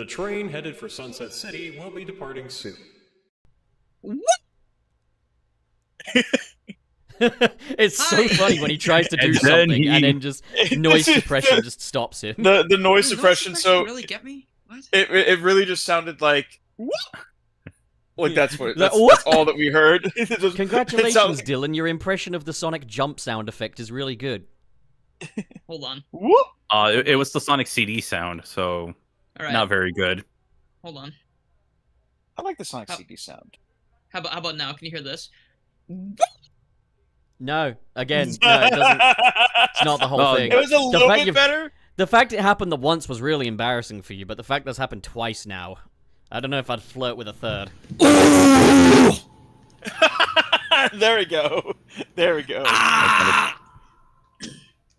The train headed for Sunset City will be departing soon. What? It's so funny when he tries to do And then something he- and then just noise suppression just stops him. Does The noise noise suppression, so really get me? What? it really just sounded like like that's what Like, that's all that we heard. Congratulations, It sounds- Dylan. Your impression of the Sonic jump sound effect is really good. Hold on. Whoop. It was the Sonic CD sound, so All right. not very good. Hold on. I like the Sonic Oh. CD sound. How about now? Can you hear this? No, again, no, it doesn't. It's not the whole Oh, thing. It was a little fact bit you've- better. The fact it happened the once was really embarrassing for you, but the fact that's happened twice now, I don't know if I'd flirt with a third. There we go. There we go. Ah!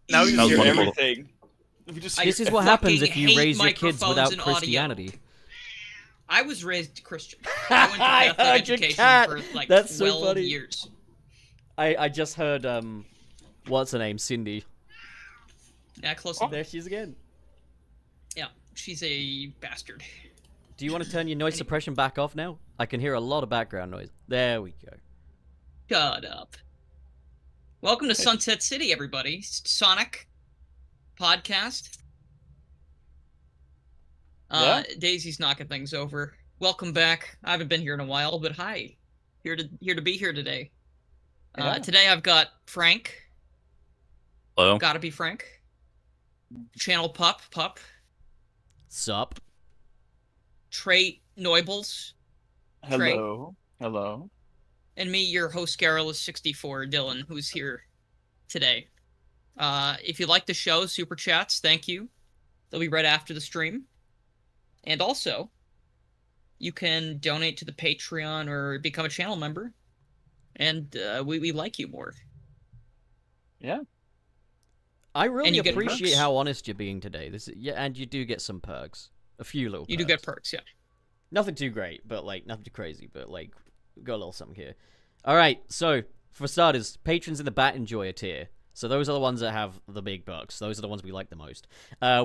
Now we That just was hear wonderful. everything. We just I This is what fucking happens if you hate raise your kids microphones without and audio. Christianity. I was raised Christian. I went to I Catholic heard your education cat. for like That's so 12 funny. years. I just heard, what's her name? Cindy. Yeah, close Oh, enough. there she is again. Yeah, she's a bastard. Do you want to turn your noise suppression back off now? I can hear a lot of background noise. There we go. Shut up. Welcome to Sunset City, everybody. Sonic podcast. Daisy's knocking things over. Welcome back. I haven't been here in a while, but hi. Here to be here today. Yeah. Today I've got Frank. Hello. Gotta be Frank. Channel Pup. Sup? Trey Noibels. Hello. Hello. And me, your host, Garrulous64, Dylan, who's here today. If you like the show, super chats, thank you. They'll be right after the stream. And also, you can donate to the Patreon or become a channel member. And we like you more. Yeah. I And really you get appreciate perks. how honest you're being today. Yeah, and you do get some perks. A few little You perks. do get perks, yeah. Nothing too great, but like nothing too crazy, but like got a little something here. All right, so for starters, patrons in the Bat Enjoy a tier. So those are the ones that have the big bucks. Those are the ones we like the most.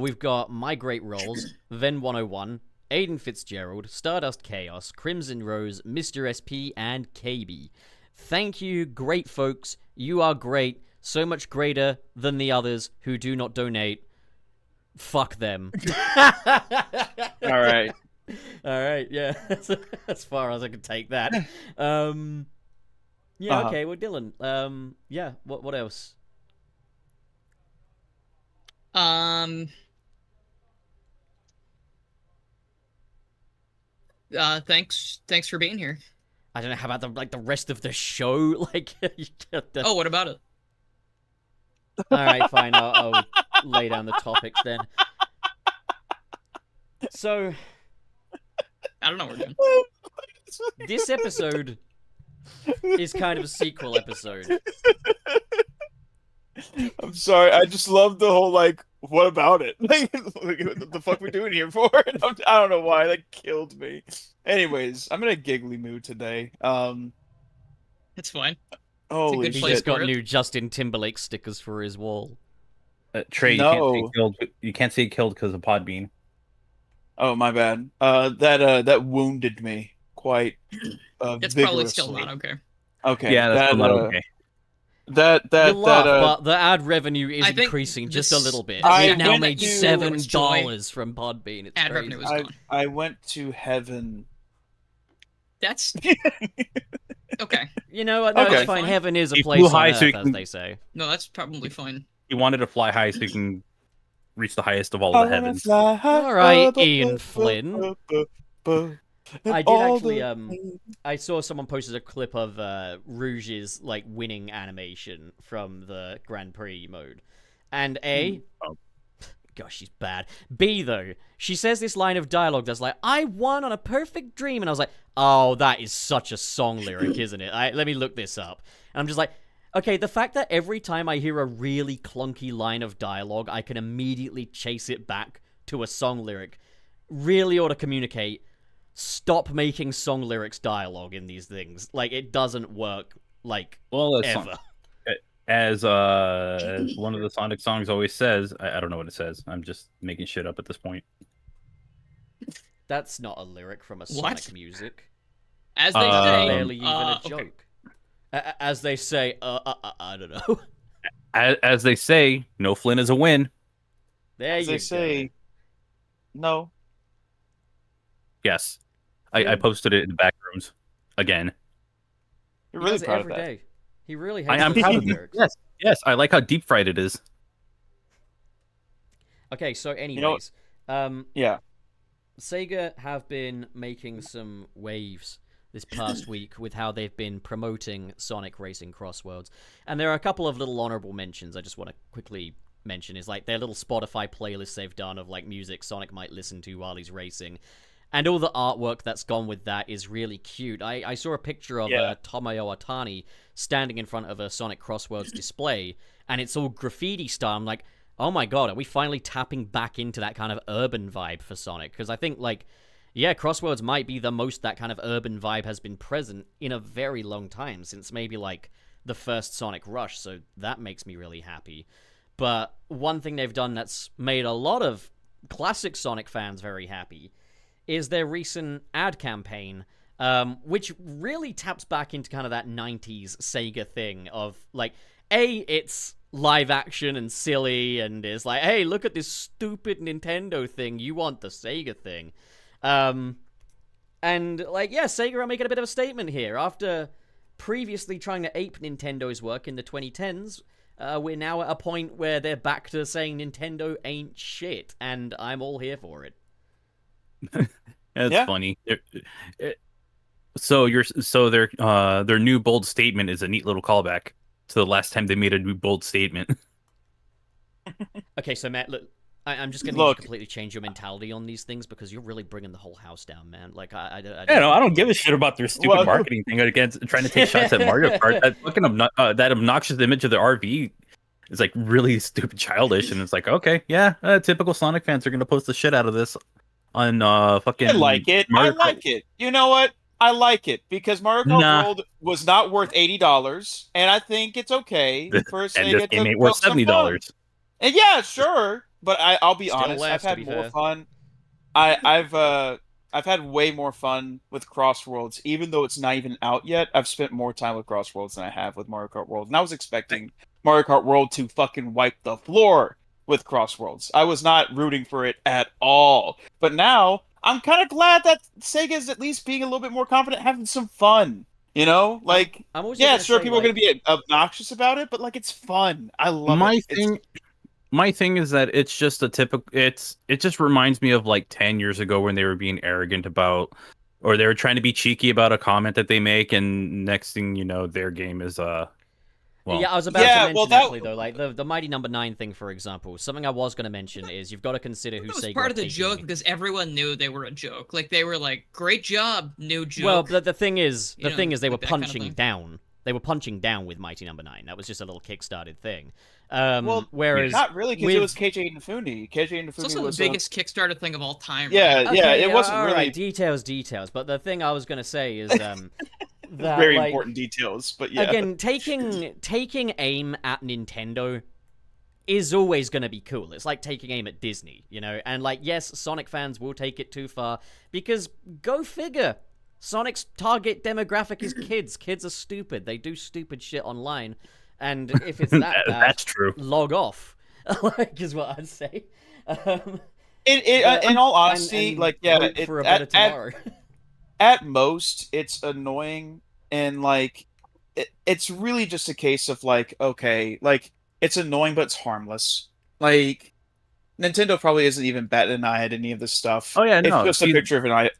We've got My Great Rolls, Ven101, Aiden Fitzgerald, Stardust Chaos, Crimson Rose, Mr. SP, and KB. Thank you, great folks. You are great. So much greater than the others who do not donate. Fuck them. All right. All right, yeah. That's as far as I can take that. Yeah, okay, well, Dylan. Yeah, what else? Thanks for being here. I don't know, how about the rest of the show? Like, you get the... Oh, what about it? All right, fine. I'll lay down the topics then. So, I don't know what we're doing. this episode is kind of a sequel episode. I'm sorry. I just love the whole like, what about it? Like, what the fuck we doing here for? I don't know why that killed me. Anyways, I'm in a giggly mood today. It's fine. Holy good He place shit! just got for it. new Justin Timberlake stickers for his wall. Trey, No. you can't see it killed because of Podbean. Oh my bad. That wounded me quite. It's probably still vigorously. not okay. Okay. Yeah, that's that, still not okay. You laugh, but the ad revenue is I think increasing just a this- little bit. I We've now went made to- $7 from Podbean. It's Ad crazy. revenue is gone. I went to heaven. That's okay. You know what? No, Okay. it's fine. Heaven is a He place flew on high earth, so he as can- they say. No, that's probably fine. He wanted to fly high so he can reach the highest of all I the wanna heavens. fly high All right, above, Ian above, Flynn. above, and I did all actually, the- I saw someone posted a clip of Rouge's like winning animation from the Grand Prix mode, and gosh, she's bad. B though, she says this line of dialogue that's like, "I won on a perfect dream," and I was like, "Oh, that is such a song lyric, isn't it?" Let me look this up, and I'm just like, okay, the fact that every time I hear a really clunky line of dialogue, I can immediately chase it back to a song lyric, really ought to communicate. Stop making song lyrics dialogue in these things. Like, it doesn't work, like, Well, that's ever. as one of the Sonic songs always says. I don't know what it says. I'm just making shit up at this point. That's not a lyric from a What? Sonic music. As they That's say, barely even a okay. joke. As they say, I don't know. As they say, no Flynn is a win. There As you they say, no. Yes. I posted it in the back rooms again. You're He really does it proud of every that. day. He really I hates am those proud sort of this. lyrics. Yes. I like how deep fried it is. Okay, so know- anyways, Yeah. Sega have been making some waves this past week with how they've been promoting Sonic Racing Crossworlds. And there are a couple of little honorable mentions I just want to quickly mention. Is like their little Spotify playlists they've done of like music Sonic might listen to while he's racing. And all the artwork that's gone with that is really cute. I saw a picture of Tomoyo Otani standing in front of a Sonic Crossworlds display, and it's all graffiti style. I'm like, oh my god, are we finally tapping back into that kind of urban vibe for Sonic? Because I think, like, yeah, Crossworlds might be the most that kind of urban vibe has been present in a very long time, since maybe, like, the first Sonic Rush, so that makes me really happy. But one thing they've done that's made a lot of classic Sonic fans very happy is their recent ad campaign, which really taps back into kind of that 90s Sega thing of, like, it's live action and silly and is like, hey, look at this stupid Nintendo thing, you want the Sega thing. And, like, yeah, Sega are making a bit of a statement here. After previously trying to ape Nintendo's work in the 2010s, we're now at a point where they're back to saying Nintendo ain't shit, and I'm all here for it. That's funny. So their new bold statement is a neat little callback to the last time they made a new bold statement. Okay, so Matt, look, I'm just gonna need you to completely change your mentality on these things because you're really bringing the whole house down, man. Like I don't give a shit about their stupid marketing thing against trying to take shots at Mario Kart. That fucking that obnoxious image of the RV is like really stupid, childish, and it's like, okay, yeah, typical Sonic fans are gonna post the shit out of this on fucking. I like it. Mario I like it. You know what? I like it because Mario Kart World was not worth $80, and I think it's okay for and Sega this game to ain't worth poke some fun. $70. And yeah, sure, but I'll be Still honest. less, I've to had be more fair. fun. I've had way more fun with Crossworlds, even though it's not even out yet. I've spent more time with Crossworlds than I have with Mario Kart World, and I was expecting Mario Kart World to fucking wipe the floor with Crossworlds. I was not rooting for it at all, but now I'm kind of glad that Sega's at least being a little bit more confident, having some fun. You know, like, I'm also yeah, gonna sure, say, people are like, going to be obnoxious about it, but like, it's fun. I love it. My thing is that it's just a typical. It just reminds me of like 10 years ago when they were being arrogant about, or they were trying to be cheeky about a comment that they make, and next thing you know, their game is Well, yeah, I was about to mention actually though, like the Mighty Number 9 thing, for example. Something I was going to mention is you've got to consider who It was Sega part are of the taking. joke because everyone knew they were a joke. Like they were like, "Great job, new joke." Well, the thing is, You know, they were like that kind of punching thing. down. They were punching down with Mighty Number 9. That was just a little kickstarted thing. Whereas not really because it with- was KJ Inafune. KJ Inafune It's also was the biggest Kickstarter thing of all time. Yeah, right? yeah, it wasn't all really right, details. But the thing I was going to say is that very like, important details. But yeah, again, taking aim at Nintendo is always going to be cool. It's like taking aim at Disney, you know? And like, yes, Sonic fans will take it too far because go figure. Sonic's target demographic is kids. Kids are stupid. They do stupid shit online. And if it's that bad, that's true. Log off, like, is what I'd say. in all honesty, and like, yeah, hope for a better tomorrow. At most, it's annoying, and like, it's really just a case of like, okay, like, it's annoying, but it's harmless. Like, Nintendo probably isn't even batting an eye at any of this stuff. Oh, yeah, no, it's just a picture of an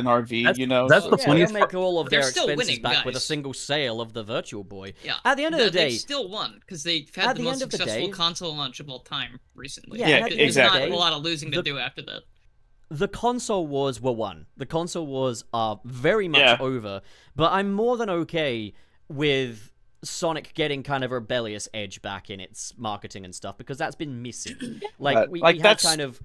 RV, you know. That's so- the Yeah, funniest they'll make all of They're their still expenses winning, back with a guys. single sale of the Virtual Boy. Yeah. At the end of the day, They've still won because they've at had the the most end of the successful day- console launch of all time recently. Yeah, Yeah, at the end of the exactly. There's not day, a lot of losing to the- do after that. the console wars were won. The console wars are very much Yeah. over, but I'm more than okay with Sonic getting kind of a rebellious edge back in its marketing and stuff because that's been missing. Like we had that's- kind of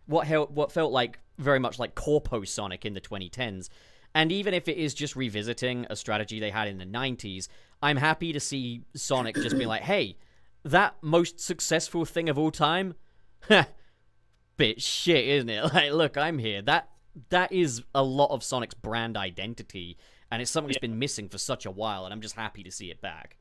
what felt like very much like Corpo Sonic in the 2010s. And even if it is just revisiting a strategy they had in the 90s, I'm happy to see Sonic just be like, hey, that most successful thing of all time? Bit shit, isn't it? Like, look, I'm here. That that is a lot of Sonic's brand identity, and it's something that's been missing for such a while, and I'm just happy to see it back.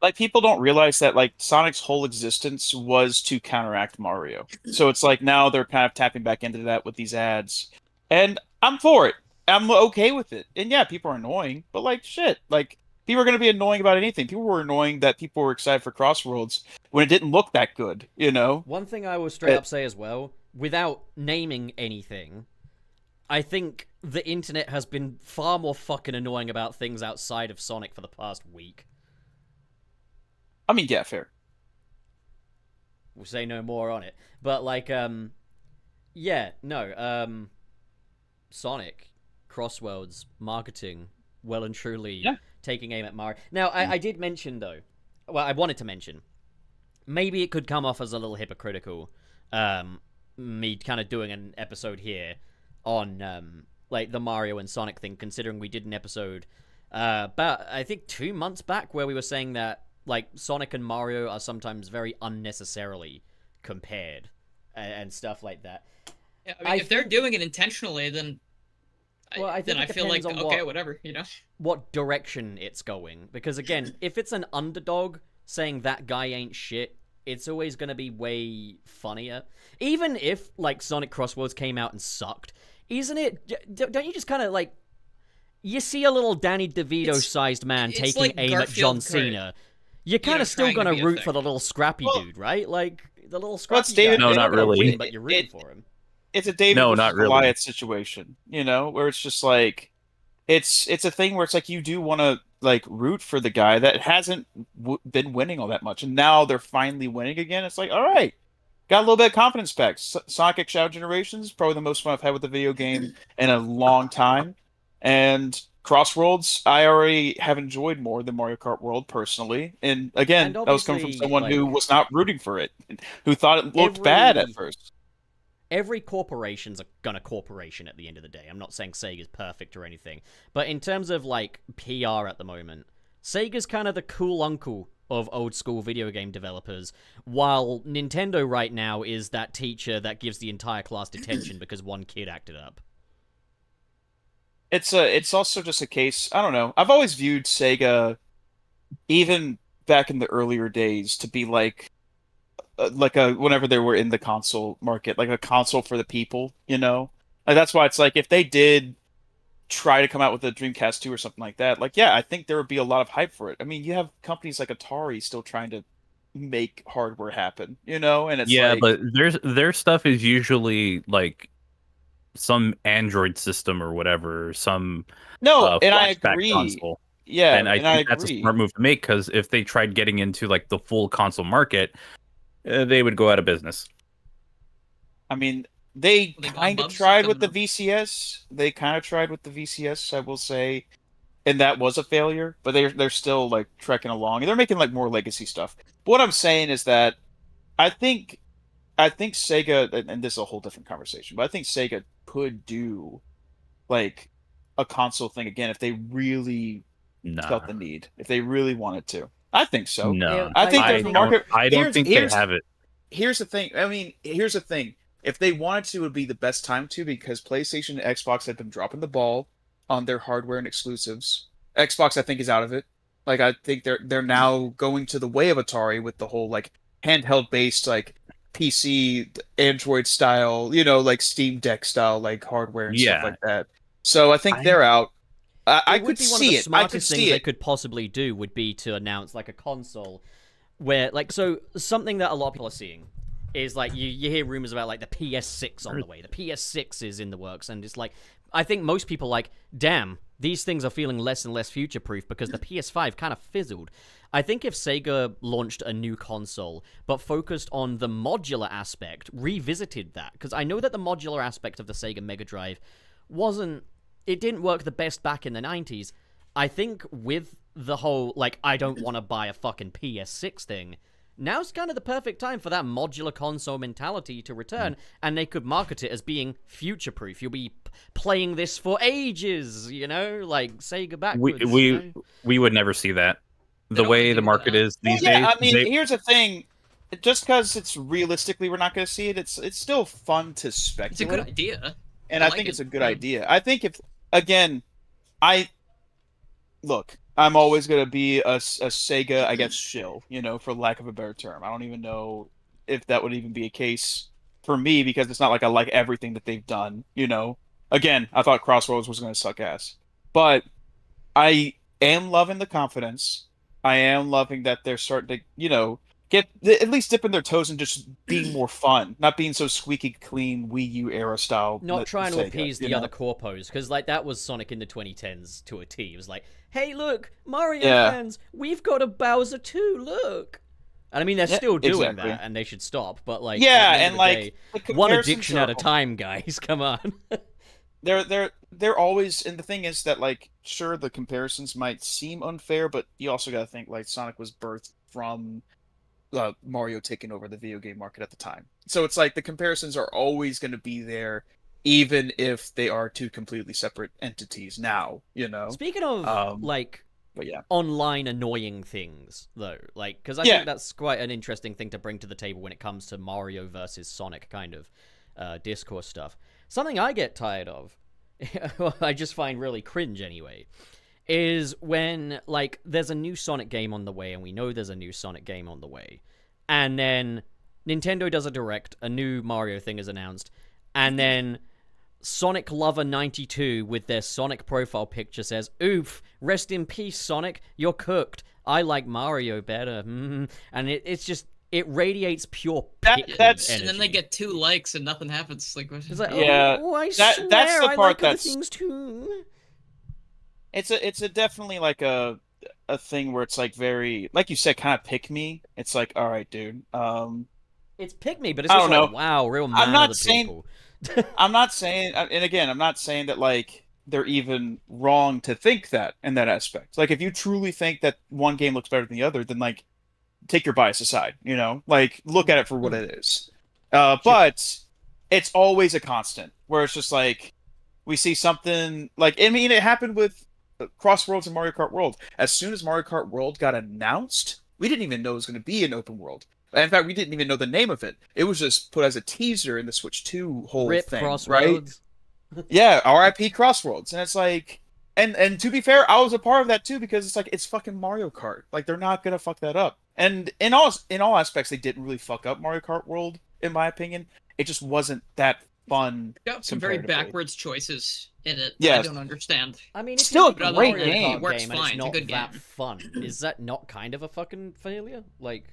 Like, people don't realize that, like, Sonic's whole existence was to counteract Mario. So it's like now they're kind of tapping back into that with these ads. And I'm for it. I'm okay with it. And yeah, people are annoying, but like, shit. Like, people are going to be annoying about anything. People were annoying that people were excited for Crossworlds when it didn't look that good, you know? One thing I will straight up say as well, without naming anything, I think the internet has been far more fucking annoying about things outside of Sonic for the past week. I mean, yeah, fair. We'll say no more on it. But, like, yeah, no, Sonic, Crossworlds, marketing, well and truly taking aim at Mario. Now, I did mention, though, well, I wanted to mention, maybe it could come off as a little hypocritical, me kind of doing an episode here on, like, the Mario and Sonic thing, considering we did an episode about, I think, 2 months back, where we were saying that, like, Sonic and Mario are sometimes very unnecessarily compared and stuff like that. Yeah, I mean, if they're doing it intentionally, then I feel like, okay, whatever, you know? What direction it's going. Because, again, if it's an underdog saying that guy ain't shit, it's always going to be way funnier. Even if, like, Sonic Crossworlds came out and sucked, isn't it... Don't you just kind of, like... You see a little Danny DeVito-sized man taking like aim at John Cena. You're kind of still going to root for the little scrappy dude, right? Like, the little scrappy David, guy. No, not really. But you're rooting for him. It's a David No, versus not really. Goliath situation, you know, where it's just like, it's a thing where it's like you do want to like root for the guy that hasn't been winning all that much, and now they're finally winning again. It's like, all right, got a little bit of confidence back. Sonic Shadow Generations, probably the most fun I've had with the video game in a long time, and Crossworlds, I already have enjoyed more than Mario Kart World personally. And again, that was coming from someone who was not rooting for it, who thought it looked bad at first. Every corporation's gonna corporation at the end of the day. I'm not saying Sega's perfect or anything, but in terms of, like, PR at the moment, Sega's kind of the cool uncle of old school video game developers, while Nintendo right now is that teacher that gives the entire class detention because one kid acted up. It's also just a case, I don't know. I've always viewed Sega, even back in the earlier days, to be like a whenever they were in the console market, like a console for the people, you know? Like, that's why it's like, if they did try to come out with a Dreamcast 2 or something like that, like, yeah, I think there would be a lot of hype for it. I mean, you have companies like Atari still trying to make hardware happen, you know? And it's but their stuff is usually like some Android system or whatever, some and I agree. Console. Yeah, and I think that's a smart move to make, because if they tried getting into like the full console market, they would go out of business. I mean, they kind of tried with the VCS. I will say, and that was a failure. But they're still like trekking along, and they're making like more legacy stuff. But what I'm saying is that I think Sega, and this is a whole different conversation, but I think Sega could do like a console thing again if they really felt the need, if they really wanted to. I think so. No, I think I don't think they have it. Here's the thing. I mean, here's the thing. If they wanted to, it would be the best time to, because PlayStation and Xbox have been dropping the ball on their hardware and exclusives. Xbox, I think, is out of it. Like, I think they're now going to the way of Atari with the whole like handheld based, like PC, Android style, you know, like Steam Deck style, like hardware and stuff like that. So I think they're out. I could see it. I could see it. They could possibly do would be to announce like a console where, like, so something that a lot of people are seeing is like you hear rumors about like the PS6 on the way. The PS6 is in the works, and it's like, I think most people like, damn, these things are feeling less and less future proof because the PS5 kind of fizzled. I think if Sega launched a new console but focused on the modular aspect, revisited that, because I know that the modular aspect of the Sega Mega Drive it didn't work the best back in the 90s. I think with the whole, like, I don't want to buy a fucking PS6 thing, now's kind of the perfect time for that modular console mentality to return, and they could market it as being future-proof. You'll be playing this for ages, you know? Like, Sega backwards. We would never see that. The way the market is these days. I mean, here's the thing. Just because it's realistically we're not going to see it, it's still fun to speculate. It's a good idea. and I I like think it. it's a good Yeah. idea. I think if again, I look, I'm always gonna be a Sega, I guess, shill, for lack of a better term. I don't even know if that would even be a case for me because it's not like I like everything that they've done. Again, I thought Crossroads was gonna suck ass, but I am loving the confidence. I am loving that they're starting to, get at least dipping their toes and just being more fun, not being so squeaky clean Wii U era style. Not trying to Sega, appease the other corpos, because like that was Sonic in the 2010s to a T. It was like, hey, look, Mario Yeah. fans, we've got a Bowser too. Look. And I mean, they're still doing exactly. that, and they should stop. But like, Yeah, at the end and of the like day, the one comparisons addiction at are- a time, guys. Come on. they're always, and the thing is that like sure the comparisons might seem unfair, but you also got to think like Sonic was birthed from Mario taking over the video game market at the time. So it's like the comparisons are always going to be there, even if they are two completely separate entities now, Speaking of like But yeah. online annoying things, though, like because I Yeah. think that's quite an interesting thing to bring to the table when it comes to Mario versus Sonic kind of discourse stuff. Something I get tired of, I just find really cringe anyway, is when like there's a new Sonic game on the way, and we know there's a new Sonic game on the way, and then Nintendo does a direct, a new Mario thing is announced, and then Sonic Lover 92 with their Sonic profile picture says, "Oof, rest in peace, Sonic. You're cooked. I like Mario better." And it's just it radiates pure That's- energy. And then they get 2 likes and nothing happens. Like, what? It's like, Yeah, oh, I that's swear, the I part like other that's- things too. It's a definitely like a thing where it's like very, like you said, kind of pick me. It's like, all right, dude. It's pick me, but it's I just don't like, know. wow, real man I'm not of the saying- people. I'm not saying, and again, I'm not saying that like they're even wrong to think that in that aspect. Like if you truly think that one game looks better than the other, then like take your bias aside, like look at it for what it is. But it's always a constant where it's just like we see something like, I mean, it happened with Crossworlds and Mario Kart World. As soon as Mario Kart World got announced, we didn't even know it was going to be an open world. In fact, we didn't even know the name of it. It was just put as a teaser in the Switch 2 whole Rip thing, Crossroads. right? Yeah, RIP Crossworlds. And it's like, and to be fair, I was a part of that too, because it's like, it's fucking Mario Kart. Like, they're not gonna fuck that up. And in all aspects, they didn't really fuck up Mario Kart World, in my opinion. It just wasn't that fun. Got some very comparatively. backwards choices in it. Yes. I don't understand. I mean, Still if you a make great Mario game. Kart It works game and fine, it's it's a not good that game. fun. Is that not kind of a fucking failure? Like,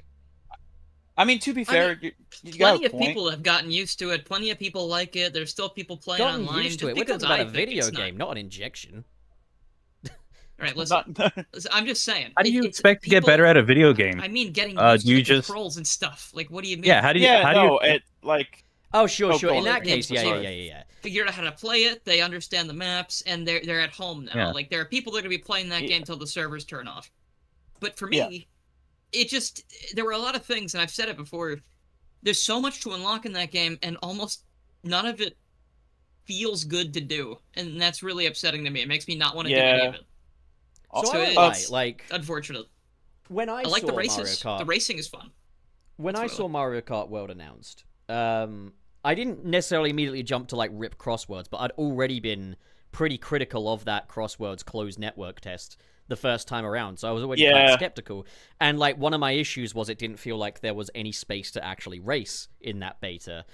I mean, to be fair, mean, you got Plenty a of point. people have gotten used to it. Plenty of people like it. There's still people playing gotten online. used to just it. We're because talking about I a think video it's game, not an injection. All right, listen. Not- Listen, I'm just saying. How do you it's expect to get people- better at a video game? I mean, getting Do used to you the just- controls and stuff. Like, what do you mean? Yeah, how do you? yeah, how do no, you? it like Oh, sure, Oh, sure. go In on. that case, yeah, Sorry. yeah. Figured out how to play it. They understand the maps, and they're at home now. Yeah. Like, there are people that are gonna be playing that Yeah. game till the servers turn off. But for me, Yeah. it just there were a lot of things, and I've said it before. There's so much to unlock in that game, and almost none of it feels good to do, and that's really upsetting to me. It makes me not want to do any of it. So So I it- won't lie, like Unfortunate. when I I like saw the races. Mario Kart, The racing is fun. when I That's what I saw Mario Kart World announced, I didn't necessarily immediately jump to like rip Crosswords, but I'd already been pretty critical of that Crosswords closed network test the first time around, so I was already quite Yeah. skeptical. And like one of my issues was it didn't feel like there was any space to actually race in that beta.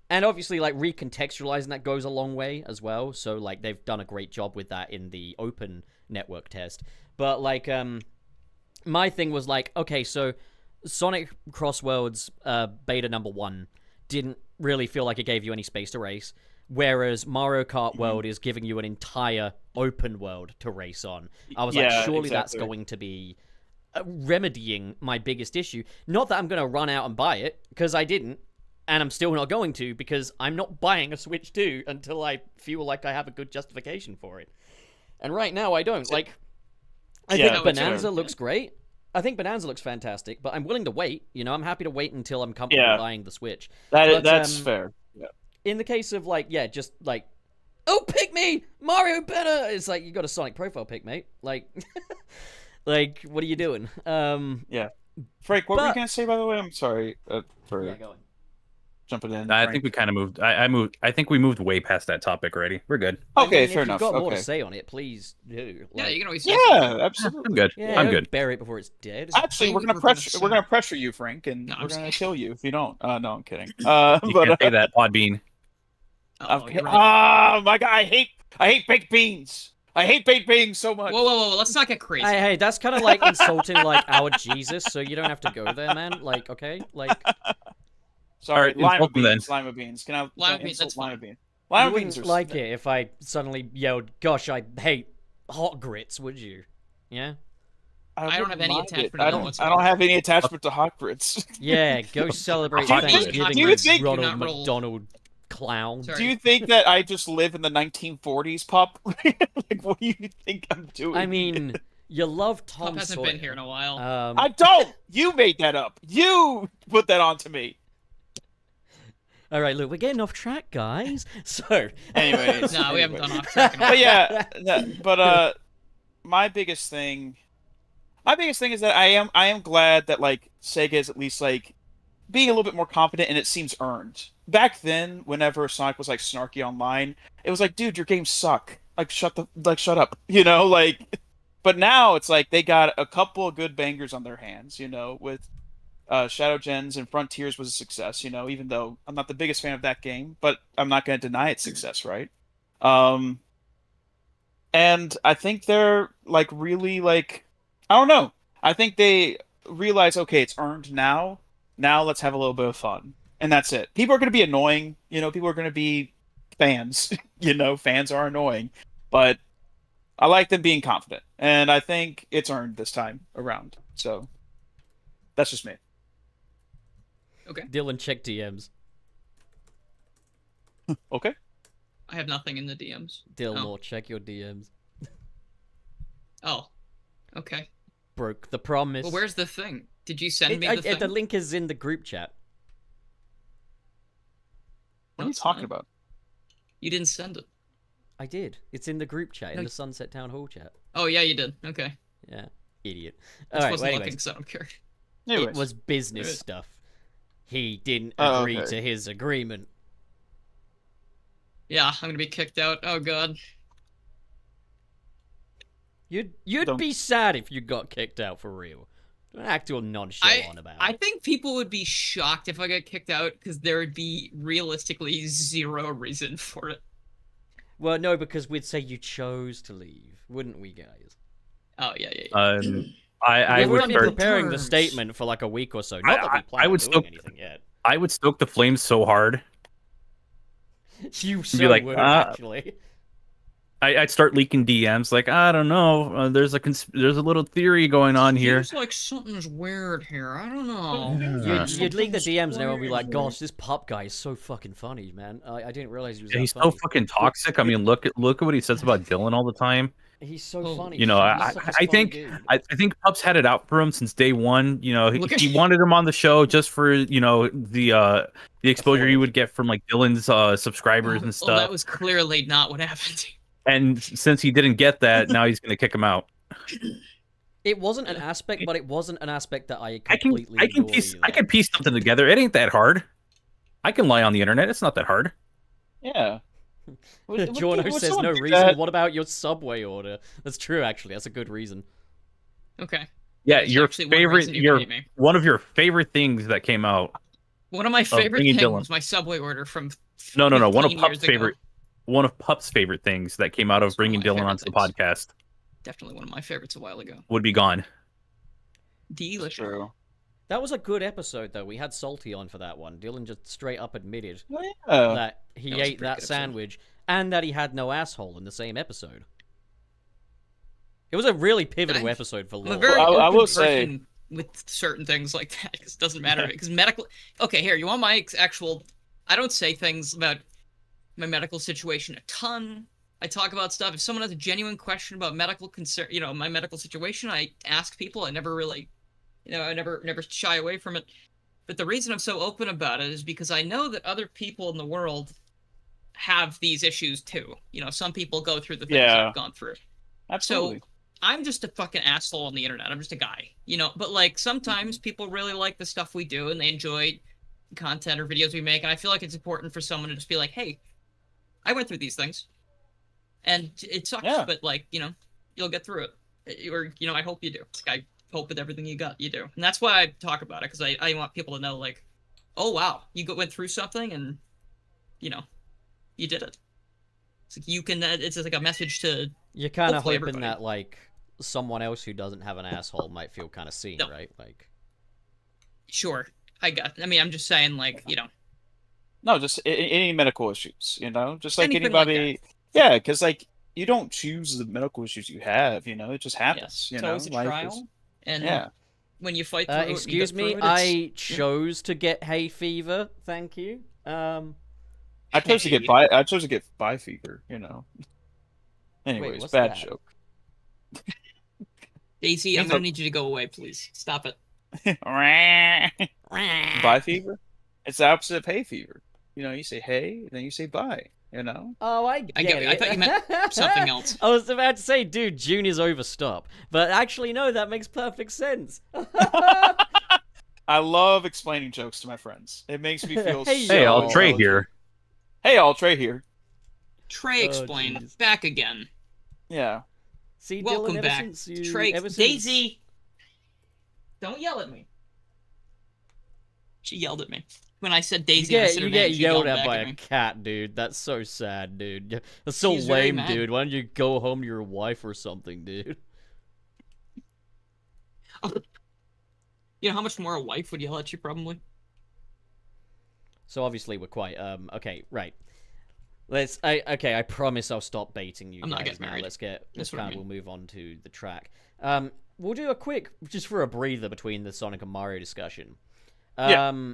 And obviously, like recontextualizing that goes a long way as well. So like they've done a great job with that in the open network test. But like my thing was like, okay, so Sonic Crossworlds beta number 1 didn't really feel like it gave you any space to race, whereas Mario Kart World is giving you an entire open world to race on. I was like, Yeah, surely that's exactly. going to be remedying my biggest issue. Not that I'm going to run out and buy it, because I didn't, and I'm still not going to, because I'm not buying a Switch 2 until I feel like I have a good justification for it. And right now, I don't. Like, I Yeah, think that's Bonanza fair. looks great. I think Bonanza looks fantastic, but I'm willing to wait. You know, I'm happy to wait until I'm comfortable Yeah. buying the Switch. that's But, fair. Yeah. In the case of, like, yeah, just, like, oh, pick me! Mario better! It's like, you got a Sonic profile pick, mate. Like, like, what are you doing? Frank, what were you But- gonna say, by the way? I'm sorry. Yeah, go on. jumping in. I Frank? think we kind of moved. I moved. I think we moved way past that topic already. We're good. Okay, if fair enough. If you've got more to Okay. say on it, please do. Yeah, Like, you can always say Yeah, something. absolutely. I'm good. yeah, I'm don't good. bury it before it's dead. Actually, we're I gonna think pressure. we're We're gonna pressure you, Frank, and No, I'm we're just gonna kidding. kill you if you don't. No, I'm kidding. You But can't say that, Podbean. Oh, okay. you're right. Oh my god, I hate baked beans. I hate baked beans so much. Whoa! Let's not get crazy. Hey, that's kind of like insulting like our Jesus, so you don't have to go there, man. Like, okay, like Sorry, Alright, lima insult them then. beans. Lima beans. Can I? Lima can I beans, insult that's lima fine. beans. you Lima wouldn't beans are like it if I suddenly yelled, "Gosh, I hate hot grits," would you? Yeah. I don't have any wouldn't mind attachment it. to I them don't. I whatsoever. don't have any attachment to hot grits. Yeah, go celebrate Do you think- Thanksgiving do you with think- Ronald Do not roll. McDonald clown. Sorry. Do you think that I just live in the 1940s, Pup? Like, what do you think I'm doing? I mean, you love Tom Pup hasn't Sawyer. been here in a while. I don't. You made that up. You put that onto me. All right, look, we're getting off track, guys. So, Anyways. No, we haven't gone off track in a while. But yeah, my biggest thing is that I am glad that like Sega is at least like being a little bit more confident, and it seems earned. Back then, whenever Sonic was like snarky online, it was like, dude, your games suck. Like shut up, you know, like. But now it's like they got a couple of good bangers on their hands, you know, with Shadow Gens and Frontiers was a success, you know, even though I'm not the biggest fan of that game, but I'm not going to deny its success, right? And I think they're like really like, I don't know. I think they realize, okay, it's earned now. Now let's have a little bit of fun. And that's it. People are going to be annoying, you know, people are going to be fans, you know, fans are annoying, but I like them being confident, and I think it's earned this time around. So that's just me. Dylan, check DMs. Okay. I have nothing in the DMs. Dylan, check your DMs. Oh, okay. Broke the promise. Well, where's the thing? Did you send me the thing? The link is in the group chat. What are No, you it's talking not. about? You didn't send it. I did. It's in the group chat, in No, the Sunset Town Hall chat. Oh yeah, you did. Okay. Yeah, idiot. I All right, wasn't well, looking anyways, because I don't care. Anyways. it was business Good. stuff. He didn't Oh, agree okay. to his agreement. Yeah, I'm gonna be kicked out. Oh god. You'd Don't- be sad if you got kicked out for real. Don't act all nonchalant about I it. think people would be shocked if I got kicked out because there would be realistically zero reason for it. Well, no, because we'd say you chose to leave, wouldn't we, guys? Oh yeah. I We've would already been start. preparing the terms. statement for like a week or so. Not that we I plan on would doing still- anything yet. I would stoke the flames so hard. You be so like, would, "Ah." actually. I'd start leaking DMs like, I don't know. There's a little theory going on here. Seems like something's weird here. I don't know. You'd leak the DMs and everyone would be like, gosh, this pup guy is so fucking funny, man. I didn't realize he was that He's so funny. fucking toxic. I mean, look at what he says about Dylan all the time. He's so Oh, funny. You know, He's such a I funny think dude. I think Pups had it out for him since day one. You know, Look at- he wanted him on the show just for the exposure he would get from like Dylan's subscribers and Well, stuff. that was clearly not what happened. And since he didn't get that, now he's gonna kick him out. It wasn't an aspect, but it wasn't an aspect that I I completely can ignored piece either. piece something together. It ain't that hard. I can lie on the internet. It's not that hard. Yeah. Jorno says someone no do reason. that? What about your subway order? That's true, actually. That's a good reason. Okay. Yeah, There's your actually one favorite, reason you can hate me. one of your favorite things that came out. One of my favorite bringing things Dylan. was my Subway order from. No. One of 15 Pup's years ago. favorite things that came out of It's one of bringing my Dylan favorite onto the things. podcast Definitely one of my favorites a while ago. would be gone. Delicious. True. That was a good episode, though. We had Salty on for that one. Dylan just straight up admitted Well, yeah. that he That was a ate pretty that good episode. sandwich and that he had no asshole in the same episode. It was a really pivotal I- episode for I'm a Lore. very Well, I open will say- person with certain things like that. 'Cause it doesn't matter because medical. Okay, here you want my actual. I don't say things about my medical situation a ton. I talk about stuff. If someone has a genuine question about medical concern, my medical situation, I ask people. I never really, I never shy away from it. But the reason I'm so open about it is because I know that other people in the world have these issues too. Some people go through the things Yeah. I've gone through. Absolutely. I'm just a fucking asshole on the internet. I'm just a guy, But like sometimes people really like the stuff we do and they enjoy content or videos we make, and I feel like it's important for someone to just be like, hey, I went through these things, and it sucks, Yeah. but like, you know, you'll get through it, or you know, I hope you do. Like, I hope with everything you do, and that's why I talk about it, because I want people to know, like, oh wow, went through something, and you know, you did it. It's like you can. It's just like a message to. You're kind of hopefully hoping everybody. that like someone else who doesn't have an asshole might feel kind of seen, No. right? Like, Sure, I mean, I'm just saying, like, you know. No, just any medical issues, you know, just like Anything like anybody. Yeah, because like you don't choose the medical issues you have, you know, it just happens. Yes, You it's know, always a life trial, is. and Yeah. when you fight through it, and you excuse get me, through it, I chose to get hay fever. Thank you. I chose to get bi fever, you know. Anyways, what's bad that? joke. Daisy, I'm He's gonna a- need you to go away, please. Stop it. Bi fever? It's the opposite of hay fever. You know, you say hey, then you say bye. You know. Oh, I get it. I thought you meant something else. I was about to say, dude, June is over. Stop. But actually, no, that makes perfect sense. I love explaining jokes to my friends. It makes me feel Hey, so Hey, all yo. Trey intelligent. here. Hey, all Trey here. Trey Oh, explained. jeez. Back again. Yeah. See, Welcome Dylan, ever back, since you, Trey. ever since... Daisy, don't yell at me. She yelled at me when I said Daisy. You and I get, said her you name, get she yelled back at by me. a cat, dude. That's so sad, dude. That's so She's very lame, mad. dude. Why don't you go home to your wife or something, dude? You know how much more a wife would yell at you, probably? So obviously we're quite okay, right. I promise I'll stop baiting you I'm not guys getting now. married. Let's That's what I mean. we'll move on to the track. We'll do a quick just for a breather between the Sonic and Mario discussion. Yeah.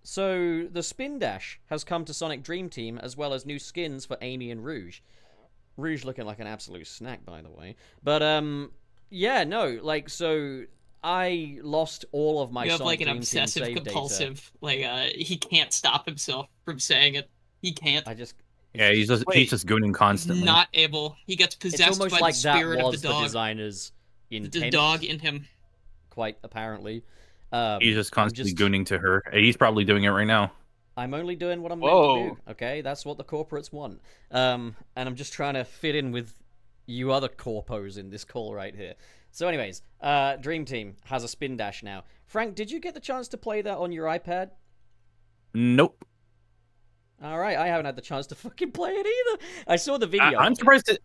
So the Spin Dash has come to Sonic Dream Team as well as new skins for Amy and Rouge. Rouge looking like an absolute snack, by the way. But yeah, no, like so I lost all of my You have Sonic like an Dream obsessive Team save compulsive, like he can't stop himself from saying it. He can't. data. Yeah, he's just gooning constantly. Not able. He gets It's possessed almost by like the that spirit of was the the dog. designer's intent. The dog in him. Quite apparently. He's just constantly just- gooning to her. He's probably doing it right now. I'm only doing what I'm meant to Whoa. do. Okay, that's what the corporates want. And I'm just trying to fit in with you other corpos in this call right here. So, anyways, Dream Team has a Spin Dash now. Frank, did you get the chance to play that on your iPad? Nope. All right, I haven't had the chance to fucking play it either. I saw the video. I'm surprised.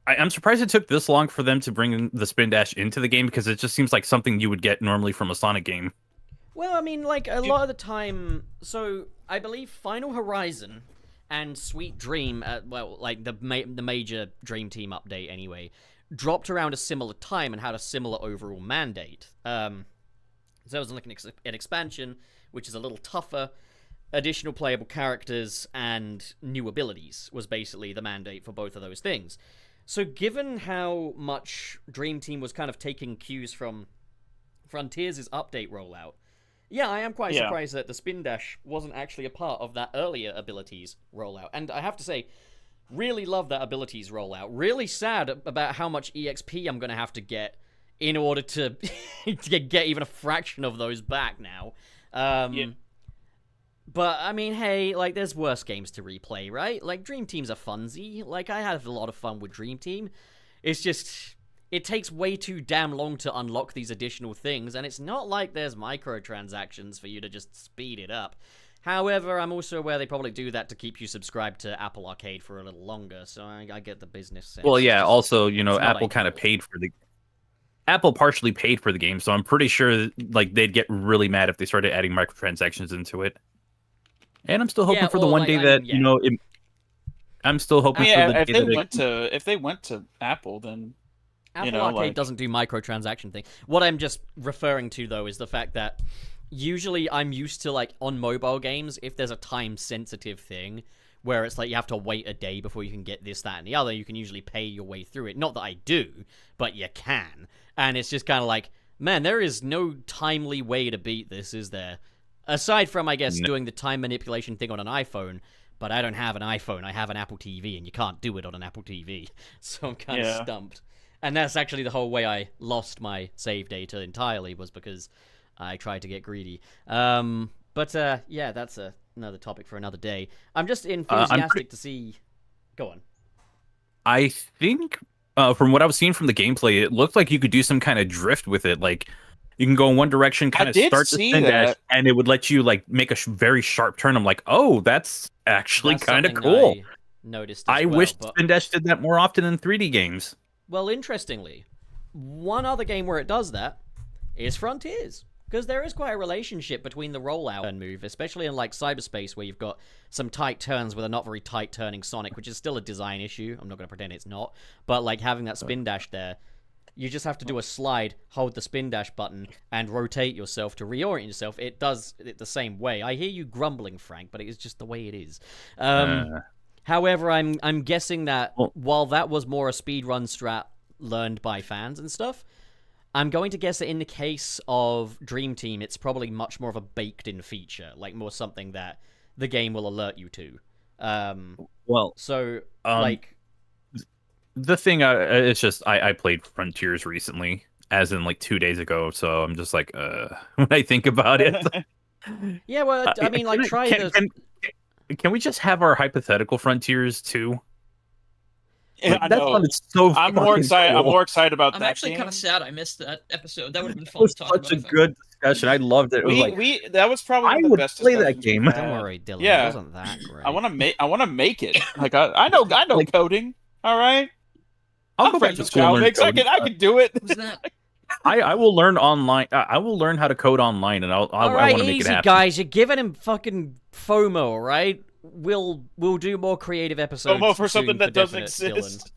I'm surprised it took this long for them to bring the Spin Dash into the game because it just seems like something you would get normally from a Sonic game. Well, I mean, like, a lot of the time... So, I believe Final Horizon and Sweet Dream, well, like, the major Dream Team update, anyway, dropped around a similar time and had a similar overall mandate. So it was like an expansion, which is a little tougher, additional playable characters, and new abilities was basically the mandate for both of those things. So given how much Dream Team was kind of taking cues from Frontiers' update rollout, yeah, I am quite surprised that the Spin Dash wasn't actually a part of that earlier abilities rollout. And I have to say, really love that abilities rollout. Really sad about how much EXP I'm going to have to get in order to, to get even a fraction of those back now. But, I mean, hey, like, there's worse games to replay, right? Like, Dream Team's a funsy. Like, I had a lot of fun with Dream Team. It's just... It takes way too damn long to unlock these additional things, and it's not like there's microtransactions for you to just speed it up. However, I'm also aware they probably do that to keep you subscribed to Apple Arcade for a little longer, so I get the business sense. Well, yeah. Also, you know, it's not Apple kind of ideal. paid for the. Apple partially paid for the game, so I'm pretty sure like they'd get really mad if they started adding microtransactions into it. And I'm still hoping for the well, one like, day I that mean, you know. I'm still hoping for the if day they that if they went to Apple, then Apple Arcade doesn't do microtransaction thing. What I'm just referring to, though, is the fact that usually I'm used to, like, on mobile games, if there's a time-sensitive thing, where it's like you have to wait a day before you can get this, that, and the other, you can usually pay your way through it. Not that I do, but you can. And it's just kind of like, man, there is no timely way to beat this, is there? Aside from, I guess, doing the time manipulation thing on an iPhone, but I don't have an iPhone, I have an Apple TV, and you can't do it on an Apple TV. So I'm kind of stumped. And that's actually the whole way I lost my save data entirely, was because I tried to get greedy. But But yeah, that's another topic for another day. I'm just enthusiastic to see. Go on. I think from what I was seeing from the gameplay, it looked like you could do some kind of drift with it. Like you can go in one direction, kind of did start the see spin dash, that. and it would let you like make a very sharp turn. I'm like, oh, that's actually That's kind of something cool. I noticed. As I well, wish but... spin dash did that more often in 3D games. Well, interestingly, one other game where it does that is Frontiers. Because there is quite a relationship between the rollout and move, especially in like cyberspace where you've got some tight turns with a not very tight turning Sonic, which is still a design issue. I'm not going to pretend it's not. But like having that spin dash there, you just have to do a slide, hold the spin dash button, and rotate yourself to reorient yourself. It does it the same way. I hear you grumbling, Frank, but it is just the way it is. However, I'm guessing that while that was more a speedrun strat learned by fans and stuff, I'm going to guess that in the case of Dream Team, it's probably much more of a baked-in feature, like more something that the game will alert you to. The thing, it's just I played Frontiers recently, as in like 2 days ago. So I'm just like, when I think about it, yeah. Well, I mean, like, can we just have our hypothetical Frontiers too? Yeah, like, I that know. sounded so I'm more excited. cool. I'm more excited about I'm that. actually game. kind of sad I missed that episode. That would have been It fun was to talk about. such a good discussion. I loved it. It was like, that was probably I one of the would best play that discussions game. we've Don't had. worry, Dylan. Yeah. It wasn't that great. I want to make it. Like I know like, coding. All right. I'll go back to school and learn coding. I can do it. Who's that? I will learn online. I will learn how to code online, and I All want right, to make it easy, happen. guys. You're giving him fucking FOMO, all right? We'll do more creative episodes. FOMO for soon something that doesn't definite, exist.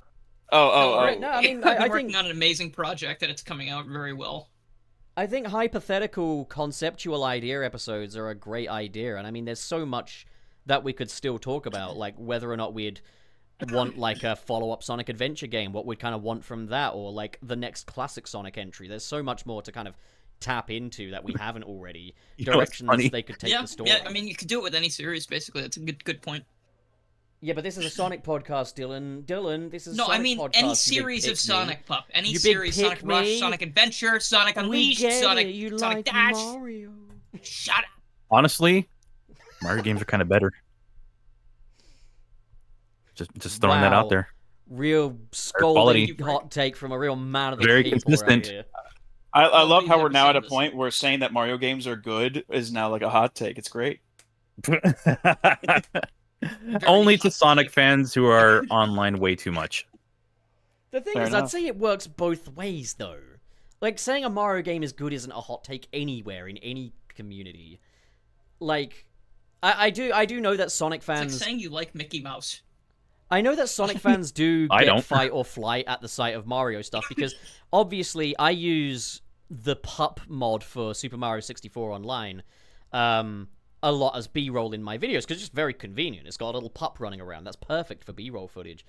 Dylan. Oh. Right, no, I mean, I've been I working think on an amazing project and it's coming out very well. I think hypothetical, conceptual idea episodes are a great idea, and I mean, there's so much that we could still talk about, like whether or not we'd want like a follow-up Sonic Adventure game, what we'd kind of want from that, or like the next classic Sonic entry. There's so much more to kind of tap into that we haven't already. Directions they could take the story. Yeah, I mean, you could do it with any series, basically. That's a good point. Yeah, but this is a Sonic podcast, Dylan. Dylan, this is No, Sonic I mean podcast, any you big series pick of Sonic me. Pup, any You big series, pick Sonic Rush, me. Sonic Adventure, Sonic We Unleashed, get Sonic, it. You Sonic like Dash. Mario. Shut up. Honestly, Mario games are kind of better. Just throwing that out there. Real quality. scolding hot take from a real man of the Very people consistent. right here. I love how we've we're now at never a seen point where saying that Mario games are good is now like a hot take. It's great. Only to hot Sonic take. fans who are online way too much. The thing Fair is, I'd enough. say it works both ways, though. Like, saying a Mario game is good isn't a hot take anywhere in any community. Like, I do know that Sonic It's fans... like saying you like Mickey Mouse. I know that Sonic fans do I get don't. fight or flight at the sight of Mario stuff, because obviously I use the pup mod for Super Mario 64 Online a lot as B-roll in my videos, because it's just very convenient. It's got a little pup running around. That's perfect for B-roll footage.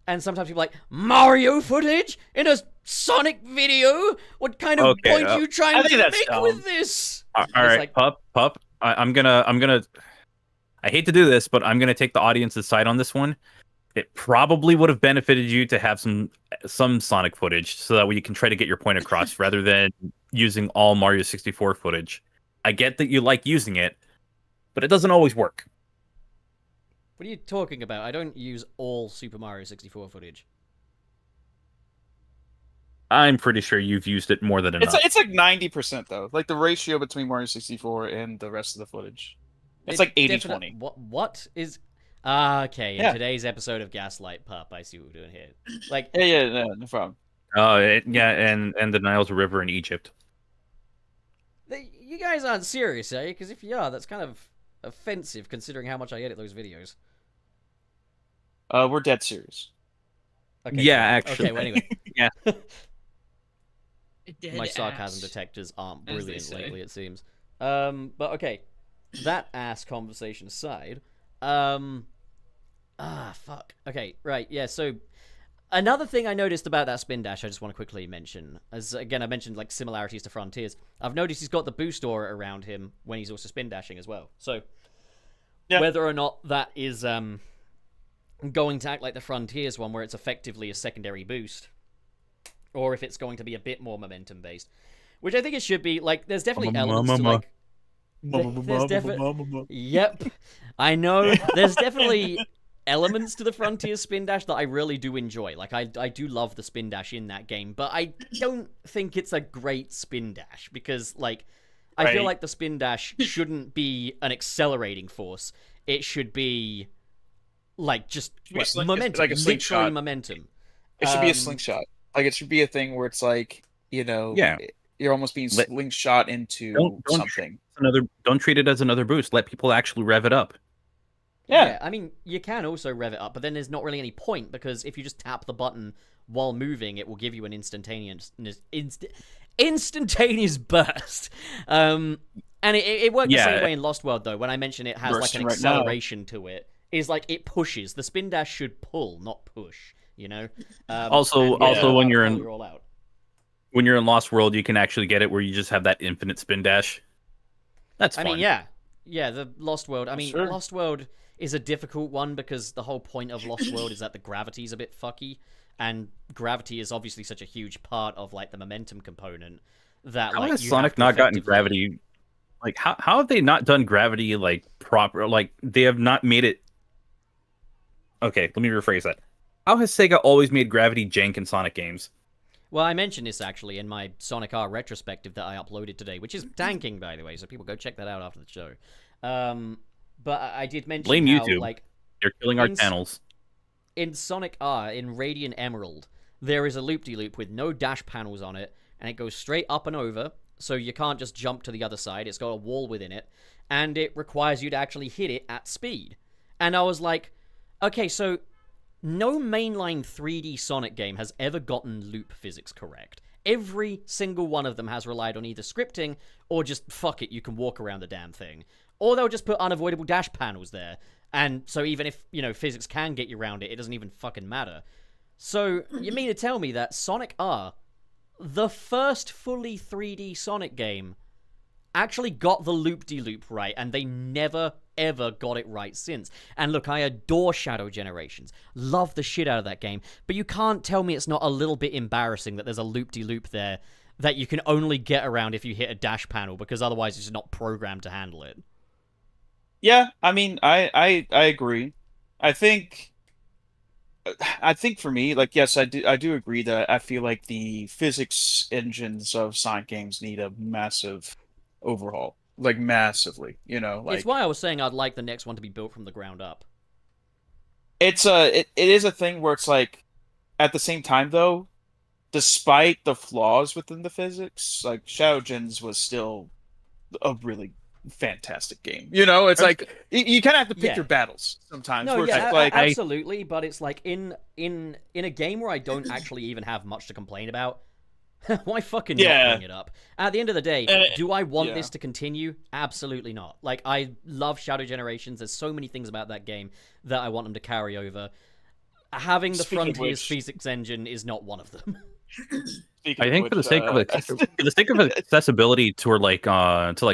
And sometimes people are like, Mario footage in a Sonic video? What kind of point are you trying I to think that's make dumb. with this? All It's right, like- pup. I'm gonna. I hate to do this, but I'm gonna take the audience's side on this one. It probably would have benefited you to have some Sonic footage, so that way you can try to get your point across, rather than using all Mario 64 footage. I get that you like using it, but it doesn't always work. What are you talking about? I don't use all Super Mario 64 footage. I'm pretty sure you've used it more than enough. It's like 90% though. Like the ratio between Mario 64 and the rest of the footage. It's like 80-20. What is... Ah, okay, in Yeah. today's episode of Gaslight Pup, I see what we're doing here. Like, Yeah, no problem. And the Niles River in Egypt. you guys aren't serious, eh? Because if you are, that's kind of offensive considering how much I edit those videos. We're dead serious. Okay, Yeah, cool. actually. Okay, well, anyway. Yeah. Dead My sarcasm ass. detectors aren't as they brilliant say. lately, it seems. But okay, that ass conversation aside, fuck. Okay, right, yeah, so another thing I noticed about that spin dash I just want to quickly mention, as again I mentioned like similarities to Frontiers, I've noticed he's got the boost aura around him when he's also spin dashing as well. So Yeah. whether or not that is going to act like the Frontiers one where it's effectively a secondary boost, or if it's going to be a bit more momentum based, which I think it should be. Like, there's definitely elements to like There's definitely. Yep, I know. There's definitely elements to the Frontier spin dash that I really do enjoy. Like I do love the spin dash in that game, but I don't think it's a great spin dash because like I feel like the spin dash shouldn't be an accelerating force. It should be like just momentum, like a slingshot. momentum. It should be a slingshot. Like it should be a thing where it's like, you're almost being slingshot into something. Don't treat it as another boost. Let people actually rev it up. Yeah, I mean, you can also rev it up, but then there's not really any point because if you just tap the button while moving, it will give you an instantaneous burst. And it worked the same way in Lost World, though. When I mention it has like an acceleration to it, is like it pushes. The spin dash should pull, not push. You know. Also, when you're in Lost World, you can actually get it where you just have that infinite spin dash. That's fun. I mean, yeah, the Lost World. I mean, Lost World is a difficult one because the whole point of Lost World is that the gravity's a bit fucky, and gravity is obviously such a huge part of like the momentum component that how has Sonic not gotten gravity? Like, how have they not done gravity like proper? Like, they have not made it. Okay, let me rephrase that. How has Sega always made gravity jank in Sonic games? Well, I mentioned this actually in my Sonic R retrospective that I uploaded today, which is tanking, by the way, so people go check that out after the show. But I did mention blame how, YouTube. Like, they're killing our channels. In Sonic R, in Radiant Emerald, there is a loop-de-loop with no dash panels on it, and it goes straight up and over, so you can't just jump to the other side. It's got a wall within it, and it requires you to actually hit it at speed. And I was like, okay, so no mainline 3D Sonic game has ever gotten loop physics correct. Every single one of them has relied on either scripting or just, fuck it, you can walk around the damn thing. Or they'll just put unavoidable dash panels there. And so even if, physics can get you around it, it doesn't even fucking matter. So, you mean to tell me that Sonic R, the first fully 3D Sonic game, actually got the loop-de-loop right, and they never, ever got it right since. And look, I adore Shadow Generations. Love the shit out of that game. But you can't tell me it's not a little bit embarrassing that there's a loop-de-loop there that you can only get around if you hit a dash panel, because otherwise it's not programmed to handle it. Yeah, I mean, I agree. I think for me, like, yes, I do agree that I feel like the physics engines of Sonic games need a massive overhaul, like massively. Like, it's why I was saying I'd like the next one to be built from the ground up. It is a thing where it's like, at the same time though, despite the flaws within the physics, like Shadow Gens was still a really fantastic game. It's like you kind of have to pick your battles sometimes. No, like, absolutely, but it's like in a game where I don't actually even have much to complain about. Why fucking not bring it up? At the end of the day, do I want this to continue? Absolutely not. Like, I love Shadow Generations. There's so many things about that game that I want them to carry over. Having the Frontiers physics engine is not one of them. I think for the sake of accessibility to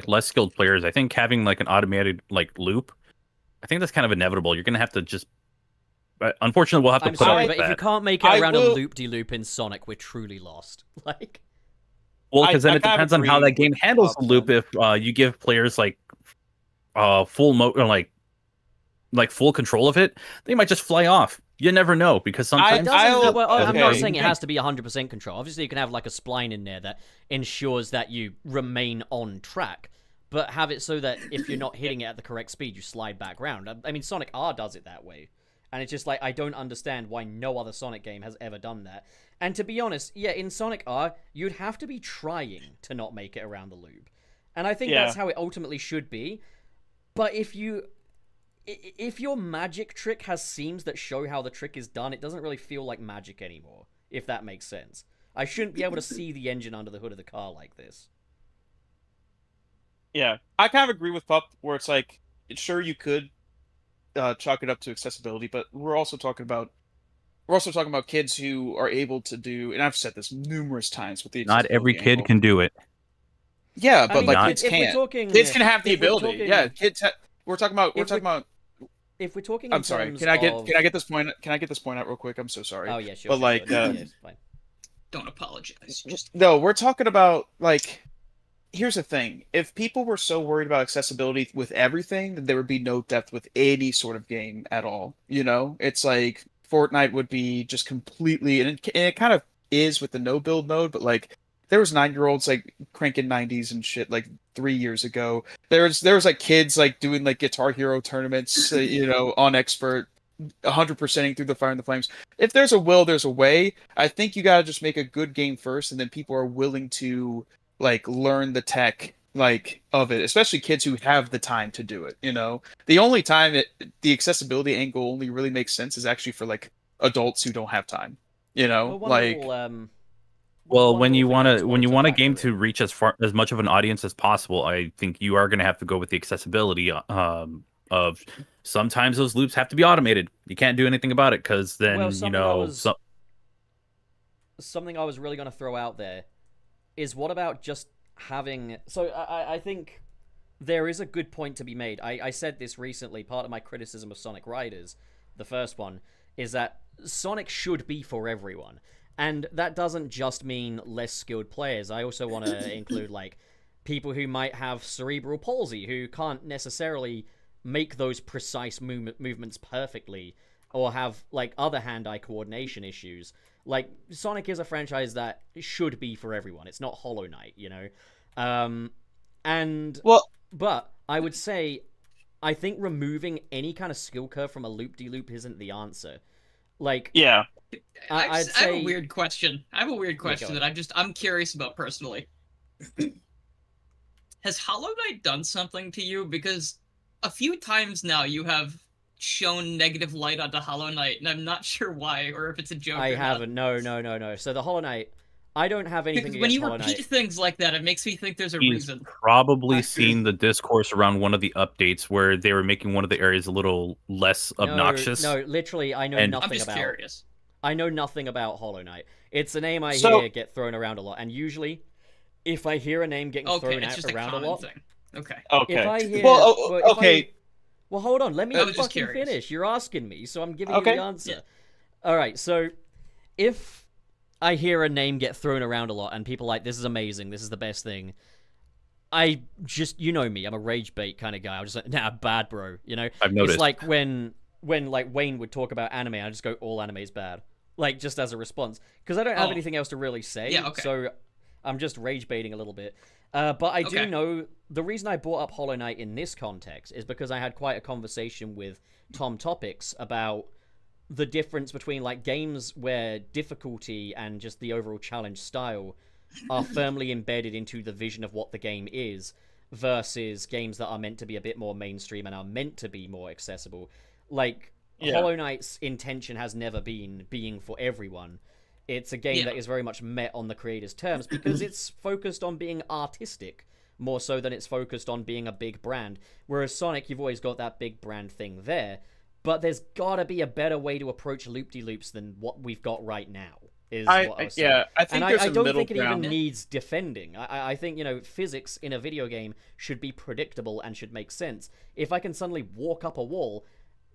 less skilled players, I think having like an automated like loop, I think that's kind of inevitable. You're gonna have to just, unfortunately, we'll have to put up with but that. If you can't make it around a loop-de-loop in Sonic, we're truly lost. Like, well, because then it depends on how that game handles the loop. If you give players like full control of it, they might just fly off. You never know, because sometimes I'm not saying it has to be 100% control. Obviously, you can have like a spline in there that ensures that you remain on track, but have it so that if you're not hitting it at the correct speed, you slide back around. I mean, Sonic R does it that way, and it's just like, I don't understand why no other Sonic game has ever done that. And to be honest, in Sonic R, you'd have to be trying to not make it around the loop, and I think that's how it ultimately should be. But if your magic trick has seams that show how the trick is done, it doesn't really feel like magic anymore, if that makes sense. I shouldn't be able to see the engine under the hood of the car like this. Yeah, I kind of agree with Pup, where it's like, sure, you could chalk it up to accessibility, but we're also talking about kids who are able to do, and I've said this numerous times with the not every kid can do it. Yeah, but kids can't. Kids can have the ability. Kids. We're talking about. If we're talking, I'm sorry. Can I get this point? Can I get this point out real quick? I'm so sorry. Oh yeah, sure. But fine. Don't apologize. No, we're talking about like here's the thing. If people were so worried about accessibility with everything, then there would be no depth with any sort of game at all. You know, it's like Fortnite would be just completely, and it kind of is with the no build mode, but like there was 9-year-olds like cranking 90s and shit like 3 years ago. There was like kids like doing like Guitar Hero tournaments, on expert, 100%ing through the fire and the flames. If there's a will, there's a way. I think you gotta just make a good game first, and then people are willing to like learn the tech like of it, especially kids who have the time to do it. The only time the accessibility angle only really makes sense is actually for like adults who don't have time. Well, Like Well, when you want a game factor to reach as much of an audience as possible, I think you are going to have to go with the accessibility of sometimes those loops have to be automated. You can't do anything about it because then Well, so, something I was really going to throw out there is what about just having... So I think there is a good point to be made. I said this recently. Part of my criticism of Sonic Riders, the first one, is that Sonic should be for everyone. And that doesn't just mean less skilled players. I also want to include, like, people who might have cerebral palsy, who can't necessarily make those precise movements perfectly, or have, like, other hand-eye coordination issues. Like, Sonic is a franchise that should be for everyone. It's not Hollow Knight, But I would say, I think removing any kind of skill curve from a loop-de-loop isn't the answer. Like, yeah. I have a weird question. That I'm curious about personally. Has Hollow Knight done something to you? Because a few times now you have shown negative light onto Hollow Knight, and I'm not sure why, or if it's a joke. I haven't. No. So the Hollow Knight, I don't have anything against when you Hollow Knight. repeat things like that, it makes me think there's a he's reason. probably seen the discourse around one of the updates where they were making one of the areas a little less obnoxious. No, literally, I know nothing I'm just about. Curious. I know nothing about Hollow Knight. It's a name I hear get thrown around a lot, and usually, if I hear a name getting thrown around a lot, thing. Okay. If I hear, okay. Well, hold on. Let me fucking finish. You're asking me, so I'm giving you the answer. Yeah. All right. So, if I hear a name get thrown around a lot, and people are like, "This is amazing. This is the best thing," I just, you know me, I'm a rage bait kind of guy. I'm just like, nah, bad, bro. I've noticed. It's like when like Wayne would talk about anime, I just go, all anime's bad. Like, just as a response. Because I don't have anything else to really say. Yeah, okay. So I'm just rage baiting a little bit. But I do know, the reason I brought up Hollow Knight in this context is because I had quite a conversation with Tom Topics about the difference between, like, games where difficulty and just the overall challenge style are firmly embedded into the vision of what the game is, versus games that are meant to be a bit more mainstream and are meant to be more accessible. Like, Hollow Knight's intention has never been being for everyone. It's a game that is very much met on the creator's terms because it's focused on being artistic more so than it's focused on being a big brand. Whereas Sonic, you've always got that big brand thing there, but there's gotta be a better way to approach loop-de-loops than what we've got right now. I think I don't think it even needs defending. I think, physics in a video game should be predictable and should make sense. If I can suddenly walk up a wall,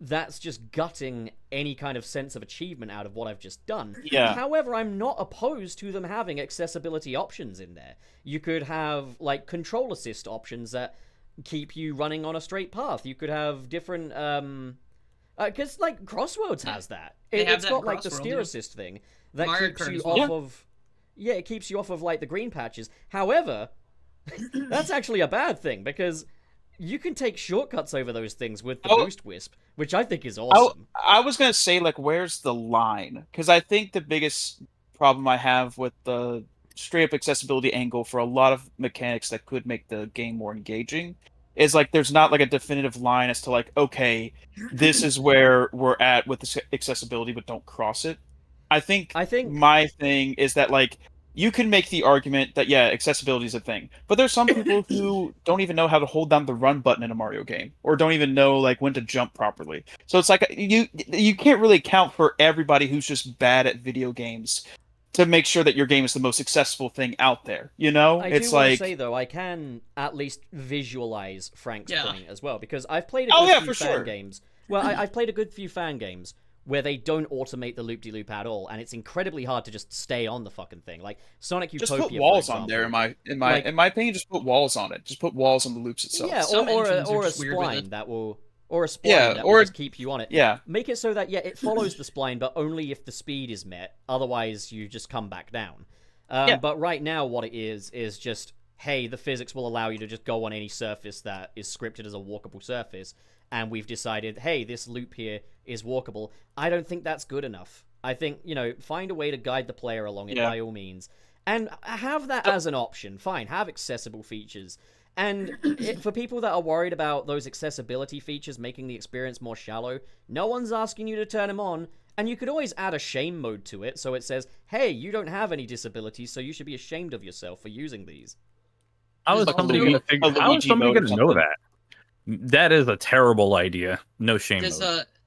that's just gutting any kind of sense of achievement out of what I've just done. Yeah. However, I'm not opposed to them having accessibility options in there. You could have, like, control assist options that keep you running on a straight path. You could have different, because, like, Crossworlds has that. It's got, like, the steer assist thing that keeps you off of... Yeah, it keeps you off of, like, the green patches. However, that's actually a bad thing, because you can take shortcuts over those things with the boost wisp, which I think is awesome. I was going to say, like, where's the line? Because I think the biggest problem I have with the straight-up accessibility angle for a lot of mechanics that could make the game more engaging is, like, there's not, like, a definitive line as to, like, okay, this is where we're at with the accessibility, but don't cross it. I think my thing is that, like, you can make the argument that, accessibility is a thing. But there's some people who don't even know how to hold down the run button in a Mario game. Or don't even know, like, when to jump properly. So it's like, you can't really count for everybody who's just bad at video games to make sure that your game is the most accessible thing out there. I do want to say, though, I can at least visualize Frank's point as well. Because I've played a good few fan games. Well, I've played a good few fan games where they don't automate the loop-de-loop at all, and it's incredibly hard to just stay on the fucking thing. Like Sonic Utopia, Just put walls for on there. example. In my opinion, just put walls on it. Just put walls on the loops itself. Yeah, Some or engines are a just weird with spline it. that will, or a spline Yeah, that or- will just keep you on it. Yeah. Make it so that it follows the spline, but only if the speed is met. Otherwise, you just come back down. Yeah. But right now, what it is just, hey, the physics will allow you to just go on any surface that is scripted as a walkable surface, and we've decided, hey, this loop here is walkable. I don't think that's good enough. I think, find a way to guide the player along it by all means. And have that as an option. Fine, have accessible features. And for people that are worried about those accessibility features making the experience more shallow, no one's asking you to turn them on. And you could always add a shame mode to it, so it says, hey, you don't have any disabilities, so you should be ashamed of yourself for using these. How is Like somebody a going to Luigi How is somebody mode or going to know something. that? That is a terrible idea. No shame.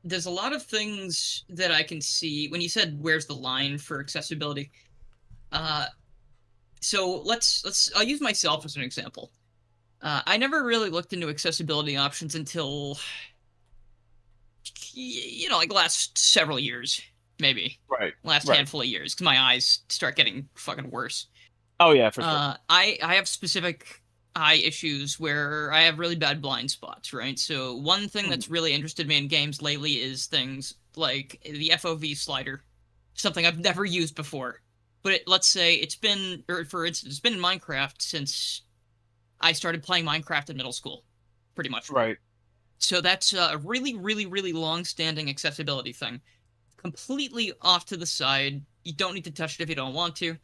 There's a lot of things that I can see when you said where's the line for accessibility. So I'll use myself as an example. I never really looked into accessibility options until like last several years, maybe Right. last Right. handful of years, because my eyes start getting fucking worse. Oh yeah, for sure. I have specific eye issues where I have really bad blind spots, right? So one thing that's really interested me in games lately is things like the FOV slider, something I've never used before. But let's say for instance, it's been in Minecraft since I started playing Minecraft in middle school, pretty much. Right. So that's a really, really, really long-standing accessibility thing. Completely off to the side. You don't need to touch it if you don't want to.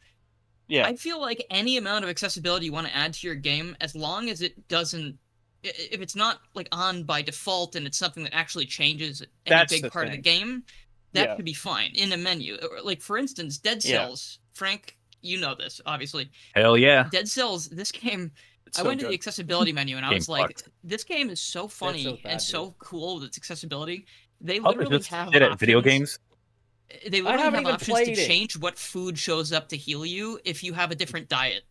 Yeah. I feel like any amount of accessibility you want to add to your game, as long as it doesn't, if it's not like on by default and it's something that actually changes any That's big the part of the thing. game, that Yeah. could be fine in a menu. Like for instance, Dead Yeah. Cells. Frank, you know this obviously. Hell yeah. Dead Cells. This game. It's I so went to the good. accessibility menu and I Game was like, fucked. this game is so funny Cells bad, and so cool with its accessibility. They Publishers literally just have shit at video options- games. They literally haven't have even options to played it. change what food shows up to heal you if you have a different diet.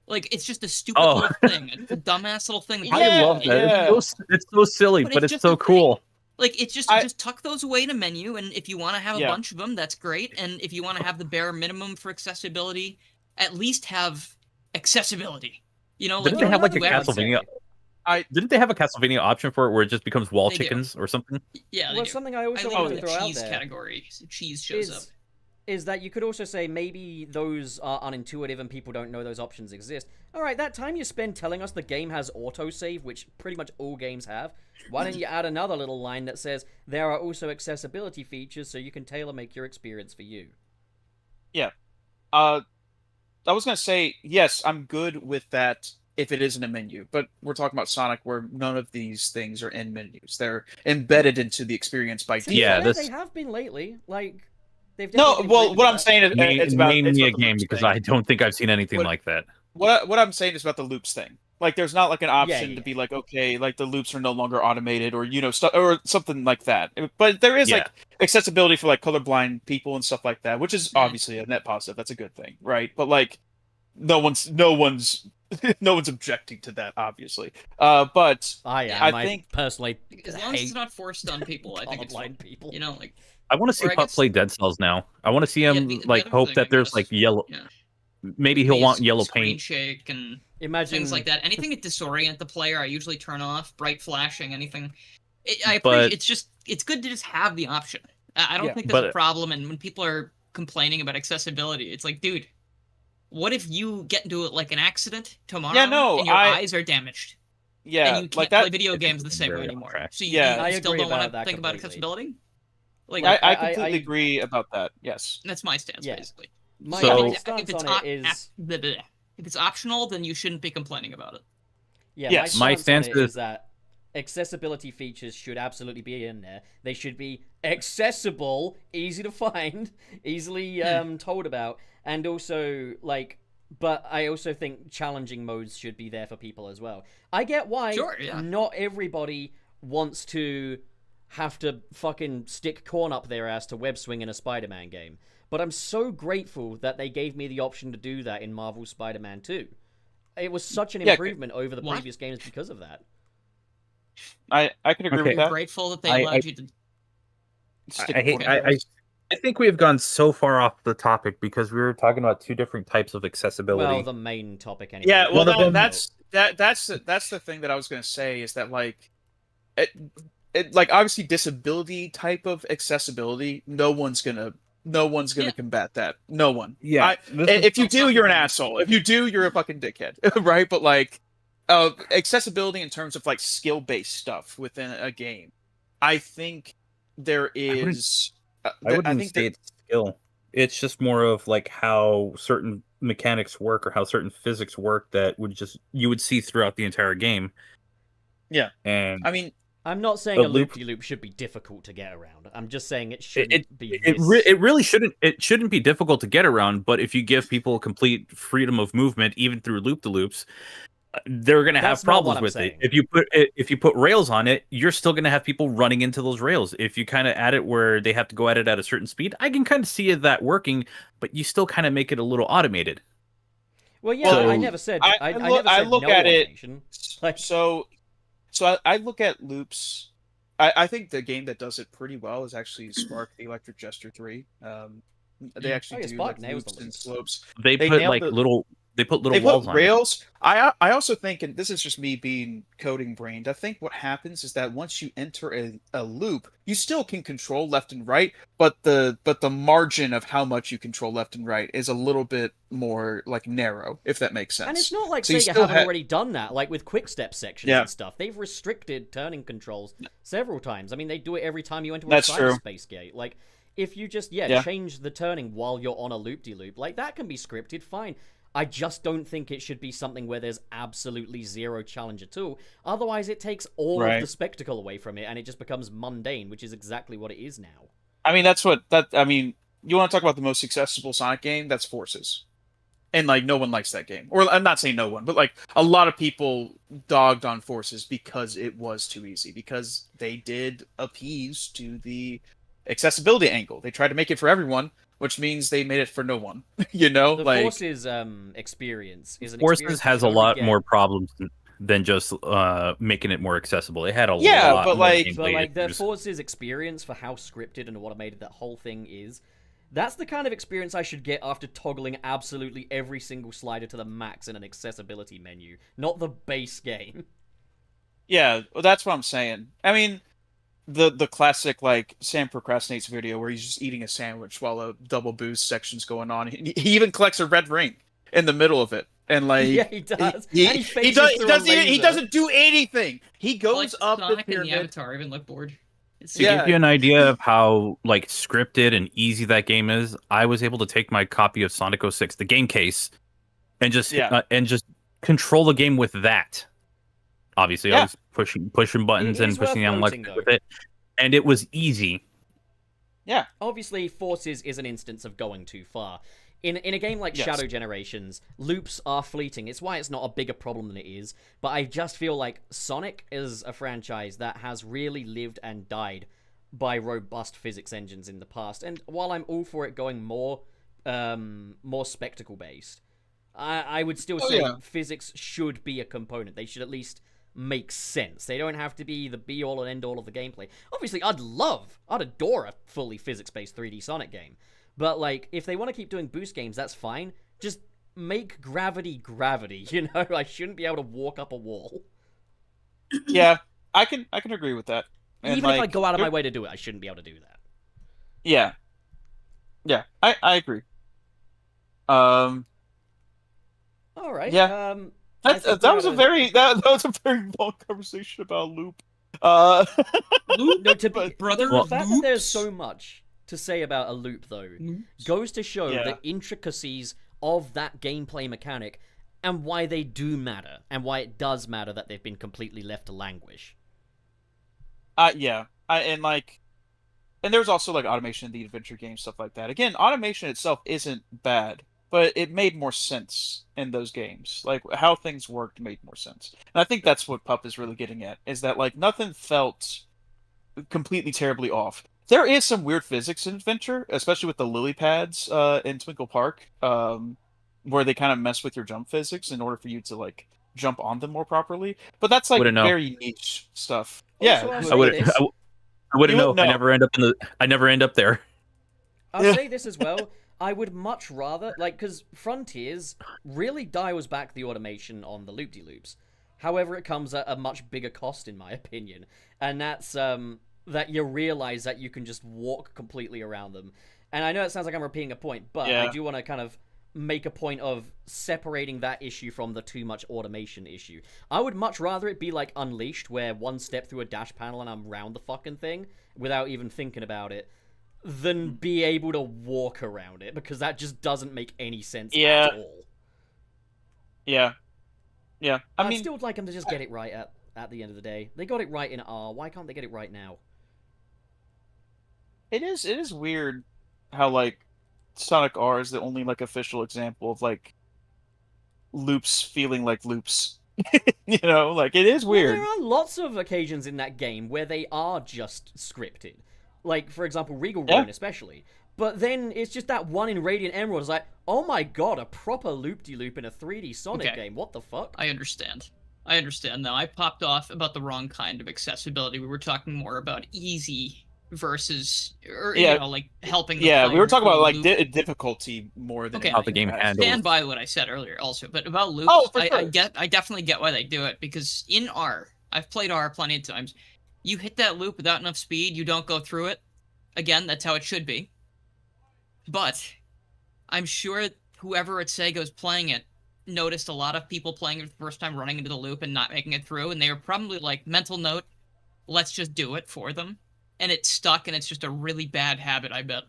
Like, it's just a stupid Oh. little thing. It's a dumbass little thing. that Yeah, you I can love do. that. yeah. It's so silly, But but it's it's just so a thing. cool. Like, it's just I- just tuck those away in a menu, and if you want to have a Yeah. bunch of them, that's great. And if you want to have the bare minimum for accessibility, at least have accessibility. You know, like Didn't you they have don't like a have to have- Castlevania? I- Didn't they have a Castlevania option for it where it just becomes wall They do. chickens or something? Yeah, they Well, do. something I I also leave want it to in the throw out cheese there category. Cheese shows up. is that you could also say maybe those are unintuitive and people don't know those options exist. All right, that time you spend telling us the game has autosave, which pretty much all games have, why don't you add another little line that says there are also accessibility features so you can tailor make your experience for you? I was gonna say yes, I'm good with that if it isn't a menu, but we're talking about Sonic where none of these things are in menus. They're embedded into the experience by To be Yeah, default. fair, this- they have been lately. Like, they've No, definitely well, improved what I'm that. saying is it's about Name it's me a about the game loops because thing. I don't think I've seen anything What- like that. What I'm saying is about the loops thing. Like, there's not like an option yeah. to be like, okay, like the loops are no longer automated, or or something like that. But there is Yeah. like accessibility for like colorblind people and stuff like that, which is Mhm. obviously a net positive. That's a good thing, right? But like, no one's no one's objecting to that, obviously. But I I think- personally As long as hate it's not forced on people, I think it's fine. colorblind people. You know, like I want to see Or I Pup guess- play Dead Cells now. I want to see him the like other hope thing, that I there's guess, like yellow. yeah. Maybe he'll Maybe want it's yellow screen paint. shake and Imagine things like that. Anything that disorient the player, I usually turn off. Bright flashing, anything. I But- appreciate. It's good to just have the option. I don't Yeah, think there's a but- problem. And when people are complaining about accessibility, it's like, dude, what if you get into like an accident tomorrow no, and your I- eyes are damaged yeah, and you can't like play that. video games the same way very anymore? off track. So Yeah. you I still agree don't want about to that think about completely. accessibility? Like I I- completely I- agree about that. Yes. that's my stance, Yeah. basically. my So- stance on op- it is if it's optional, then you shouldn't be complaining about it. yeah. Yes. My My stance on stance it is- is that accessibility features should absolutely be in there. They should be accessible, easy to find, easily told about, and also like. But I also think challenging modes should be there for people as well. I get why Sure, yeah. not everybody wants to have to fucking stick corn up their ass to web swing in a Spider-Man game. But I'm so grateful that they gave me the option to do that in Marvel's Spider-Man 2. It was such an Yeah, improvement over the What? previous games because of that. I can agree Okay. with that. Grateful that they I- allowed you to. stick I with hate. one of those. I think we have gone so far off the topic because we were talking about two different types of accessibility. Well, the main topic anyway. Yeah, well, One of them- that's the thing that I was gonna say is that like like obviously disability type of accessibility, no one's gonna Yeah. combat that. No one. Yeah, If you do, you're an asshole. If you do, you're a fucking dickhead, right? But like, accessibility in terms of like skill based stuff within a game, I think there is. I wouldn't say it's skill. It's just more of like how certain mechanics work or how certain physics work that you would see throughout the entire game. Yeah, and I mean, I'm not saying a a loop- loop-de-loop should be difficult to get around. I'm just saying it shouldn't be. it really shouldn't. It shouldn't be difficult to get around. But if you give people complete freedom of movement, even through loop-de-loops, they're going to have That's not what problems I'm with saying. it. If you put rails on it, you're still going to have people running into those rails. If you kind of add it where they have to go at it at a certain speed, I can kind of see that working, but you still kind of make it a little automated. Well, yeah, So- I never said. I I look- never I said look no at it- automation. Like- so I look at loops. I think the game that does it pretty well is actually Spark the Electric Jester 3. They actually yeah, do Spark like nails the loops and loops. slopes. They put nailed like the- little. They put little They walls put on rails. I also think, and this is just me being coding brained, I think what happens is that once you enter a loop, you still can control left and right, but the margin of how much you control left and right is a little bit more like narrow, if that makes sense. And it's not like So you Sega still haven't ha- already done that, like with quick step sections Yeah. and stuff. They've restricted turning controls several times. I mean, they do it every time you enter a That's true. cyberspace gate. Like, if you just Yeah. change the turning while you're on a loop-de-loop, like that can be scripted, fine. I just don't think it should be something where there's absolutely zero challenge at all. Otherwise, it takes all of Right. the spectacle away from it, and it just becomes mundane, which is exactly what it is now. I mean, you want to talk about the most accessible Sonic game? That's Forces. And like no one likes that game. Or I'm not saying no one, but like a lot of people dogged on Forces because it was too easy, because they did appease to the accessibility angle. They tried to make it for everyone, which means they made it for no one. You know, The like Forces experience is an Forces experience has you a only lot get- more problems than just making it more accessible. It had a Yeah, lot but more like- But gameplay like the issues. Forces experience for how scripted and automated that whole thing is, that's the kind of experience I should get after toggling absolutely every single slider to the max in an accessibility menu, not the base game. yeah, well, that's what I'm saying. I mean, the classic like Sam procrastinates video where he's just eating a sandwich while a double boost section's going on. He even collects a red ring in the middle of it, and like Yeah, he does. He, And he he, faces does, through a he laser. doesn't do anything. He Like goes up the Sonic and the pyramid. Avatar even look bored. It's To Yeah. give you an idea of how like scripted and easy that game is, I was able to take my copy of Sonic 06, the game case, and just control the game with that. Obviously, I Yeah. was pushing buttons It and is pushing worth on noting, left though. with it, and it was easy. Obviously, Forces is an instance of going too far. In a game like Yes. Shadow Generations, loops are fleeting. It's why it's not a bigger problem than it is. But I just feel like Sonic is a franchise that has really lived and died by robust physics engines in the past. And while I'm all for it going more spectacle based, I would still say yeah. physics should be a component. They should at least make sense. They don't have to be the be all and end all of the gameplay. Obviously, I'd adore a fully physics based 3D Sonic game. But like, if they want to keep doing boost games, that's fine. Just make gravity, you know? I shouldn't be able to walk up a wall. Yeah, I can agree with that. And Even if I like, go out of my way to do it, I shouldn't be able to do that. Yeah, I agree. All right. Yeah. I That think that we was a gotta- very that was a very long conversation about loop. Loop, No, to be brother. the fact that there's loops. so much to say about a loop, though, Loops. goes to show Yeah. the intricacies of that gameplay mechanic and why they do matter, and why it does matter that they've been completely left to languish. Yeah, and there's also like automation in the adventure game, stuff like that. Again, automation itself isn't bad, but it made more sense in those games. Like how things worked made more sense, and I think that's what Pup is really getting at, is that like nothing felt completely terribly off. There is some weird physics in adventure, especially with the lily pads in Twinkle Park, where they kind of mess with your jump physics in order for you to like jump on them more properly. But that's like Wouldn't know. very niche stuff. Yeah, Also, I'll I say would this. I wouldn't know. know. I never end up there. I'll say this as well. I would much rather, like, because Frontiers really dials back the automation on the loop-de-loops. However, it comes at a much bigger cost, in my opinion. And that's that you realize that you can just walk completely around them. And I know it sounds like I'm repeating a point, but I do want to kind of make a point of separating that issue from the too much automation issue. I would much rather it be like Unleashed, where one step through a dash panel and I'm round the fucking thing without even thinking about it, than be able to walk around it, because that just doesn't make any sense at all. Yeah. I mean, still would like them to just get it right at the end of the day. They got it right in R. Why can't they get it right now? It is weird how like Sonic R is the only like official example of like loops feeling like loops. You know, like it is weird. Well, there are lots of occasions in that game where they are just scripted. Like, for example, Regal Ruin especially. But then it's just that one in Radiant Emerald is like, oh my god, a proper loop-de-loop in a 3D Sonic game. What the fuck? I understand. Now, I popped off about the wrong kind of accessibility. We were talking more about easy versus, you know, like helping the player we were talking about like loop. difficulty more than how the game handles. Stand by what I said earlier also, but about loops, I definitely get why they do it, because in R, I've played R plenty of times, you hit that loop without enough speed, you don't go through it. Again, that's how it should be. But I'm sure whoever at Sega was playing it noticed a lot of people playing it for the first time running into the loop and not making it through, and they were probably like, mental note, let's just do it for them. And it's stuck, and it's just a really bad habit, I bet.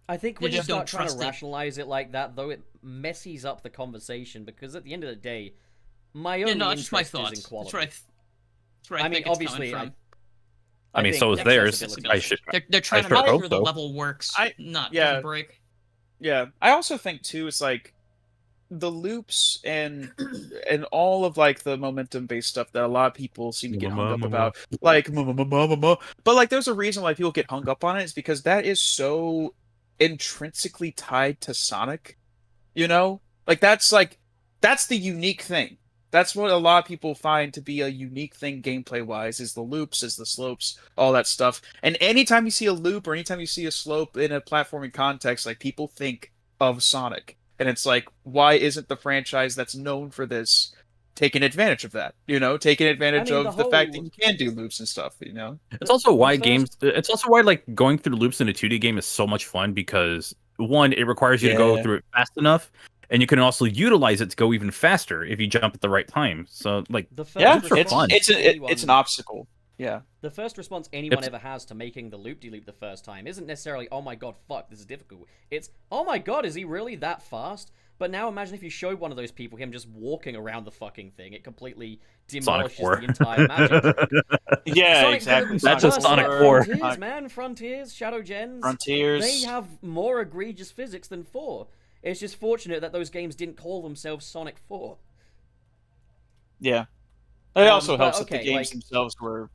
I think when you just start don't trying to trust it. rationalize it like that, though, it messes up the conversation, because at the end of the day, my own no, it's my interest is thoughts. in quality. That's where I I think mean, it's obviously, coming from. I mean, think so is theirs. accessibility- They're trying to sure make hope sure the so. level works, not doesn't break. Yeah, I also think too it's like the loops and all of like the momentum based stuff that a lot of people seem to get hung up about, like but like there's a reason why people get hung up on it, is because that is so intrinsically tied to Sonic, you know, like that's the unique thing. That's what a lot of people find to be a unique thing gameplay wise, is the loops, is the slopes, all that stuff. And anytime you see a loop or anytime you see a slope in a platforming context, like people think of Sonic. And it's like, why isn't the franchise that's known for this taking advantage of that? You know, taking advantage of the fact that you can do loops and stuff, you know? It's also why it's also why like going through the loops in a 2D game is so much fun, because one, it requires you to go through it fast enough, and you can also utilize it to go even faster if you jump at the right time. So like, it's an obstacle. Yeah. The first response anyone ever has to making the loop-de-loop the first time isn't necessarily, oh my god, fuck, this is difficult. It's, oh my god, is he really that fast? But now imagine if you showed one of those people him just walking around the fucking thing. It completely demolishes the entire magic trick. Yeah, Sonic exactly. That's just Sonic 4. Frontiers, man. Frontiers, Shadow Gens. Frontiers. They have more egregious physics than 4. It's just fortunate that those games didn't call themselves Sonic 4. Yeah. It also helps that okay, the games like, themselves were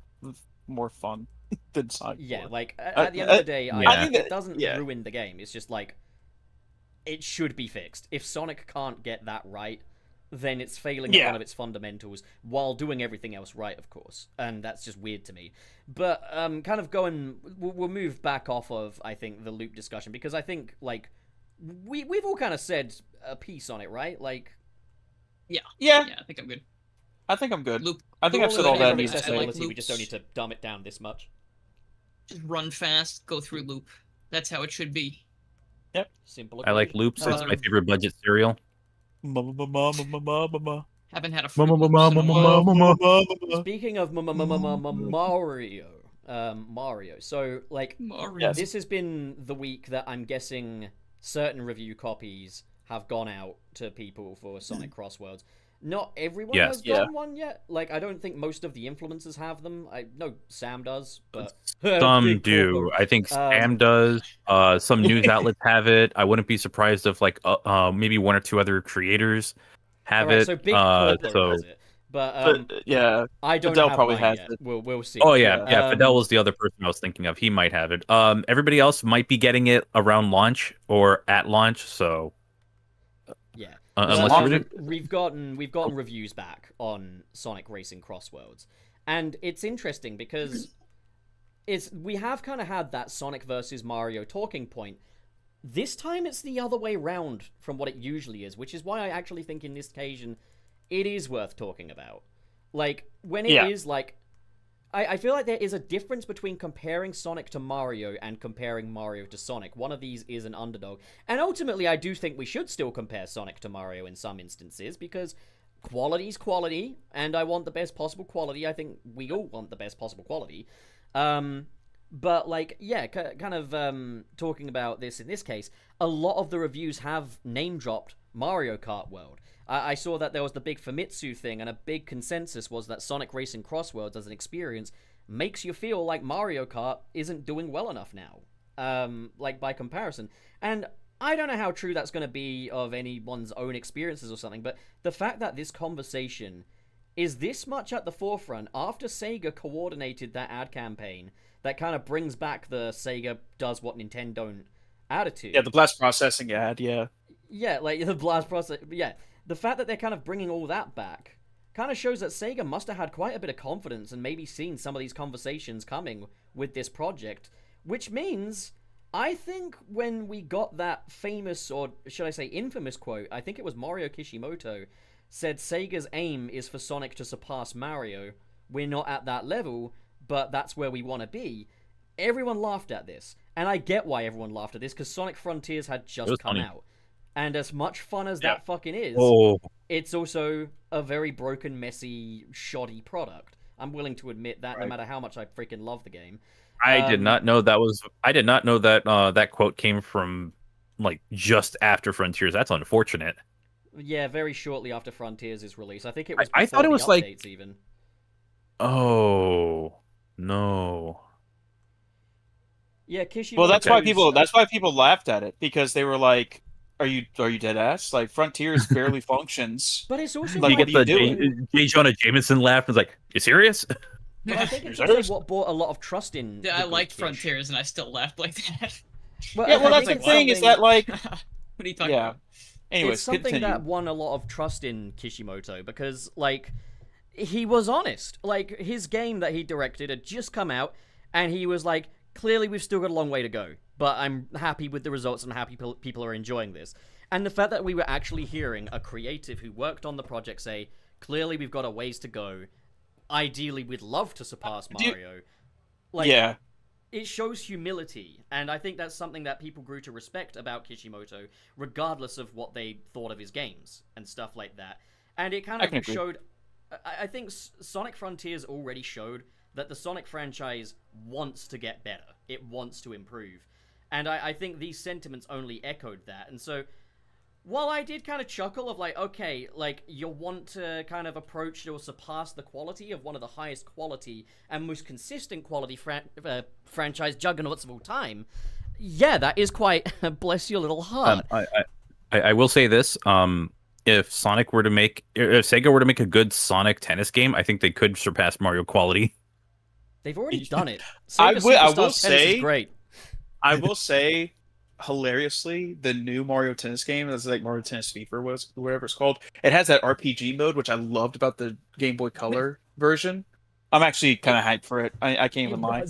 more fun than Sonic 4. Yeah, like, at the end of the day, I think it doesn't yeah. ruin the game. It's just like, it should be fixed. If Sonic can't get that right, then it's failing at one of its fundamentals while doing everything else right, of course. And that's just weird to me. But kind of we'll move back off of, I think, the loop discussion, because I think, like, we've all kind of said a piece on it, right? Like, yeah, I think I'm good. I think I'm good. Loop. I think I've said all that I need to accessibility, say. we just don't need to dumb it down this much. Just run fast, go through loop. That's how it should be. Yep. Simple. I like loops. It's my favorite budget cereal. Haven't had a Speaking of Mario, Mario. So, like, this has been the week that I'm guessing certain review copies have gone out to people for Sonic Crossworlds. Not everyone has gotten one yet. Like, I don't think most of the influencers have them. I know Sam does, but some do. I think Sam does. Some news outlets have it. I wouldn't be surprised if like maybe one or two other creators have it. So Big Corpo has it. But yeah, I don't Fidel have probably mine has yet. it. We'll see. Oh yeah. Fidel was the other person I was thinking of. He might have it. Everybody else might be getting it around launch or at launch. So yeah. Unless we've gotten reviews back on Sonic Racing Crossworlds, and it's interesting because we have kind of had that Sonic versus Mario talking point. This time it's the other way round from what it usually is, which is why I actually think in this occasion it is worth talking about. Like, when it is like... I feel like there is a difference between comparing Sonic to Mario and comparing Mario to Sonic. One of these is an underdog. And ultimately, I do think we should still compare Sonic to Mario in some instances, because quality's quality, and I want the best possible quality. I think we all want the best possible quality. But, like, yeah, kind of talking about this in this case, a lot of the reviews have name-dropped Mario Kart World. I saw that there was the big Famitsu thing, and a big consensus was that Sonic Racing Crossworlds as an experience makes you feel like Mario Kart isn't doing well enough now, like, by comparison. And I don't know how true that's going to be of anyone's own experiences or something, but the fact that this conversation is this much at the forefront after Sega coordinated that ad campaign that kind of brings back the Sega does what Nintendo don't attitude. Yeah, the blast processing ad, yeah. Yeah, like, the blast process, yeah. The fact that they're kind of bringing all that back kind of shows that Sega must have had quite a bit of confidence and maybe seen some of these conversations coming with this project, which means I think when we got that famous, or should I say infamous quote, I think it was Mario Kishimoto, said Sega's aim is for Sonic to surpass Mario. We're not at that level, but that's where we want to be. Everyone laughed at this, and I get why everyone laughed at this, because Sonic Frontiers had just come out. And as much fun as that fucking is, it's also a very broken, messy, shoddy product. I'm willing to admit that, no matter how much I freaking love the game. I did not know that was. I did not know that that quote came from like just after Frontiers. That's unfortunate. Yeah, very shortly after Frontiers is released. I think it was. I thought it was like updates even. Oh no. Yeah, Kishimoto. Well, that's why people laughed at it, because they were like, Are you dead ass? Like, Frontiers barely functions. But it's also like, you what get are the you doing? J. Jonah Jameson laugh and was like, "You serious?" But I think it's also what brought a lot of trust in. Yeah, I liked Frontiers, and I still laughed like that. Well, Yeah, well, I that's the think thing, it's is that, like... What are you talking about? Anyways, it's something continue. that won a lot of trust in Kishimoto, because, like, he was honest. Like, his game that he directed had just come out, and he was like, clearly we've still got a long way to go, but I'm happy with the results and happy people are enjoying this. And the fact that we were actually hearing a creative who worked on the project say, clearly we've got a ways to go, ideally we'd love to surpass Mario. Like, yeah. It shows humility, and I think that's something that people grew to respect about Kishimoto, regardless of what they thought of his games and stuff like that. And it kind of showed... I think Sonic Frontiers already showed that the Sonic franchise wants to get better. It wants to improve. And I think these sentiments only echoed that. And so, while I did kind of chuckle of like, okay, like, you want to kind of approach or surpass the quality of one of the highest quality and most consistent quality franchise juggernauts of all time, yeah, that is quite bless your little heart. I will say this, if Sega were to make a good Sonic tennis game, I think they could surpass Mario quality. They've already done it. I will say, is great. I will say, hilariously, the new Mario Tennis game, that's like Mario Tennis FIFA, whatever it's called, it has that RPG mode, which I loved about the Game Boy Color version. I'm actually kind of hyped for it. I can't even lie.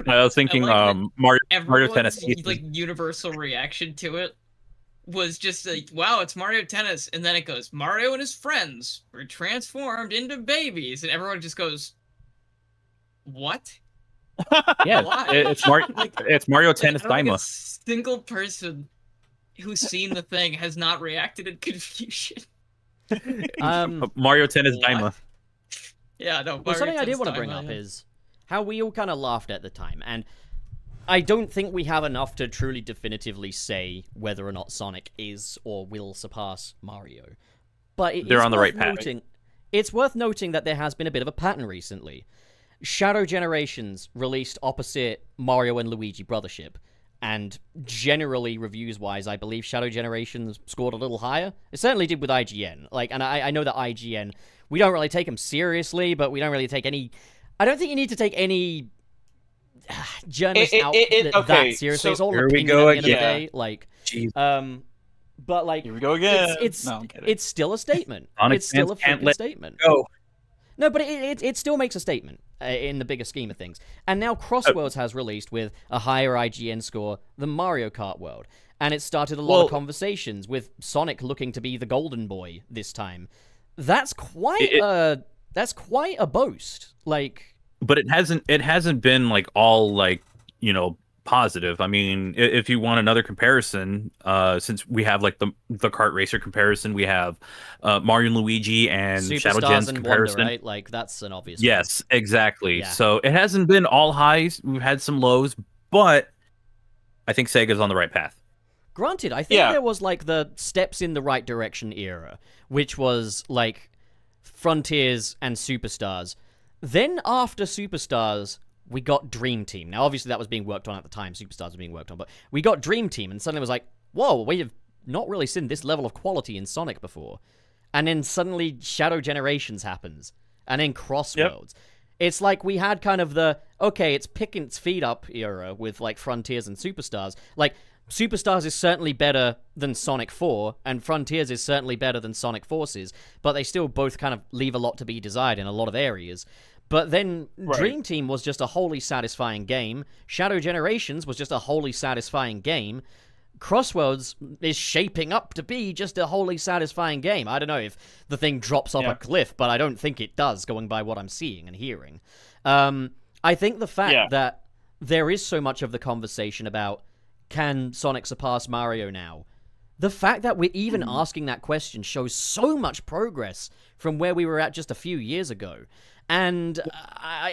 I was thinking Mario Tennis. Like, universal reaction to it was just like, wow, it's Mario Tennis, and then it goes, Mario and his friends were transformed into babies, and everyone just goes, what? Yeah, it's Mario Tennis Daima. A single person who's seen the thing has not reacted in confusion. Mario Tennis Daima. Yeah, no. Well, something I did want to bring up is how we all kind of laughed at the time, and I don't think we have enough to truly definitively say whether or not Sonic is or will surpass Mario. But they're on the right path. It's worth noting that there has been a bit of a pattern recently. Shadow Generations released opposite Mario and Luigi Brothership, and generally, reviews-wise, I believe Shadow Generations scored a little higher. It certainly did with IGN. Like, and I know that IGN, we don't really take them seriously, but we don't really take any... I don't think you need to take any journalist that seriously. It's all here we opinion go at the end of the again. day. Like, Jeez. But, like... Here we go again. It's still a statement. Sonic it's still a freaking statement. Go. No, but it still makes a statement. in the bigger scheme of things. And now Crossworlds has released with a higher IGN score than Mario Kart World. And it started a lot of conversations with Sonic looking to be the golden boy this time. That's quite a boast. Like, but it hasn't been like all like, you know, positive. I mean, if you want another comparison, since we have like the kart racer comparison, we have Mario and Luigi and Shadow Gen's comparison, Wonder, right? Like, that's an obvious yes, one. exactly. Yeah. So it hasn't been all highs. We've had some lows, but I think Sega's on the right path. Granted, I think there was like the steps in the right direction era, which was like Frontiers and Superstars. Then after Superstars, we got Dream Team. Now, obviously, that was being worked on at the time. Superstars was being worked on, but we got Dream Team, and suddenly it was like, whoa, we have not really seen this level of quality in Sonic before. And then suddenly Shadow Generations happens, and then Crossworlds. Yep. It's like we had kind of the, okay, it's picking its feet up era with like Frontiers and Superstars. Like, Superstars is certainly better than Sonic 4, and Frontiers is certainly better than Sonic Forces, but they still both kind of leave a lot to be desired in a lot of areas. But then Dream Team was just a wholly satisfying game. Shadow Generations was just a wholly satisfying game. Crossworlds is shaping up to be just a wholly satisfying game. I don't know if the thing drops off a cliff, but I don't think it does, going by what I'm seeing and hearing. I think the fact that there is so much of the conversation about, can Sonic surpass Mario now? The fact that we're even asking that question shows so much progress from where we were at just a few years ago. And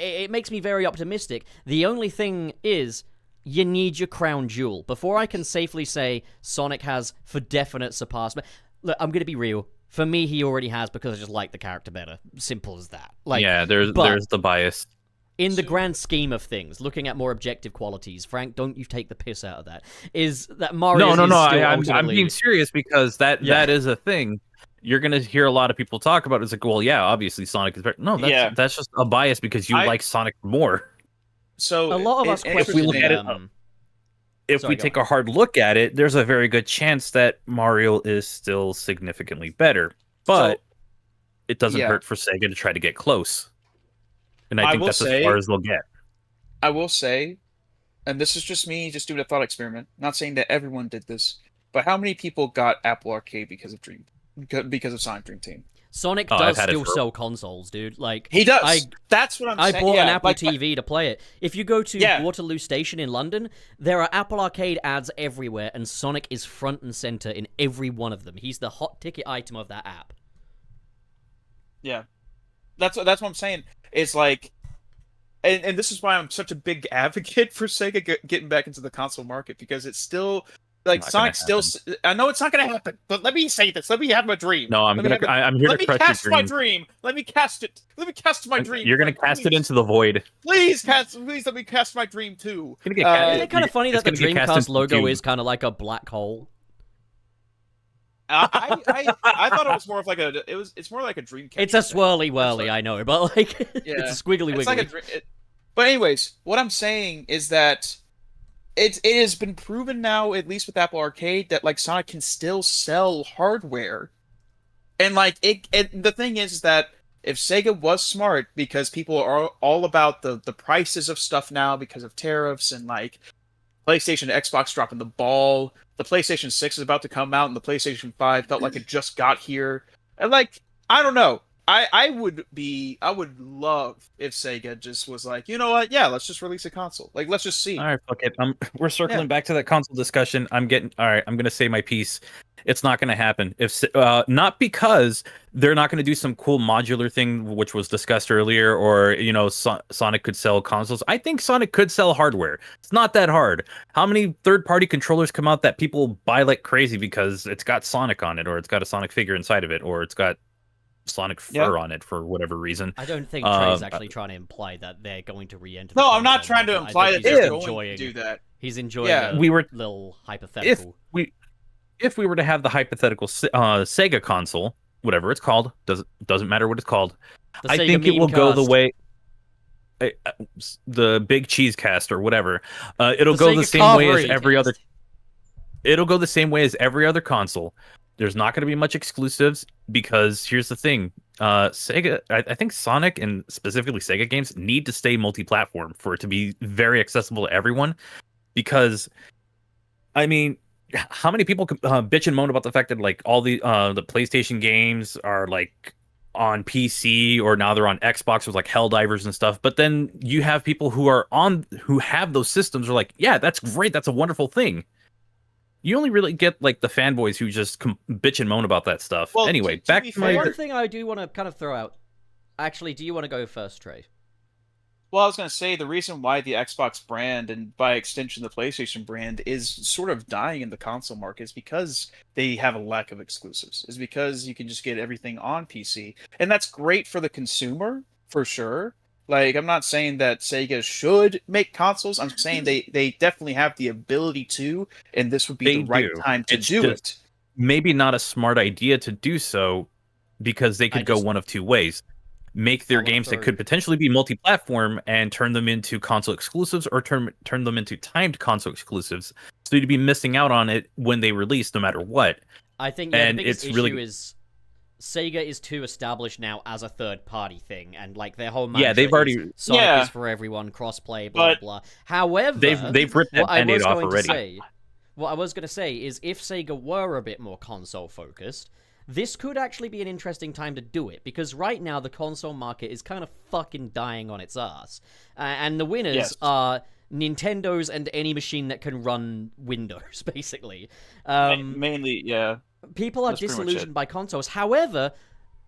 it makes me very optimistic. The only thing is, you need your crown jewel. Before I can safely say Sonic has for definite surpassed... Look, I'm going to be real. For me, he already has because I just like the character better. Simple as that. Like, yeah, there's the bias. In the grand scheme of things, looking at more objective qualities, Frank, don't you take the piss out of that, is that Mario is still ultimately... I'm being serious because that is a thing. You're going to hear a lot of people talk about it. It's like, well, yeah, obviously Sonic is better. No, that's just a bias because you like Sonic more. So a lot of us question... If we look at it... If we take a hard look at it, there's a very good chance that Mario is still significantly better. But it doesn't hurt for Sega to try to get close. And I think that's as far as they'll get. I will say, and this is just me just doing a thought experiment, not saying that everyone did this, but how many people got Apple Arcade because of Sonic Dream Team? Sonic does still sell consoles, dude. Like, he does. That's what I'm saying. I bought an Apple TV to play it. If you go to Waterloo Station in London, there are Apple Arcade ads everywhere, and Sonic is front and center in every one of them. He's the hot ticket item of that app. Yeah. That's what I'm saying. It's like, and this is why I'm such a big advocate for Sega getting back into the console market, because it's still like Sonic still. I know it's not going to happen, but let me say this. Let me have my dream. No, I'm here to crush your dream. Let me cast my dream. Let me cast it. Let me cast my dream. You're going to cast it into the void. Please let me cast my dream too. Isn't it kind of funny that the Dreamcast logo is kind of like a black hole? I thought it was more of like it's more like a dream catcher. It's a swirly whirly, I know, but like it's a squiggly wiggly. Like but anyways, what I'm saying is that it has been proven now, at least with Apple Arcade, that like Sonic can still sell hardware, and like the thing is that if Sega was smart, because people are all about the prices of stuff now because of tariffs and like PlayStation and Xbox dropping the ball. The PlayStation 6 is about to come out, and the PlayStation 5 felt like it just got here. And like, I don't know. I would love if Sega just was like, you know what? Yeah, let's just release a console. Like, let's just see. All right, fuck it. We're circling back to that console discussion. All right, I'm gonna say my piece. It's not gonna happen. If not because they're not gonna do some cool modular thing, which was discussed earlier, or Sonic could sell consoles. I think Sonic could sell hardware. It's not that hard. How many third-party controllers come out that people buy like crazy because it's got Sonic on it, or it's got a Sonic figure inside of it, or it's got Sonic fur on it for whatever reason? I don't think Trey's actually trying to imply that they're going to re-enter. No, I'm not trying to imply that they're going to do that. He's enjoying a little hypothetical. If we were to have the hypothetical Sega console, whatever it's called, doesn't matter what it's called, I think it will go the way the Big Cheese Cast or whatever. It'll go the same way as every other. It'll go the same way as every other console. There's not going to be much exclusives because here's the thing. Sega, I think Sonic and specifically Sega games need to stay multi-platform for it to be very accessible to everyone. Because, I mean, how many people bitch and moan about the fact that like all the PlayStation games are like on PC or now they're on Xbox with like Helldivers and stuff. But then you have people who have those systems are like, yeah, that's great. That's a wonderful thing. You only really get like the fanboys who just bitch and moan about that stuff. Well, anyway, to back be to my. fair- One thing I do want to kind of throw out. Actually, do you want to go first, Trey? Well, I was going to say the reason why the Xbox brand and by extension the PlayStation brand is sort of dying in the console market is because they have a lack of exclusives. Is because you can just get everything on PC. And that's great for the consumer, for sure. Like, I'm not saying that Sega should make consoles. I'm saying they definitely have the ability to, and this would be They the right do. time to It's do just- it. Maybe not a smart idea to do so because they could go one of two ways. Make their I wanna games that throw- could potentially be multi-platform and turn them into console exclusives or turn them into timed console exclusives. So you'd be missing out on it when they release no matter what. I think And the biggest it's issue really- is Sega is too established now as a third-party thing, and like their whole Yeah, they've mantra is already- Sonic Yeah. is for everyone, crossplay, blah But- blah. However, They've ripped that what I Band-Aid was off going already. to say, what I was going to say is, if Sega were a bit more console-focused, this could actually be an interesting time to do it, because right now the console market is kind of fucking dying on its ass, and the winners Yes. are Nintendo's and any machine that can run Windows, basically. Mainly, yeah. People are That's pretty much disillusioned by consoles. However,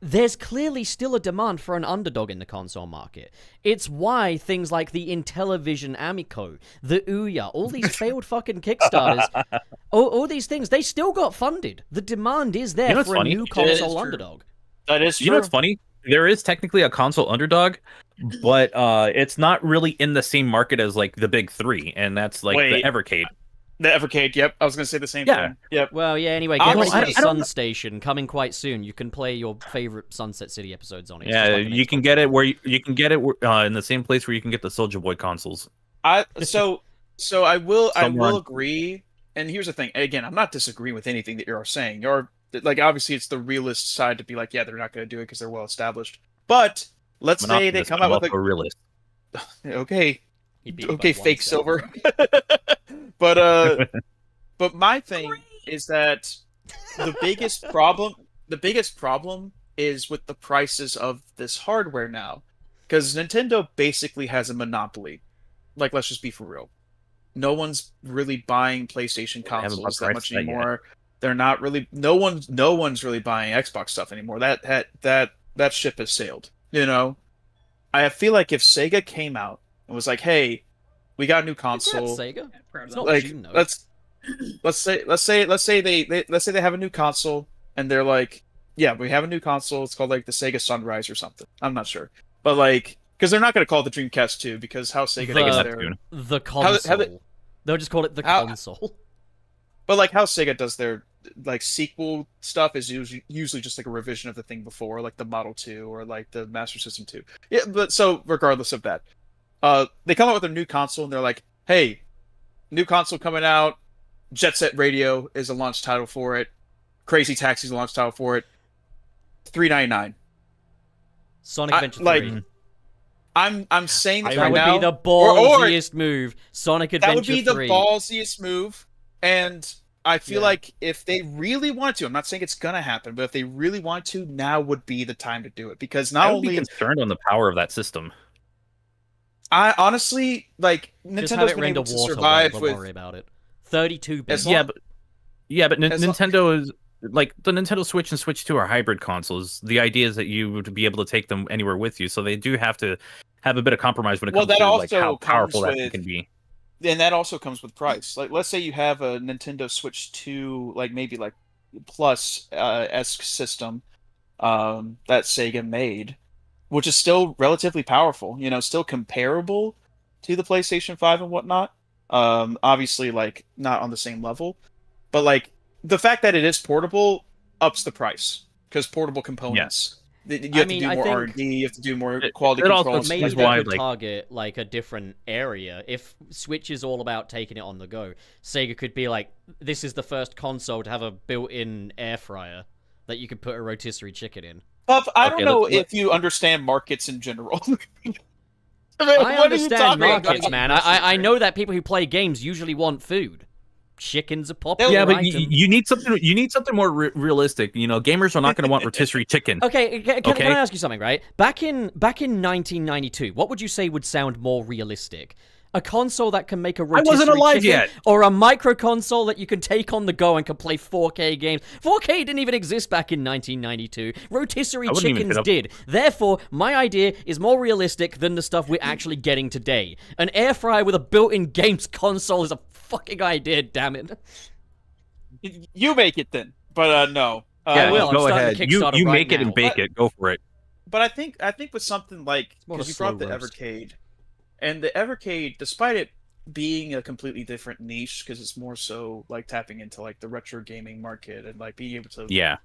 there's clearly still a demand for an underdog in the console market. It's why things like the Intellivision Amico, the Ouya, all these failed fucking Kickstarters, all these things, they still got funded. The demand is there You know what's for funny? a new It is console true. underdog. That is true. You know what's funny? There is technically a console underdog, but it's not really in the same market as like the big three, and that's like Wait. the Evercade. The Evercade, yep. I was going to say the same Yeah. thing. Yep. Well, yeah, anyway, I get don't- ready for I the don't Sun know. Station coming quite soon. You can play your favorite Sunset City episodes on it. It's Yeah, just like an you can Xbox get it game. where you can get it in the same place where you can get the Soulja Boy consoles. So I will Somewhere on- agree. And here's the thing. Again, I'm not disagreeing with anything that you're saying. You're like, obviously it's the realist side to be like, yeah, they're not going to do it because they're well established. But let's I'm an say they optimist, come but I'm out with also a realist. okay, He beat me by okay, 1 fake cent. silver. But my thing is that the biggest problem is with the prices of this hardware now, because Nintendo basically has a monopoly. Like, let's just be for real. No one's really buying PlayStation haven't consoles bought that the much rights to that yet. anymore. They're not really. No one's really buying Xbox stuff anymore. That ship has sailed. You know, I feel like if Sega came out and was like, "Hey, we got a new Congrats, console," Sega. Proud of It's them. not like June, though. let's say they have a new console and they're like, yeah, we have a new console. It's called like the Sega Sunrise or something. I'm not sure, but like, because they're not going to call it the Dreamcast 2 because how Sega The- does Neptune. their, The how console. they- They'll just call it the how- console. but like how Sega does their like sequel stuff is usually just like a revision of the thing before, like the Model 2 or like the Master System 2. Yeah, but so regardless of that, they come out with a new console and they're like, hey, new console coming out. Jet Set Radio is a launch title for it. Crazy Taxi is a launch title for it. $3.99. Sonic Adventure 3. like, I'm saying this that right would now. be the or- ballsiest move. Sonic that Adventure would be the 3. ballsiest move, and I feel Yeah. like if they really want to, I'm not saying it's gonna happen, but if they really want to, now would be the time to do it because not I would be only concerned on the power of that system. I honestly like Just have Nintendo's it been render able to water. survive Don't with worry about it. 32 bit. As long- Yeah, but as long- Nintendo is like the Nintendo Switch and Switch 2 are hybrid consoles. The idea is that you would be able to take them anywhere with you, so they do have to have a bit of compromise when it Well, comes that to like also how powerful comes that thing with- can be. and that also comes with price. Like, let's say you have a Nintendo Switch 2, like maybe like Plus esque system that Sega made, which is still relatively powerful. You know, still comparable to the PlayStation 5 and whatnot. Obviously, like not on the same level, but like the fact that it is portable ups the price because portable components. You have to do more R&D. You have to do more quality it also control. That's Maybe why, they could like- target like a different area. If Switch is all about taking it on the go, Sega could be like, this is the first console to have a built-in air fryer that you could put a rotisserie chicken in. Puff, I don't Okay, know let's- if you understand markets in general. I understand about? markets, man. I know that people who play games usually want food. Chicken's a popular Yeah, but item. you need something. You need something more realistic. You know, gamers are not going to want rotisserie chicken. Okay, can I ask you something, right? Back in 1992, what would you say would sound more realistic? A console that can make a rotisserie wasn't alive chicken, yet. or a micro console that you can take on the go and can play 4K games? 4K didn't even exist back in 1992. Rotisserie wouldn't even chickens hit up- did. Therefore, my idea is more realistic than the stuff we're actually getting today. An air fryer with a built-in games console is a fucking idea, damn it. You make it then, but no. I will. I'm Go starting ahead. the You Kickstarter right make it now. and bake it. Go for it. But I think with something like, more because a you brought the slow roast. Evercade, and the Evercade, despite it being a completely different niche, because it's more so like tapping into like the retro gaming market and like being able to Yeah,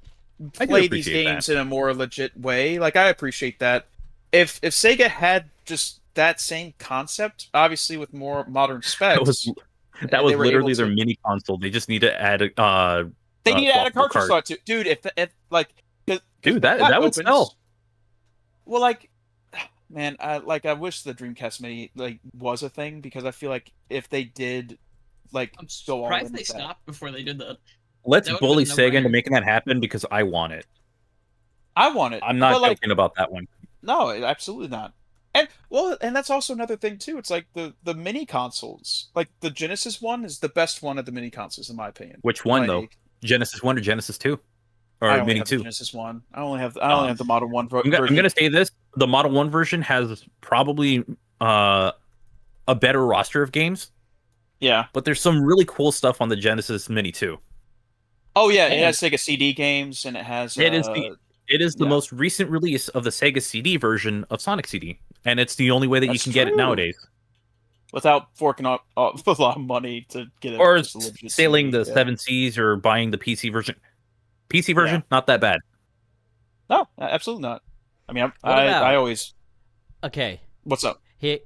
I do play these appreciate games in a more legit way. Like I appreciate that. If Sega had just that same concept, obviously with more modern specs, that was they were literally able their to- mini console. They just need to add they need to add a swappable cartridge slot too, dude. If like, 'cause Dude, that when would opens- sell. Well, like, man, I wish the Dreamcast Mini like was a thing, because I feel like if they did, like, I'm go all surprised in they with that. stopped before they did that. Let's That would've bully been a Sega into no-brainer. making that happen because I want it. I want it. I'm not but, like, joking about that one. no, absolutely not. And and that's also another thing too. It's like the mini consoles, like the Genesis one is the best one of the mini consoles in my opinion. Which one though? Like, Genesis 1 or Genesis 2? I Or only Mini have the 2? Genesis one. I only have the Model 1 version. I'm gonna say this: the Model 1 version has probably a better roster of games, Yeah. but there's some really cool stuff on the Genesis Mini 2. Oh yeah, it And- has Sega CD games, and it has. It is the yeah. most recent release of the Sega CD version of Sonic CD, and it's the only way that you That's can get it true. nowadays. without forking up a lot of money to get it. Or just a legit sailing the CD, yeah. 7 Seas or buying the PC version. PC version, not that bad. No, absolutely not. I mean, What about- I always. Okay, What's up? here,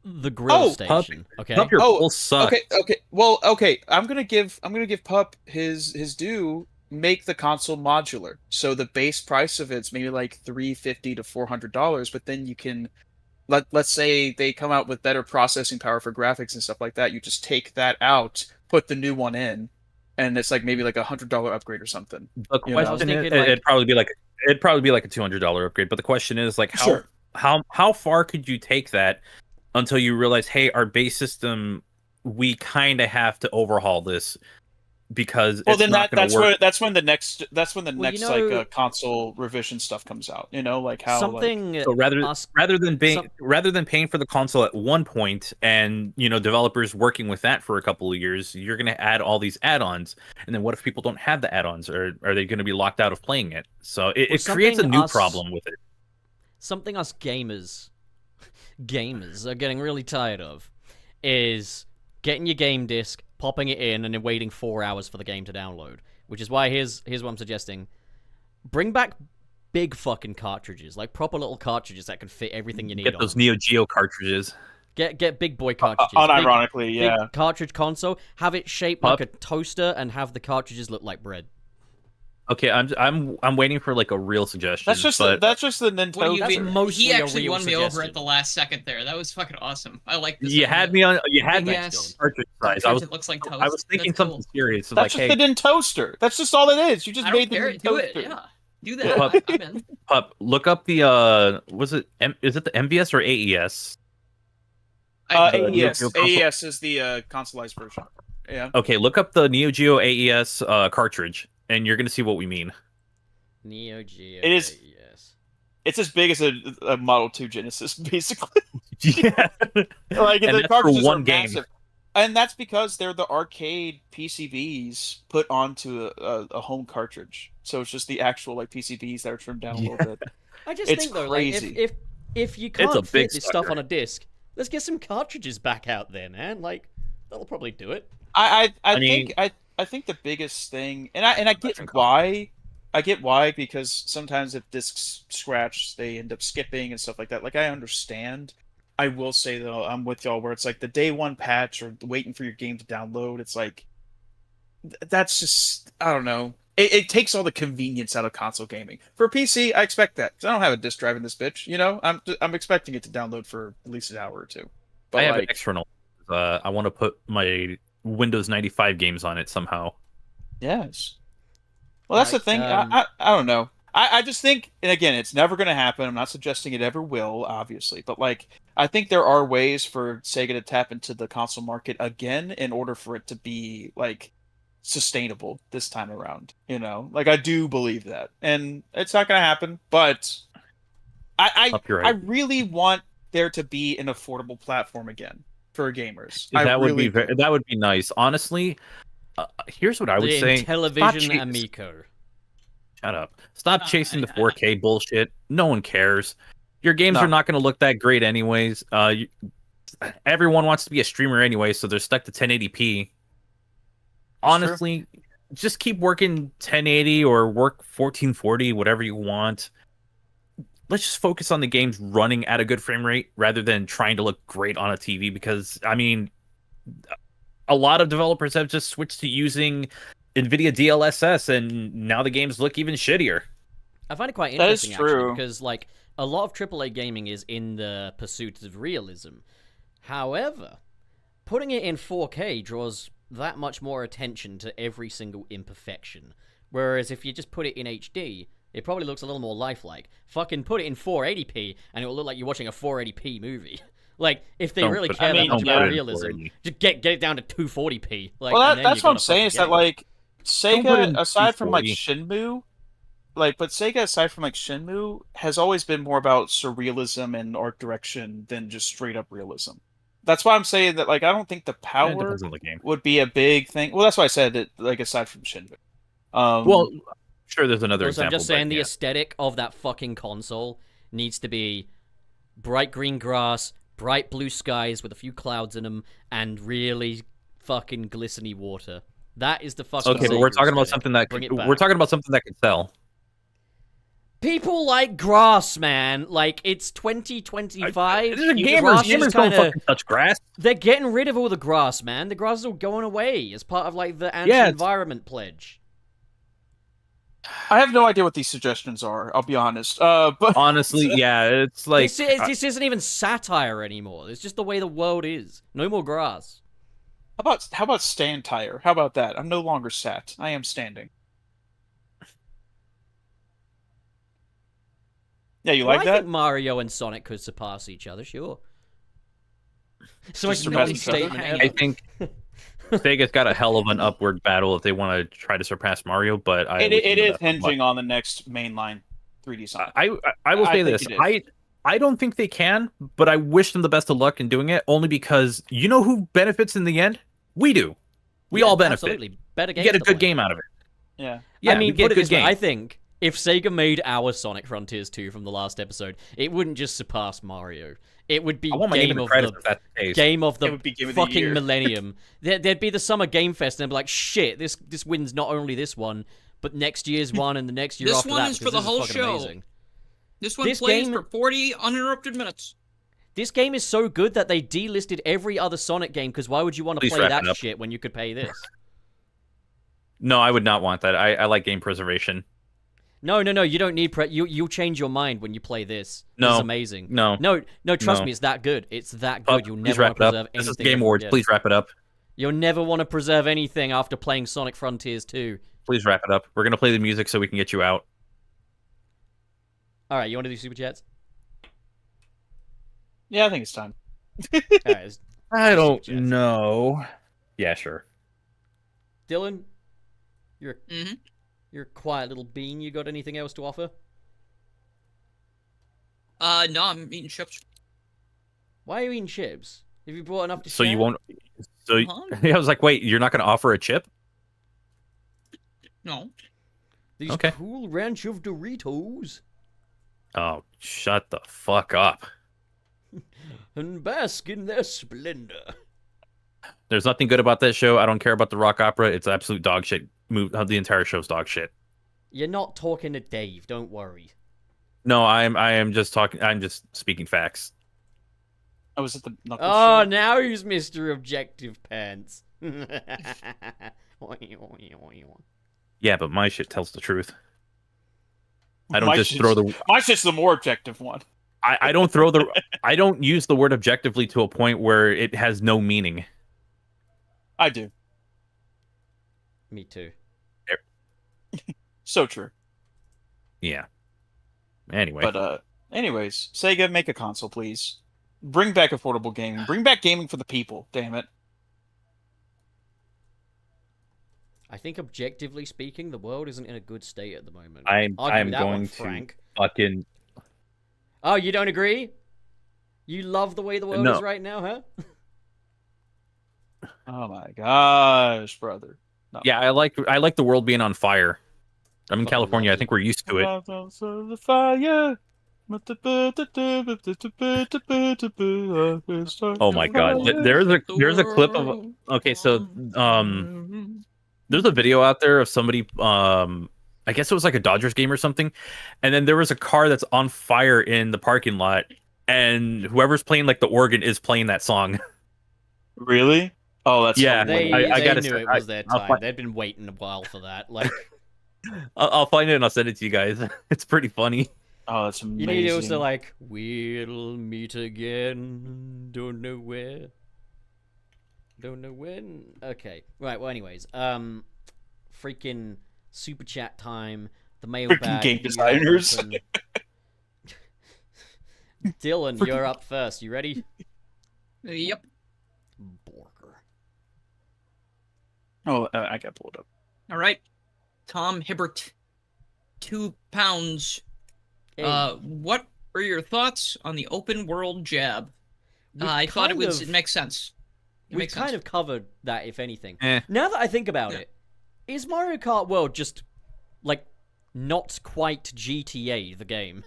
the grill Oh, station. Okay, Up your Oh, pulse sucks. Okay. Well, okay. I'm gonna give Pup his due. Make the console modular, so the base price of it's maybe like $350 to $400, but then you can let's say they come out with better processing power for graphics and stuff like that. You just take that out, put the new one in, and it's like maybe like $100 upgrade or something. The You know, I was question thinking, is, like- it'd probably be like a $200 upgrade. But the question is, like, Sure. how far could you take that until you realize, hey, our base system, we kind of have to overhaul this because Well, it's then not going to work. that's when the next Well, you know- console revision stuff comes out. You know, like how something. So us- rather than some- paying for the console at one point and developers working with that for a couple of years, you're going to add all these add-ons, and then what if people don't have the add-ons, or are they going to be locked out of playing it? So it creates a something new us- problem with it. something us gamers are getting really tired of is getting your game disc, popping it in, and then waiting 4 hours for the game to download. Which is why here's what I'm suggesting: bring back big fucking cartridges, like proper little cartridges that can fit everything you need. Get those on. Neo Geo cartridges. Get big boy cartridges. unironically, big yeah. cartridge console. Have it shaped like a toaster, and have the cartridges look like bread. Okay, I'm waiting for like a real suggestion. That's just but the Nintendo. What do you That's mean? mostly He a actually real won me over suggestion. at the last second there. That was fucking awesome. I like this. you idea. had me on. You had Big me ass cartridge size. Cartridge that looks like toast. I was thinking That's something cool. serious. So That's like, just hey, the Nintoaster. That's just all it is. You just I made don't the care. Do Nintoaster. it. Yeah. Do that. Pup. I'm in. Pup, look up the is it the MVS or AES? AES. Neo Geo console. AES is the consoleized version. Yeah. Okay, look up the Neo Geo AES cartridge, and you're gonna see what we mean. Neo Geo. It is- Yes. It's as big as a Model 2 Genesis, basically. Yeah, Like And the that's for cartridges one are game. massive. And that's because they're the arcade PCBs put onto a home cartridge. So it's just the actual like PCBs that are trimmed down a little bit. I just It's think though, crazy. like if you a can't big fit this stuff sucker. on a disc, let's get some cartridges back out there, man. Like that'll probably do it. I mean- think the biggest thing, and I get Different why. I get why, because sometimes if discs scratch, they end up skipping and stuff like that. Like, I understand. I will say though, I'm with y'all where it's like the day one patch or waiting for your game to download. It's like that's just, I don't know. It takes all the convenience out of console gaming. For PC, I expect that, 'cause I don't have a disc drive in this bitch. You know, I'm expecting it to download for at least an hour or two. But I have an like, external. I want to put my Windows 95 games on it somehow. yes. Well, that's the Like, thing. I don't know. I just think, and again, it's never going to happen. I'm not suggesting it ever will, obviously, but like, I think there are ways for Sega to tap into the console market again in order for it to be like sustainable this time around. You know, like I do believe that, and it's not going to happen. But Up your I right. really want there to be an affordable platform again for gamers. That would be do. that would be nice. Honestly, here's what I would The say. Intellivision Amico. Shut up. Stop chasing the 4K bullshit. No one cares. Your games are not going to look that great anyways. Everyone wants to be a streamer anyway, so they're stuck to 1080p. Honestly, just keep working 1080 or work 1440, whatever you want. Let's just focus on the games running at a good frame rate rather than trying to look great on a TV, because, I mean, a lot of developers have just switched to using NVIDIA DLSS, and now the games look even shittier. I find it quite That is interesting, actually, true. because, like, a lot of AAA gaming is in the pursuit of realism. However, putting it in 4K draws that much more attention to every single imperfection. Whereas if you just put it in HD, it probably looks a little more lifelike. Fucking put it in 480p, and it will look like you're watching a 480p movie. Like, if they really care that much about realism, just get it down to 240p. Like, well, that's what I'm saying, is that, like, Don't put it Sega, in aside from, like, 240. Sega, aside from, like, Shenmue, has always been more about surrealism and art direction than just straight-up realism. That's why I'm saying that, like, I don't think the It power depends on the game. would be a big thing. Well, that's why I said that, like, aside from Shenmue. Well, sure, there's another Also, I'm example. just saying but the yeah. aesthetic of that fucking console needs to be bright green grass, bright blue skies with a few clouds in them, and really fucking glistening water. That is the fucking. Okay, but we're talking about something that we're talking about something that can sell. People like grass, man. Like, it's 2025. Gamers don't fucking touch grass. They're getting rid of all the grass, man. The grass is all going away as part of, like, the anti-environment pledge. I have no idea what these suggestions are, I'll be honest. But honestly, yeah, it's like this isn't even satire anymore. It's just the way the world is. No more grass. How about stand tire? How about that? I'm no longer sat. I am standing. Yeah, you like that? I think Mario and Sonic could surpass each other, sure. So it's surpass not each other. statement ever. I think Sega's got a hell of an upward battle if they want to try to surpass Mario, but it is hinging on the next mainline 3D Sonic. I will say this. I don't think they can, but I wish them the best of luck in doing it, only because you know who benefits in the end? We do. We all benefit. Absolutely. Better games get a to good play. game out of it. Yeah. Yeah, I mean, we get put it good this way, game. I think if Sega made our Sonic Frontiers 2 from the last episode, it wouldn't just surpass Mario. It would be I want my name game in of credits the if that's the case. game of It the would be game of the fucking year. millennium. There'd be the Summer Game Fest, and they'd be like, shit, this wins not only this one, but next year's one and the next year This after one that. is because for the this whole fucking show. Amazing. This one This plays game- for 40 uninterrupted minutes. This game is so good that they delisted every other Sonic game, because why would you want to Please play wrap that it up. shit when you could pay this? No, I would not want that. I like game preservation. No, you don't need you'll change your mind when you play this. No. This is amazing. No. Trust No. me, it's that good. It's that good. You'll Please never wrap want to it preserve up. anything. This is Game ever Awards. again. Please wrap it up. You'll never want to preserve anything after playing Sonic Frontiers 2. Please wrap it up. We're gonna play the music so we can get you out. Alright, you want to do Super Chats? Yeah, I think it's time. Alright, I don't Super Chats. know. Yeah, sure. Dylan? You're Mm-hmm. you're a quiet little bean. You got anything else to offer? No, I'm eating chips. Why are you eating chips? Have you brought enough to So share? you won't. So Huh? I was like, wait, you're not gonna offer a chip? No. These Okay. cool ranch of Doritos. Oh, shut the fuck up. And bask in their splendor. There's nothing good about that show. I don't care about the rock opera. It's absolute dog shit. The entire show's dog shit. You're not talking to Dave. Don't worry. No, I am just talking. I'm just speaking facts. I was at the Knuckles Oh, show. now he's Mr. Objective Pants. Yeah, but my shit tells the truth. I don't My just shit's- throw the. My shit's the more objective one. I don't throw the. I don't use the word objectively to a point where it has no meaning. I do. Me too. So true. Yeah. Anyway, But anyways, Sega, make a console, please. Bring back affordable gaming. Bring back gaming for the people. Damn it. I think objectively speaking, the world isn't in a good state at the moment. I'm Argue that one, going to Frank. fucking. Oh, you don't agree? You love the way the world No. is right now, huh? Oh my gosh, brother. No. Yeah, I like the world being on fire. I'm in Fucking California. I loves think it. we're used to it. The fire. Oh my god, there's a clip of. Okay, so there's a video out there of somebody. I guess it was like a Dodgers game or something, and then there was a car that's on fire in the parking lot, and whoever's playing like the organ is playing that song. Really? Oh, that's Yeah, hilarious. They gotta knew say, it was their I'll time. find- They'd been waiting a while for that. Like, I'll find it and I'll send it to you guys. It's pretty funny. Oh, that's amazing. you need also like, we'll meet again. Don't know where. Don't know when. Okay. Right. Well, anyways, freaking super chat time. The mailbag. game you designers. open. Dylan, you're up first. You ready? Yep. Borger. Oh, I got pulled up. All right. Tom Hibbert, £2. Hey, What are your thoughts on the open world jab? we've I thought it kind was. of- It makes sense. It We've makes kind sense. of covered that, if anything. Eh. Now that I think about Yeah. it, is Mario Kart World just like not quite GTA the game?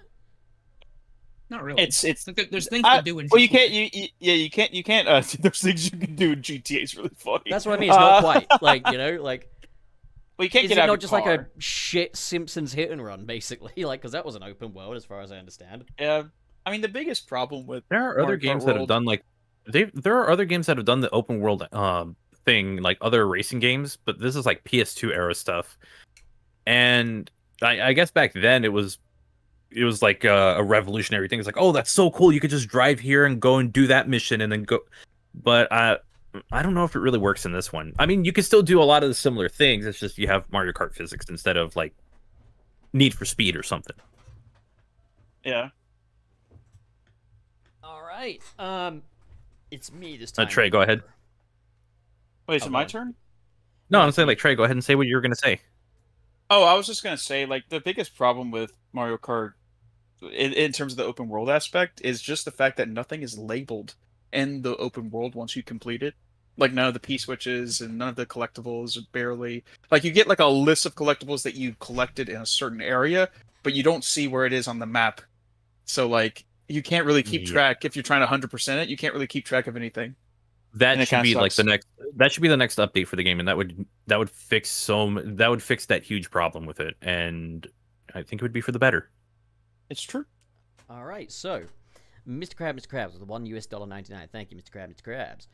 Not really. It's There's things to do in. well, you GTA. can't. You can't. There's things you can do in GTA. Is really funny. That's what I mean. It's not quite like like. Well, you can't Is get it out not of just your like a car. shit Simpsons hit and run, basically? Like, because that was an open world, as far as I understand. Yeah. I mean, the biggest problem with There are other Mario Kart games that have World- done like there are other games that have done the open world thing, like other racing games, but this is like PS2 era stuff. And I guess back then it was like a revolutionary thing. It's like, oh, that's so cool! You could just drive here and go and do that mission and then go. But I don't know if it really works in this one. I mean, you can still do a lot of the similar things. It's just you have Mario Kart physics instead of like Need for Speed or something. yeah. All right. It's me this time. Trey, go ahead. Wait, is Oh, it my God. turn? No, I'm saying like Trey, go ahead and say what you were gonna say. Oh, I was just gonna say, like, the biggest problem with Mario Kart, in terms of the open world aspect, is just the fact that nothing is labeled in the open world once you complete it. Like, none of the P switches and none of the collectibles are barely like you get like a list of collectibles that you collected in a certain area, but you don't see where it is on the map. So like you can't really keep Yeah. track if you're trying to 100% it. You can't really keep track of anything. And That it should kinda be like sucks. that should be the next update for the game, and that would fix that huge problem with it, and I think it would be for the better. It's true. All right. So, Mr. Krabs, with the $1.99. Thank you, Mr. Krabs.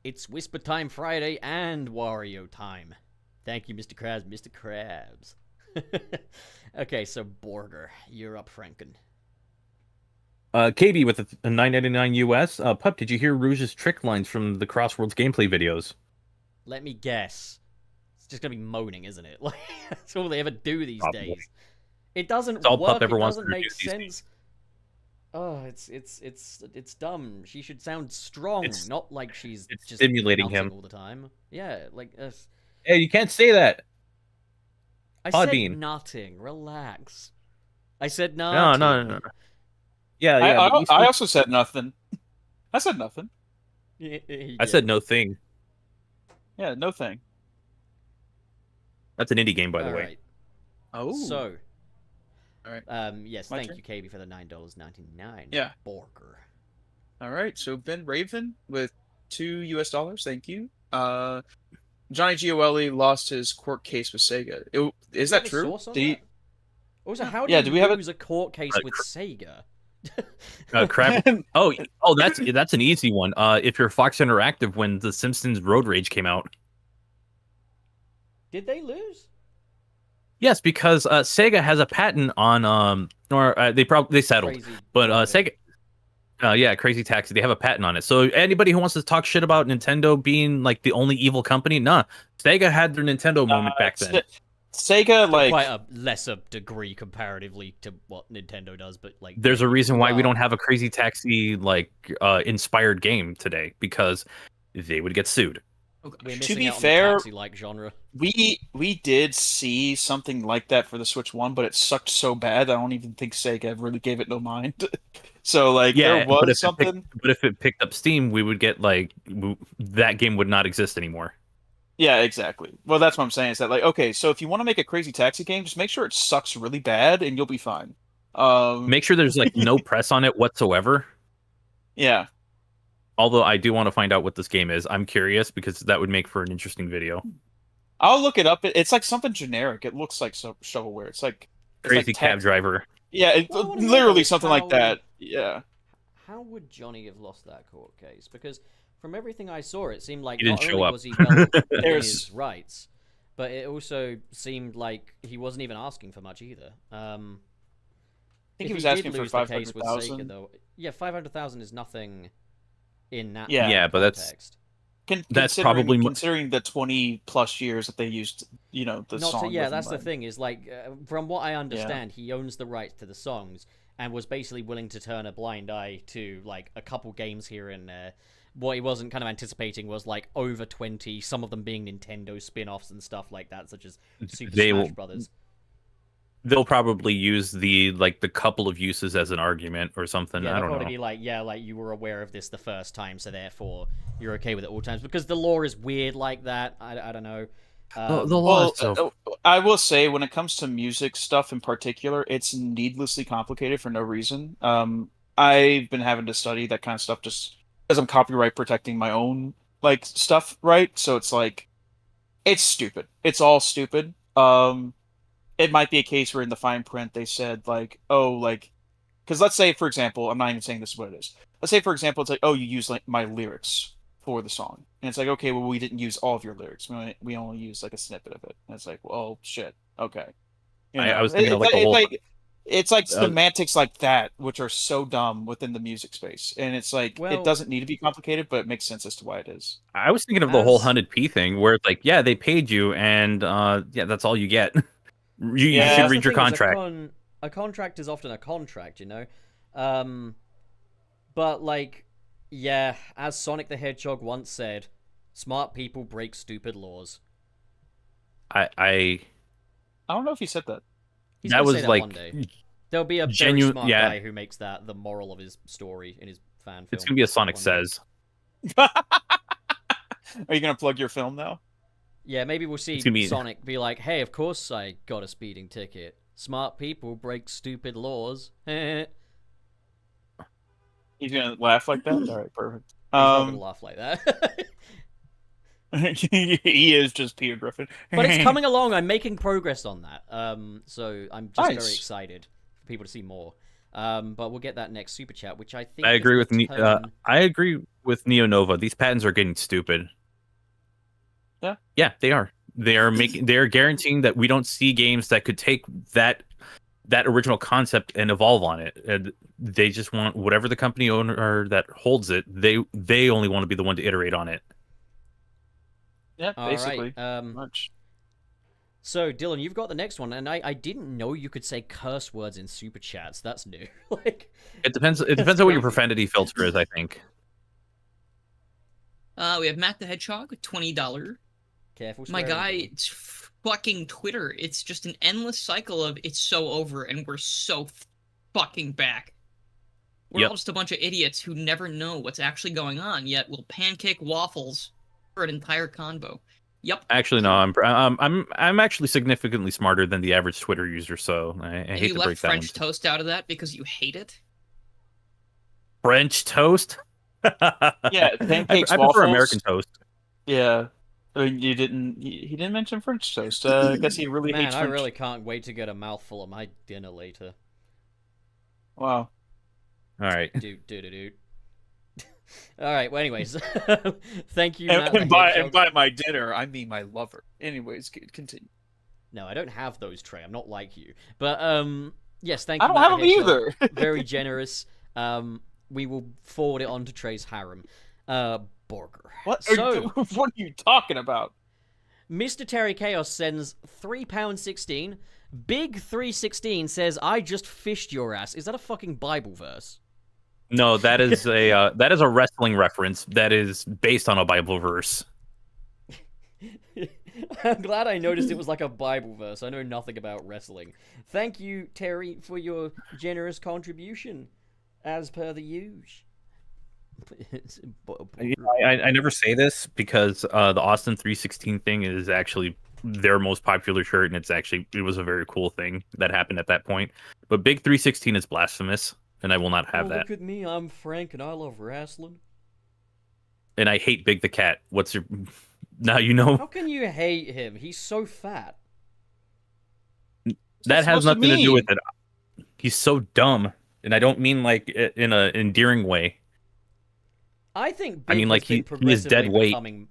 It's Whisper Time Friday and Wario Time. Thank you, Mr. Krabs. Okay, so Borger, you're up, Franken. KB with a $9.99 US. Pup, did you hear Rouge's trick lines from the Crossworlds gameplay videos? Let me guess. It's just gonna be moaning, isn't it? Like that's all they ever do these Probably. days. It doesn't It's all work. Pup ever It wants doesn't to do make these days. sense. Oh, it's dumb. She should sound strong, It's- not like she's it's just stimulating melting him. all the time. Yeah, like Hey, you can't say that. I Podbean. said nothing. Relax. I said No, nothing. no. Yeah, yeah. but you I still- also said nothing. I said nothing. I said no thing. Yeah, no thing. That's an indie game, by the way. Alright, Oh. so. Alright. Yes, My thank turn? you, KB, for the $9.99. Yeah. Borger. All right, so Ben Raven with $2 US. Thank you. Johnny Gioeli lost his court case with Sega. Is that have a true? source on Did he? that? Also, how do Yeah, you do we have lose a court case with Sega? Crab. Oh, that's an easy one. If you're Fox Interactive, when The Simpsons Road Rage came out. Did they lose? Yes, because Sega has a patent on they settled, Crazy but driving. Sega, yeah, Crazy Taxi, they have a patent on it. So anybody who wants to talk shit about Nintendo being like the only evil company, nah, Sega had their Nintendo moment back then. Sega, To like, quite a lesser degree comparatively to what Nintendo does, but like There's a reason why we Well- don't have a Crazy Taxi like inspired game today, because they would get sued. we're to missing be out on fair, the taxi-like genre. we did see something like that for the Switch 1, but it sucked so bad I don't even think Sega really gave it no mind. So like Yeah, there was something. but if it picked up Steam, we would get like that game would not exist anymore. Yeah, exactly. Well, that's what I'm saying. Is that like, okay, so if you want to make a Crazy Taxi game, just make sure it sucks really bad, and you'll be fine. Make sure there's like no press on it whatsoever. Yeah. Although I do want to find out what this game is. I'm curious because that would make for an interesting video. I'll look it up. It's like something generic. It looks like shovelware. It's like Crazy Cab Driver. Yeah, What I wanna know literally is something like how- that. Yeah. How would Johnny have lost that court case? Because from everything I saw, it seemed like He didn't not show only up. was he well within There's- his rights, but it also seemed like he wasn't even asking for much either. I If think he was did asking for lose the case with Sega, 500,000. though, yeah, 500,000 is nothing in that Yeah, but that's- context. That's Considering- probably considering the 20+ years that they used, the Not song. to, yeah, with that's him, the thing. Is like, from what I understand, he owns the rights to the songs and was basically willing to turn a blind eye to like a couple games here and there. What he wasn't kind of anticipating was like over 20, some of them being Nintendo spin-offs and stuff like that, such as Super They Smash will- Brothers. They'll probably use the couple of uses as an argument or something. Yeah, I they'll don't probably know. be like, yeah, like you were aware of this the first time, so therefore you're okay with it all times. Because the lore is weird like that. I don't know. The law Well, itself. I will say when it comes to music stuff in particular, it's needlessly complicated for no reason. I've been having to study that kind of stuff just because I'm copyright protecting my own like stuff, right? So it's like it's stupid. It's all stupid. It might be a case where in the fine print they said like, oh, like, because let's say for example, I'm not even saying this is what it is. Let's say for example, it's like, oh, you use like my lyrics for the song, and it's like, okay, well, we didn't use all of your lyrics. We only used like a snippet of it, and it's like, well, shit, okay. I was thinking of like a whole. It's like semantics like that, which are so dumb within the music space, and it's like Well- it doesn't need to be complicated, but it makes sense as to why it is. I was thinking of the whole As- 100p thing, where it's like, yeah, they paid you, and yeah, that's all you get. You Yeah. should That's read the your thing, is contract. a contract is often a contract, you know? But, like, yeah, as Sonic the Hedgehog once said, smart people break stupid laws. I I don't know if he said that. He's that gonna was say that like one day. There'll be a very genuine- smart yeah. guy who makes that the moral of his story in his fan film. it's gonna be a Sonic one day. Says. Are you gonna plug your film now? Yeah, maybe we'll see It's gonna be- Sonic be like, hey, of course I got a speeding ticket. Smart people break stupid laws. He's He's gonna laugh like that. All right, perfect. not gonna laugh like that. He is just Peter Griffin. But it's coming along. I'm making progress on that. So I'm just very Nice. excited for people to see more. But we'll get that next super chat, which I think I agree is with the turn- I agree with Neo Nova. These patents are getting stupid. Yeah, they are. They are making. They are guaranteeing that we don't see games that could take that original concept and evolve on it. And they just want whatever the company owner that holds it. They only want to be the one to iterate on it. Yeah, All basically. right. Much. So Dylan, you've got the next one, and I didn't know you could say curse words in super chats. That's new. Like, It depends. It depends on what your profanity filter is. I think. We have Matt the Hedgehog, $20. careful. My swearing, guy, Dylan. it's fucking Twitter. It's just an endless cycle of it's so over and we're so fucking back. We're Yep. all just a bunch of idiots who never know what's actually going on, yet will pancake waffles for an entire convo. Yep. Actually, no. I'm actually significantly smarter than the average Twitter user. So I And hate you to left break that French one. toast out of that because you hate it? French toast. Yeah, pancakes, I prefer waffles. American toast. Yeah. You didn't. He didn't mention French toast. I guess he really Man, hates I French. really can't wait to get a mouthful of my dinner later. Wow. All right. Dude. All right. Well, anyways, thank you, And, Matt. the and by Hedgehog. and by my dinner, I mean my lover. Anyways, continue. No, I don't have those, Trey. I'm not like you. But yes, thank I you. don't Matt have the them Hedgehog. either. Very generous. We will forward it on to Trey's harem. Borger. What? So, What are you talking about? Mr. Terry Chaos sends £3.16. Big 316 says, "I just fished your ass." Is that a fucking Bible verse? No, that is a wrestling reference that is based on a Bible verse. I'm glad I noticed it was like a Bible verse. I know nothing about wrestling. Thank you, Terry, for your generous contribution, as per the usual. I never say this because the Austin 316 thing is actually their most popular shirt, and it was a very cool thing that happened at that point. But Big 316 is blasphemous, and I will not have that. Look at me, I'm Frank, and I love wrestling. And I hate Big the Cat. What's your... Now you know. How can you hate him? He's so fat. That has supposed to nothing to do mean? with it. He's so dumb, and I don't mean like in an endearing way. I think Big I mean, like, has been he is dead progressively weight. becoming...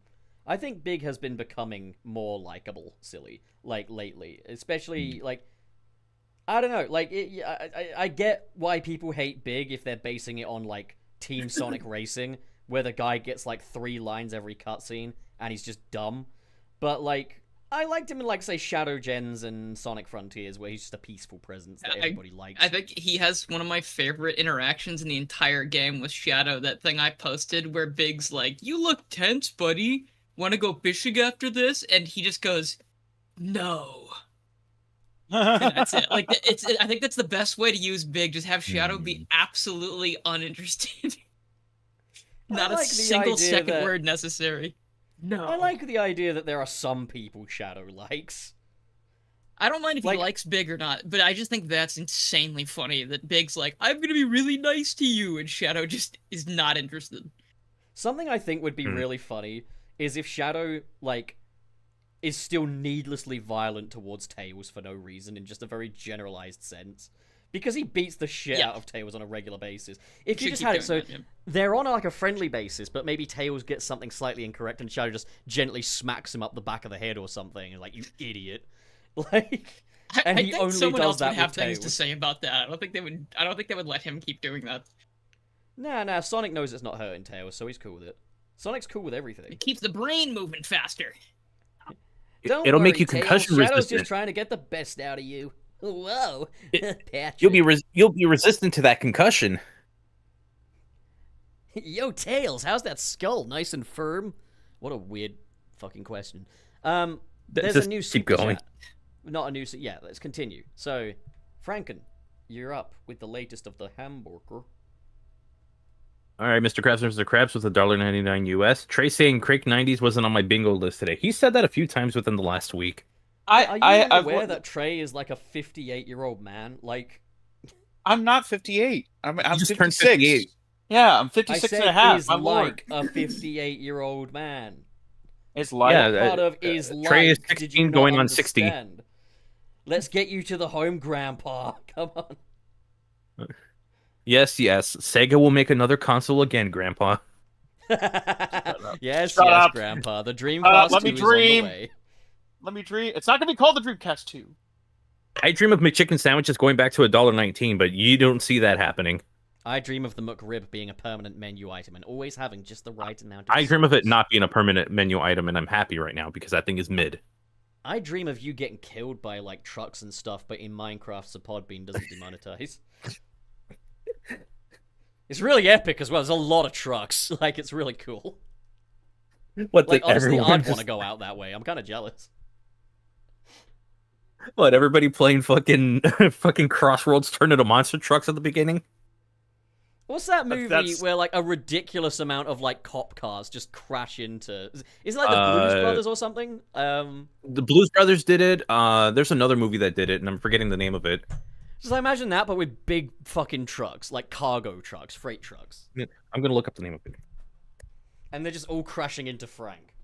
I think Big has been becoming more likable, silly, like, lately. Especially, like... I don't know, like, I get why people hate Big if they're basing it on, like, Team Sonic Racing, where the guy gets, like, 3 lines every cutscene, and he's just dumb. But, like, I liked him in, like, say, Shadow Gens and Sonic Frontiers, where he's just a peaceful presence that everybody likes. I think he has one of my favorite interactions in the entire game with Shadow. That thing I posted where Big's like, "You look tense, buddy. Want to go fishing after this?" And he just goes, "No." And that's it. Like, I think that's the best way to use Big. Just have Shadow be absolutely uninterested. Not like a the single idea second that- word necessary. No. I like the idea that there are some people Shadow likes. I don't mind if Like- he likes Big or not, but I just think that's insanely funny that Big's like, "I'm gonna be really nice to you," and Shadow just is not interested. Something I think would be really funny is if Shadow, like, is still needlessly violent towards Tails for no reason in just a very generalized sense. Because he beats the shit out of Tails on a regular basis. If you Should just keep had it so doing that, yeah. they're on like a friendly basis, but maybe Tails gets something slightly incorrect and Shadow just gently smacks him up the back of the head or something, and like, "You idiot." Like, and I he think only someone does else that would have with things to Tails. say about that. I don't think they would let him keep doing that. Nah, Sonic knows it's not hurting Tails, so he's cool with it. Sonic's cool with everything. It keeps the brain moving faster. Don't It'll make worry, you Tails. concussion Shadow's resistant. just trying to get the best out of you. Whoa, Patrick. You'll be resistant to that concussion. Yo, Tails, how's that skull? Nice and firm? What a weird fucking question. There's Just a new keep super going. chat. Not a new... Yeah, let's continue. So, Franken, you're up with the latest of the hamburger. All right, Mr. Krabs, Mr. Krabs with $1.99 US. Trey saying Crake 90s wasn't on my bingo list today. He said that a few times within the last week. Are you aware that Trey is like a 58-year-old man? Like, I'm not 58. I'm just 56. turned 58. Yeah, I'm I 56 said and a half. is My like lord. a 58-year-old man. It's like Yeah, Part of is Trey is like, did 16 you not going on 60. understand? Let's get you to the home, Grandpa. Come on. Yes. Sega will make another console again, Grandpa. Yes, Shut up. Grandpa. The Dreamcast let me 2 is dream. on the way. Let me dream. It's not gonna be called the Dreamcast 2. I dream of McChicken sandwiches going back to $1.19, but you don't see that happening. I dream of the McRib being a permanent menu item and always having just the right amount of I dream of it sauce. not being a permanent menu item, and I'm happy right now because that thing is mid. I dream of you getting killed by, like, trucks and stuff, but in Minecraft, the Podbean doesn't demonetize. It's really epic as well. There's a lot of trucks. Like, it's really cool. What, Like, honestly, everyone I'd just- want to go out that way. I'm kind of jealous. What, everybody playing fucking Crossworlds turned into monster trucks at the beginning? What's that movie That's- where, like, a ridiculous amount of, like, cop cars just crash into... Is it, like, the Blues Brothers or something? The Blues Brothers did it. There's another movie that did it, and I'm forgetting the name of it. Just imagine that, but with big fucking trucks. Like, cargo trucks, freight trucks. I'm gonna look up the name of it. And they're just all crashing into Frank.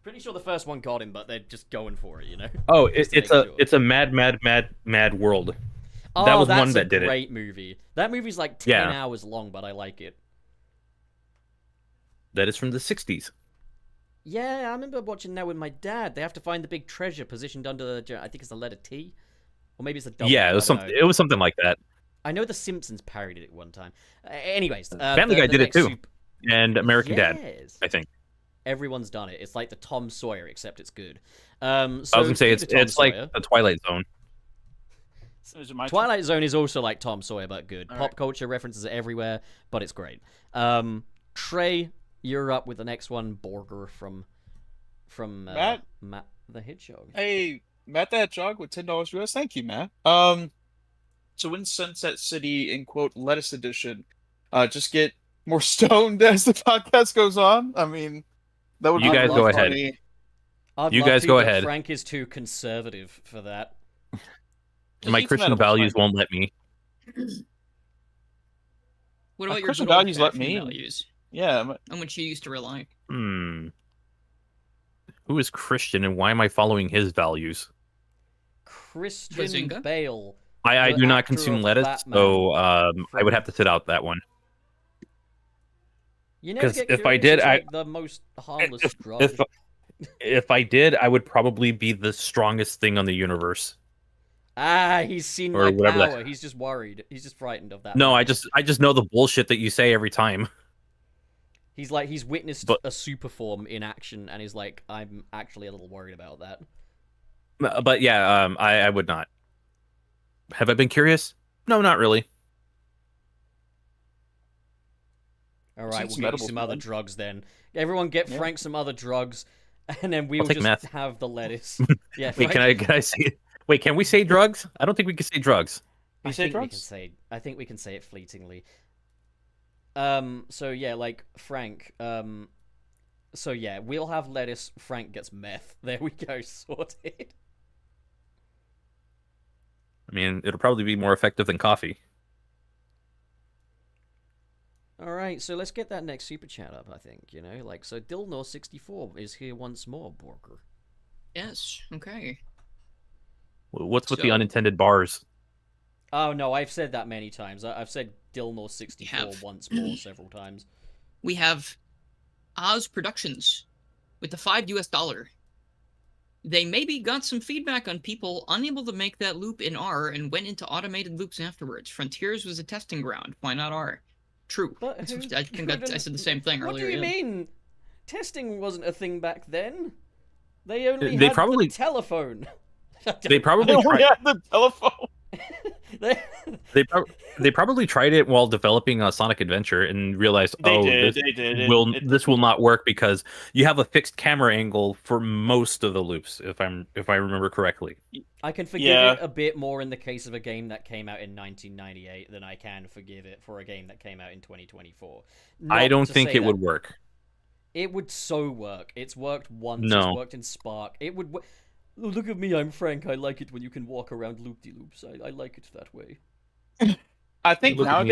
Pretty sure the first one got him, but they're just going for it, you know? Oh, Just to it's make a sure. it's a mad world. Oh, that was that's one that a did it. great movie. That movie's like 10 Yeah. hours long, but I like it. That is from the 60s. Yeah, I remember watching that with my dad. They have to find the big treasure positioned under the, I think it's the letter T, or maybe it's a W. Yeah, it was I don't something. know. It was something like that. I know The Simpsons parodied it one time. Anyways, Family Guy did it next too, and American Dad, Yes. I think. Everyone's done it. It's like the Tom Sawyer, except it's good. So I was gonna say it's like the Twilight Zone. Is it my turn? Twilight Zone is also like Tom Sawyer, but good. All Pop right. culture references are everywhere, but it's great. Trey, you're up with the next one. Borger from Matt? Matt the Hedgehog. Hey, Matt the Hedgehog with $10 US. Thank you, Matt. So in Sunset City, in quote Lettuce Edition, just get more stoned as the podcast goes on. I mean, that would You be guys really go ahead. funny. I'd You love guys to, go but ahead. Frank is too conservative for that. Just My eat some Christian edibles, values Frank. won't let me. What My about your Christian good old values let fashioned me. values Yeah, on which you used to rely? Who is Christian and why am I following his values? Christian Bazinga? Bale. I The do not actor consume of lettuce, Batman so I would from- have to sit out that one. You never 'Cause get if I curious, did, it's I- like the most harmless drug. If I did, I would probably be the strongest thing on the universe. He's seen Or my whatever that- power. He's just worried. He's just frightened of that. No, power. I just know the bullshit that you say every time. He's witnessed But- a super form in action, and he's like, I'm actually a little worried about that. But yeah, I would not. Have I been curious? No, not really. All right, Seen we'll some get you edibles, some other man. drugs then. Everyone get Yeah. Frank some other drugs, and then we'll take just meth. have the lettuce. Yeah, Wait, Frank, can I say? Wait, can we say drugs? I don't think we can say drugs. You I say think we can drugs? say. I think we can say it fleetingly. So yeah, like Frank. So yeah, we'll have lettuce. Frank gets meth. There we go. Sorted. I mean, it'll probably be more effective than coffee. All right, so let's get that next super chat up. I think like so. Dilnor64 is here once more. Borger. Yes. Okay. What's with the So- unintended bars? Oh no, I've said that many times. I've said Dilnor64 You have. once more several times. We have Oz Productions with the $5. They maybe got some feedback on people unable to make that loop in R and went into automated loops afterwards. Frontiers was a testing ground. Why not R? True. But It's- who I said the same thing What earlier. do you yeah. mean? Testing wasn't a thing back then. They only They had probably- the telephone. They probably Oh, tried, yeah, the telephone. They- they probably tried it while developing Sonic Adventure and realized, They did. this They did. this will not work because you have a fixed camera angle for most of the loops, if I remember correctly. I can forgive Yeah. it a bit more in the case of a game that came out in 1998 than I can forgive it for a game that came out in 2024. I Not don't to think say it that- would work. It would so work. It's worked once. No. It's worked in Spark. It would. Look at me. I'm Frank. I like it when you can walk around loop-de-loops. I like it that way. I think Look at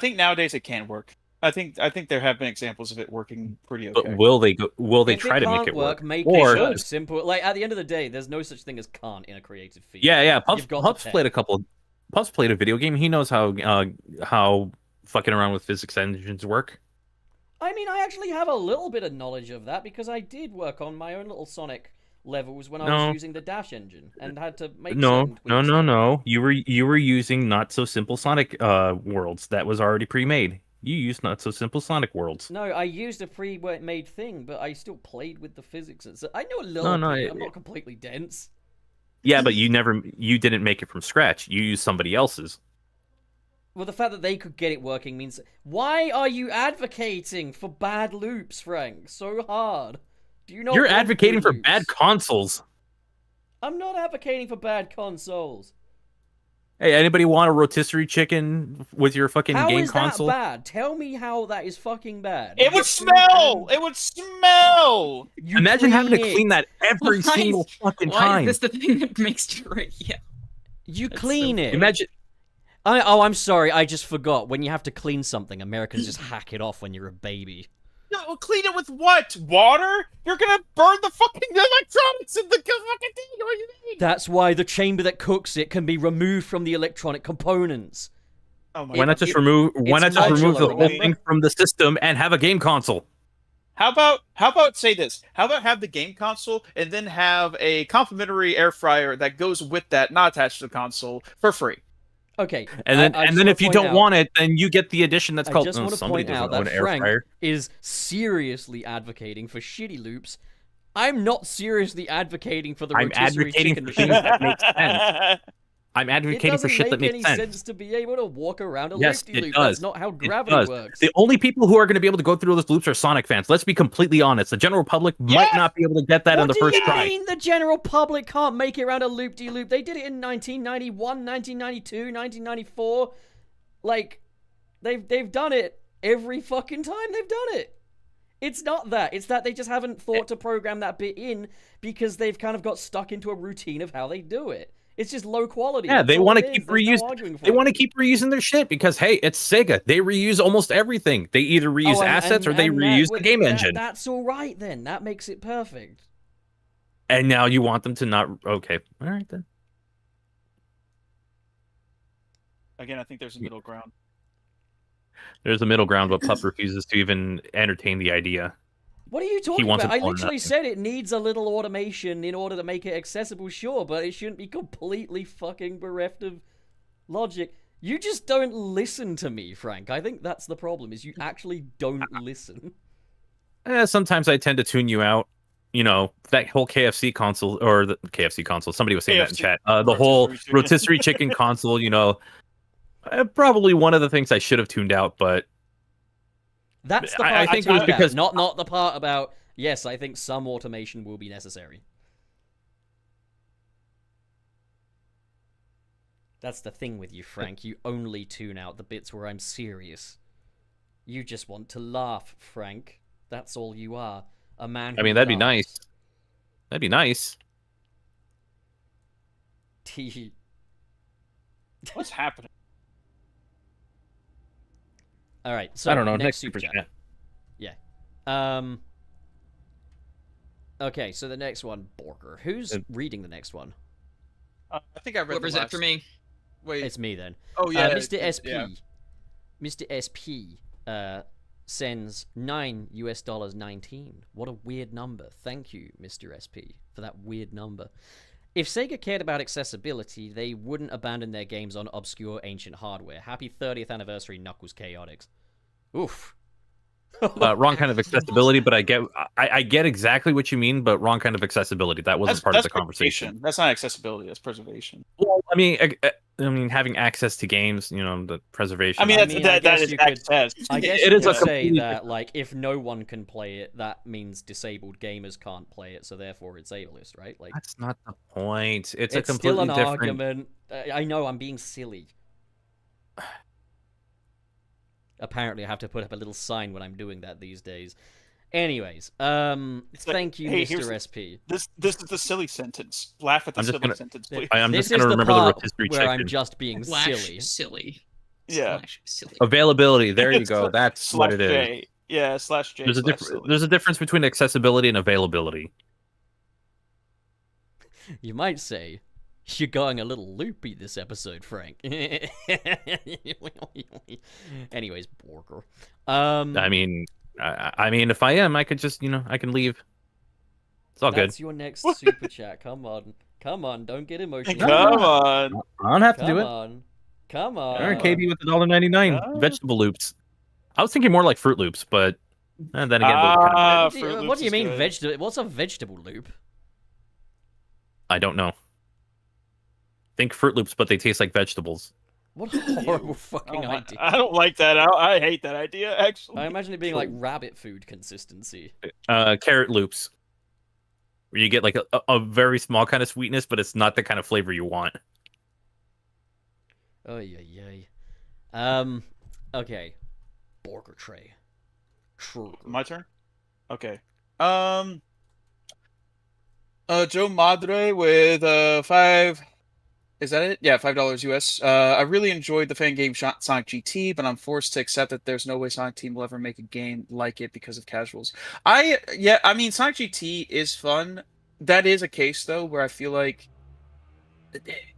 me, nowadays it can work. I think there have been examples of it working pretty okay. But will they If try to make can't it work? Make Or it work. should. Simple. Like at the end of the day, there's no such thing as can't in a creative field. yeah, Pups You've got the Pups tech. played a video game. He knows how fucking around with physics engines work. I mean, I actually have a little bit of knowledge of that because I did work on my own little Sonic levels when I No. was using the Dash engine and had to make No, certain no, tweaks. no, no. You were using not so simple Sonic worlds that was already pre-made. You used not so simple Sonic worlds. No, I used a pre-made thing, but I still played with the physics. So I know a little No, bit. I'm not completely dense. Yeah, but you didn't make it from scratch. You used somebody else's. Well, the fact that they could get it working means... Why are you advocating for bad loops, Frank? So hard. Do you not You're want advocating good for loops? bad consoles. I'm not advocating for bad consoles. Hey, anybody want a rotisserie chicken with your fucking How game is console? that bad? Tell me how that is fucking bad. It would smell. It would smell. You Imagine having to it. clean that every Why single fucking Why time. is this the thing that makes you right? Yeah. You That's clean so it. Imagine. I'm sorry. I just forgot. When you have to clean something, Americans just hack it off when you're a baby. Clean it with what? Water? You're gonna burn the fucking electronics in the fucking thing. What do you mean? That's why the chamber that cooks it can be removed from the electronic components. Oh my Why not God. just remove the modular, whole remember? thing from the system and have a game console? How about say this? How about have the game console and then have a complimentary air fryer that goes with that, not attached to the console, for free? Okay, And then I just if wanna you point don't out- want it, then you get the edition that's I called. just want to somebody point out doesn't own that an air Frank fryer. is seriously advocating for shitty loops. I'm not seriously advocating for the I'm rotisserie advocating chicken for things machine. that make sense. I'm It advocating doesn't for shit that make makes any sense. to be able to walk around a Yes, loop-de-loop. it does. That's not how It gravity does. works. The only people who are going to be able to go through those loops are Sonic fans. Let's be completely honest. The general public might not be able to get that on the first What do try. you mean the general public can't make it around a loop-de-loop? They did it in 1991, 1992, 1994. Like, they've done it every fucking time they've done it. It's not that. It's that they just haven't thought to program that bit in because they've kind of got stuck into a routine of how they do it. It's just low quality. Yeah, That's they all want it to is. keep There's no reusing. arguing for They it. want to keep reusing their shit because hey, it's Sega. They reuse almost everything. They either reuse assets or they reuse the game engine. That's all right then. That makes it perfect. And now you want them to not? Okay, all right then. Again, I think there's a middle ground. There's a middle ground, but Pup refuses to even entertain the idea. What are you talking wants about? it I on literally nothing. said it needs a little automation in order to make it accessible, sure, but it shouldn't be completely fucking bereft of logic. You just don't listen to me, Frank. I think that's the problem, is you actually don't listen. Sometimes I tend to tune you out. You know, that whole KFC console, or the KFC console, somebody was saying that in KFC. chat. The whole Rotisserie chicken. rotisserie chicken console, you know, probably one of the things I should have tuned out, but That's the I part I think it was tuned out, because- not the part about, yes, I think some automation will be necessary. That's the thing with you, Frank. You only tune out the bits where I'm serious. You just want to laugh, Frank. That's all you are. A man who I mean, that'd be laughs. nice. That'd be nice. What's happening? All right, so I don't know. next Next super super chat. chat. Okay, so the next one, Borker. Who's reading the next one? I think I read Whoever's the last... after me. Wait. It's me then. Oh yeah, Mr. SP. Yeah. Mr. SP sends $9 What a weird number. Thank you, Mr. SP, for that weird number. If Sega cared about accessibility, they wouldn't abandon their games on obscure ancient hardware. Happy 30th anniversary, Knuckles Chaotix. Oof. Wrong kind of accessibility, but I get exactly what you mean, but wrong kind of accessibility. That wasn't part of the conversation. preservation. That's not accessibility. That's preservation. Well, I mean, having access to games, you know, the preservation. I mean, I that guess is you could- access. I guess It you is could a say completely that, like, if no one can play it, that means disabled gamers can't play it, so therefore it's ableist, right? Like, That's not the point. It's a still completely an different. argument. I know I'm being silly. Apparently, I have to put up a little sign when I'm doing that these days. Anyways, It's like, thank you, hey, Mr. here's- SP. This is the silly sentence. Laugh at the I'm just silly gonna- sentence, please. I'm This just gonna is the remember the part rotisserie where I'm chicken. just being Slash silly. silly. Yeah. Slash silly. Availability. There you go. That's Slash what it is. J. Yeah, slash J. There's a slash difference. silly. There's a difference between accessibility and availability. You might say, you're going a little loopy this episode, Frank. Anyways, Borger. I mean, if I am, I could just, you know, I can leave. It's all good. That's your next super chat. Come on, don't get emotional. Come on. I don't have to do Come it. on. Come on. All right, KB with the $1.99 vegetable loops. I was thinking more like Fruit Loops, but then again, those are kind of Fruit Loops What do you is mean good. vegetable? What's a vegetable loop? I don't know. Think Fruit Loops, but they taste like vegetables. What a horrible Oh fucking my- idea. I don't like that. I hate that idea, actually. I imagine it being like rabbit food consistency. Carrot loops, where you get like a very small kind of sweetness, but it's not the kind of flavor you want. Oh yeah. Okay. Borger tray. True. My turn? Okay. Joe Madre with 5 Is that it? Yeah, $5 US. I really enjoyed the fan game Sonic GT, but I'm forced to accept that there's no way Sonic Team will ever make a game like it because of casuals. I mean, Sonic GT is fun. That is a case though where I feel like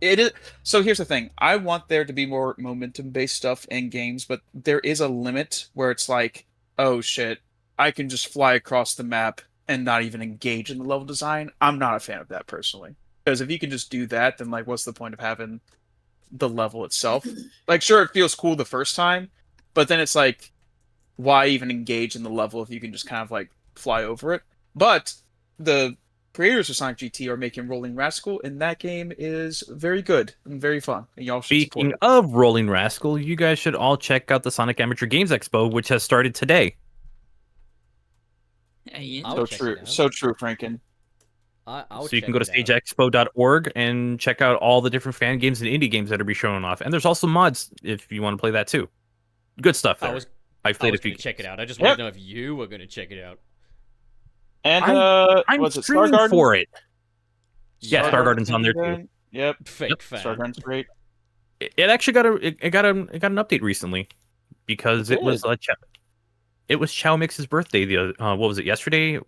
it is. So here's the thing: I want there to be more momentum-based stuff in games, but there is a limit where it's like, oh shit, I can just fly across the map and not even engage in the level design. I'm not a fan of that personally. Because if you can just do that, then like, what's the point of having the level itself? Like, sure, it feels cool the first time, but then it's like, why even engage in the level if you can just kind of like fly over it? But the creators of Sonic GT are making Rolling Rascal, and that game is very good and very fun. And y'all should support Speaking it. of Rolling Rascal, you guys should all check out the Sonic Amateur Games Expo, which has started today. Hey, I'll So check true, it out. so true, Franken. I'll So you can check go to it out. stageexpo.org and check out all the different fan games and indie games that are be showing off. And there's also mods if you want to play that too. Good stuff there. I've I played was a few. going to check it out. I just Yep. wanted to know if you were going to check it out. And I'm was it streaming Stargarden? for it. Yeah, Stargarden. Stargarden's on there too. Yep, Fake fan. Stargarden's great. It actually got an update recently because it was it was Chow Mix's birthday. What was it, yesterday?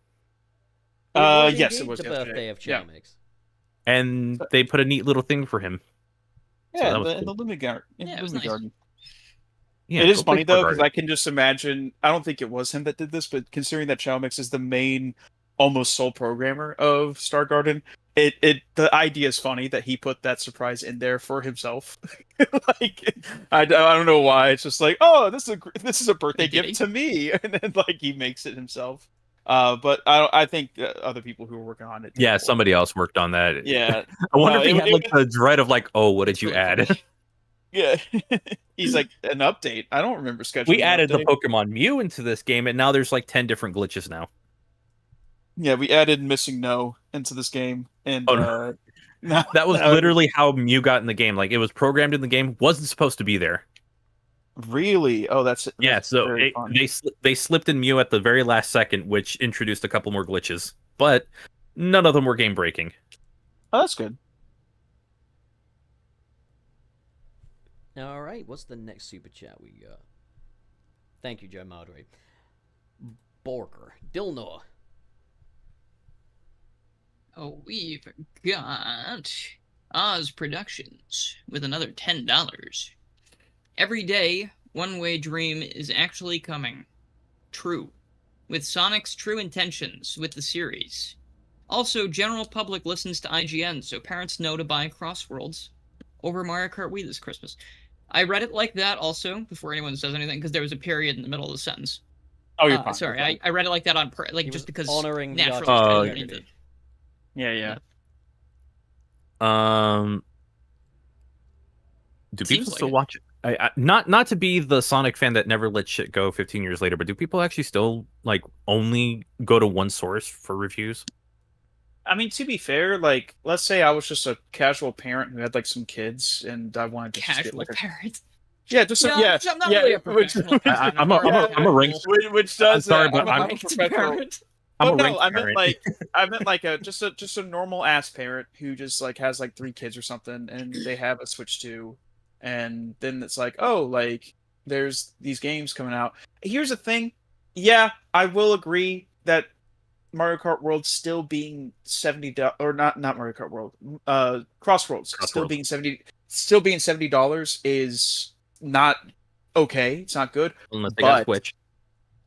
Yes, it indeed was the yesterday. birthday of Yeah. Chowmix. And they put a neat little thing for him. Yeah, that was in the Lumen Garden. Yeah, it was nice. Yeah, It is go play funny though, because Stargarden. I can just imagine. I don't think it was him that did this, but considering that Chalmix is the main, almost sole programmer of Stargarden, the idea is funny that he put that surprise in there for himself. Like, I don't know why. It's just like, oh, this is a birthday Did he? gift to me, and then like he makes it himself. But I think other people who were working on it. did Yeah, it. somebody else worked on that. Yeah, I wonder No, if he it- had it like the dread of like, oh, what did you Really add? funny. yeah. He's like an update. I don't remember scheduling. We an added the update. Pokemon Mew into this game, and now there's like 10 different glitches now. Yeah, we added Missing No into this game, and Oh, no. now That was now- literally how Mew got in the game. Like, it was programmed in the game, wasn't supposed to be there. really. Oh, that's Yeah, so very fun. they slipped in Mew at the very last second, which introduced a couple more glitches, but none of them were game breaking. Oh, that's good. All right, what's the next super chat we got? Thank you, Joe Maldry. Borger. Dilnor. Oh, we've got Oz Productions with another $10. Every day, One Way Dream is actually coming true, with Sonic's true intentions with the series. Also, general public listens to IGN, so parents know to buy Crossworlds over Mario Kart Wii this Christmas. I read it like that also, before anyone says anything, because there was a period in the middle of the sentence. Oh, you're fine. Sorry, you're fine. I read it like that on He just was because honoring the naturally artistic I integrity. needed it. Yeah. Do Seems people like still it. watch it? Not to be the Sonic fan that never let shit go 15 years later, but do people actually still like only go to one source for reviews? I mean, to be fair, like, let's say I was just a casual parent who had like some kids, and I wanted to just get Casual like a parent. yeah, just some, yeah, I'm not yeah, really a which, professional parent. I'm a ranked. which does sorry, that. but I'm I'm a ranked professional. parent. I'm But a no, ranked I meant like a just a normal ass parent who just like has like 3 kids or something, and they have a Switch 2, and then it's like, oh, like there's these games coming out. Here's the thing, yeah, I will agree that Mario Kart World still being $70 or not Mario Kart World, Crossworlds still being $70 is not okay. It's not good. unless they got but- Switch.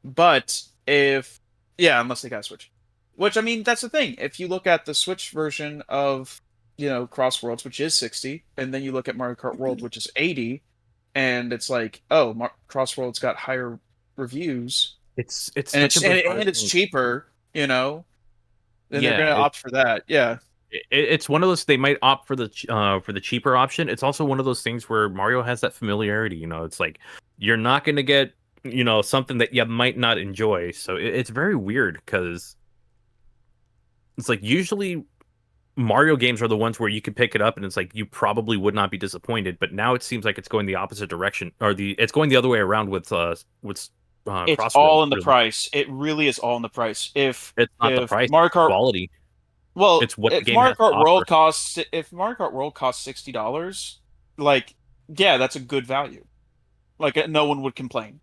But unless they got a Switch. Which, I mean, that's the thing. If you look at the Switch version of, Crossworlds, which is 60, and then you look at Mario Kart World, which is 80, and it's like, oh, Crossworlds got higher reviews, It's and it's such a bizarre and it's thing. cheaper, then Yeah, they're gonna opt for that. Yeah. It's one of those, they might opt for the cheaper option. It's also one of those things where Mario has that familiarity. It's like you're not going to get something that you might not enjoy. So it's very weird because it's like usually Mario games are the ones where you can pick it up and it's like you probably would not be disappointed. But now it seems like it's going the opposite direction, or it's going the other way around with It's Crossworlds, all in the really. price. It really is all in the price. If It's not the price, Mario Kart quality. Well, It's what the if game Mario has to Kart World offer. costs $60, like, yeah, that's a good value. Like, no one would complain.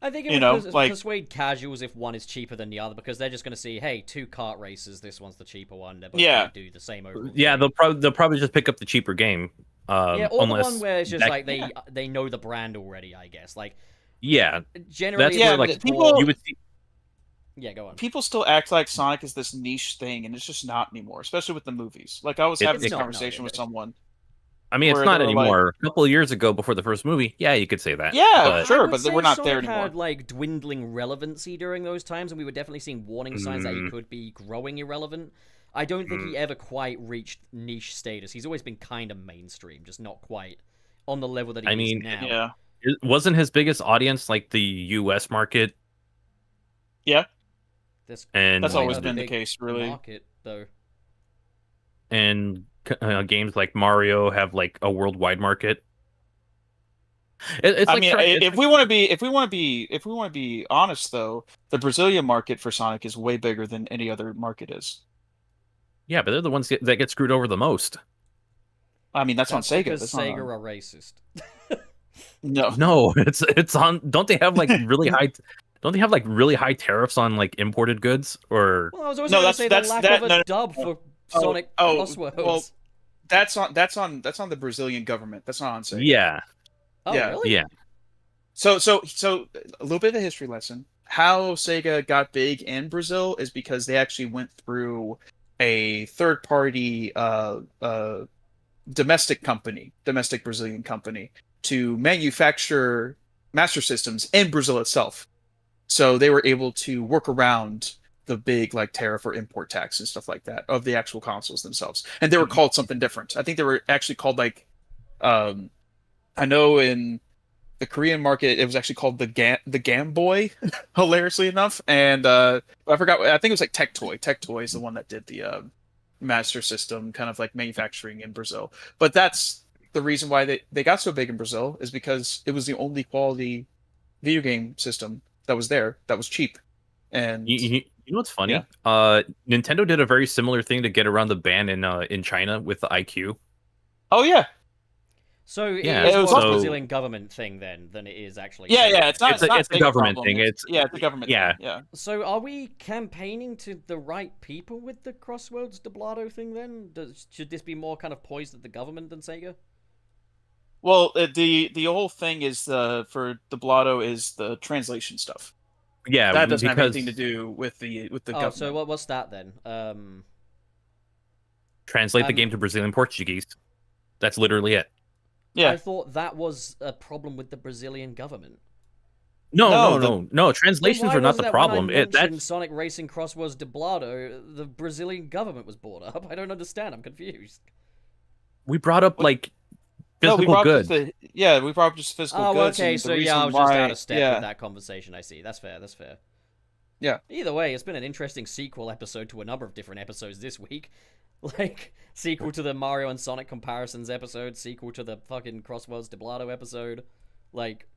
I think it You would know, like, persuade casuals if one is cheaper than the other, because they're just going to see, hey, 2 kart races, this one's the cheaper one. They're both Yeah. going to do the same overall. Yeah, thing. they'll probably just pick up the cheaper game. Yeah, or the Unless one where it's just that- like they know the brand already, I guess. Like, yeah, generally, that's where it's like more- people- you would see. Yeah, go on. people still act like Sonic is this niche thing, and it's just not anymore, especially with the movies. Like, I was having this not, conversation no, with someone. I mean, it's where not they were like- anymore. A couple of years ago, before the first movie, yeah, you could say that. Yeah, but, sure, I would but say we're not Sonic there anymore. had like dwindling relevancy during those times, and we were definitely seeing warning signs that he could be growing irrelevant. I don't think he ever quite reached niche status. He's always been kind of mainstream, just not quite on the level that he is now. Yeah. It wasn't his biggest audience like the U.S. market, Yeah. and That's quite always a been the big case, really. Market, though. and games like Mario have like a worldwide market. It's I like mean, it's if we want to be honest, though, the Brazilian market for Sonic is way bigger than any other market is. yeah, but they're the ones that get screwed over the most. I mean, that's on Sega. Because That's Sega not on... are racist. No. No, it's on. Don't they have like really high? Don't they have like really high tariffs on like imported goods? Or Well, I was always No, going to say the that's- lack that- of a no, dub for Oh, Sonic oh, Crossworlds. well, that's on the Brazilian government. That's not on Sega. yeah, oh, yeah, really? yeah. So a little bit of a history lesson. How Sega got big in Brazil is because they actually went through a third party domestic Brazilian company to manufacture Master Systems in Brazil itself. So they were able to work around the big like tariff or import tax and stuff like that of the actual consoles themselves. And they were called something different. I think they were actually called like I know in the Korean market it was actually called the Game Boy, hilariously enough. And I forgot, I think it was like Tech Toy. Tech Toy is the one that did the Master System kind of like manufacturing in Brazil. But that's the reason why they got so big in Brazil, is because it was the only quality video game system that was there that was cheap. And You know what's funny? Yeah. Nintendo did a very similar thing to get around the ban in China with the IQ. oh yeah, So Yeah, it is it was more a also- Brazilian government thing then than it is actually. yeah, it's not. It's a Sega government problem. thing. It's a government. yeah. Thing. Yeah. So are we campaigning to the right people with the Crossworlds Doblado thing then? Should this be more kind of poised at the government than Sega? Well, the whole thing is for the Blotto is the translation stuff. Yeah, That doesn't have because anything to do with the Oh, government. so what's that then? translate the game to Brazilian Portuguese. That's literally it. Yeah. I thought that was a problem with the Brazilian government. No. Translations Why are not was the that problem. When I mentioned That's Sonic Racing Crossworlds Doblado, the Brazilian government was brought up. I don't understand. I'm confused. we brought up like No, we physical brought goods. we brought up just physical Oh, goods. okay. and the So yeah, reason I was just why- out of step yeah. with that conversation. I see. That's fair. That's fair. Yeah. Either way, it's been an interesting sequel episode to a number of different episodes this week. Like, sequel to the Mario and Sonic comparisons episode, sequel to the fucking Crossworlds Doblado episode. Like,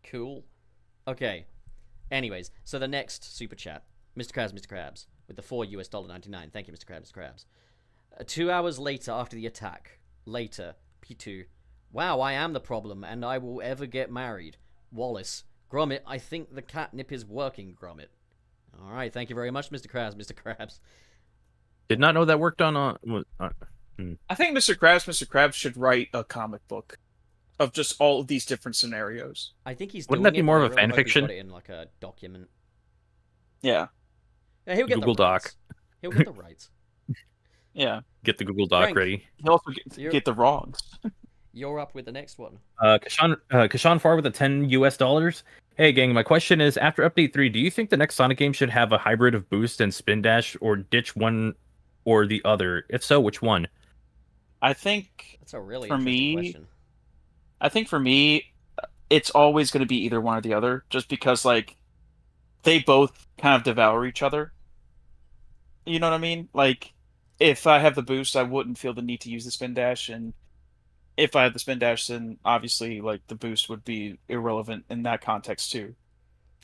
cool. Okay. Anyways, so the next super chat, Mr. Krabs, with the $4.99. Thank you, Mr. Krabs. 2 hours later after the attack. Later, P2. Wow, I am the problem, and I will ever get married. Wallace. Gromit, I think the catnip is working, Gromit. Alright, thank you very much, Mr. Krabs. Did not know that worked on. I think Mr. Krabs should write a comic book of just all of these different scenarios. I think he's Wouldn't doing that be it, more but of a I really fan hope he's fiction? got it in like a document. Yeah. Yeah, he'll get Google the Doc. rights. He'll get the rights. Yeah. Get the Google Doc Frank. ready. He'll also You're- get the wrongs. You're up with the next one. Kashan Farr with the $10. Hey gang, my question is: after Update 3, do you think the next Sonic game should have a hybrid of boost and spin dash, or ditch one or the other? If so, which one? I think That's a really For interesting me, question. I think for me, it's always going to be either one or the other, just because like they both kind of devour each other. You know what I mean? Like if I have the boost, I wouldn't feel the need to use the spin dash, and if I had the spin dash, then obviously like the boost would be irrelevant in that context too.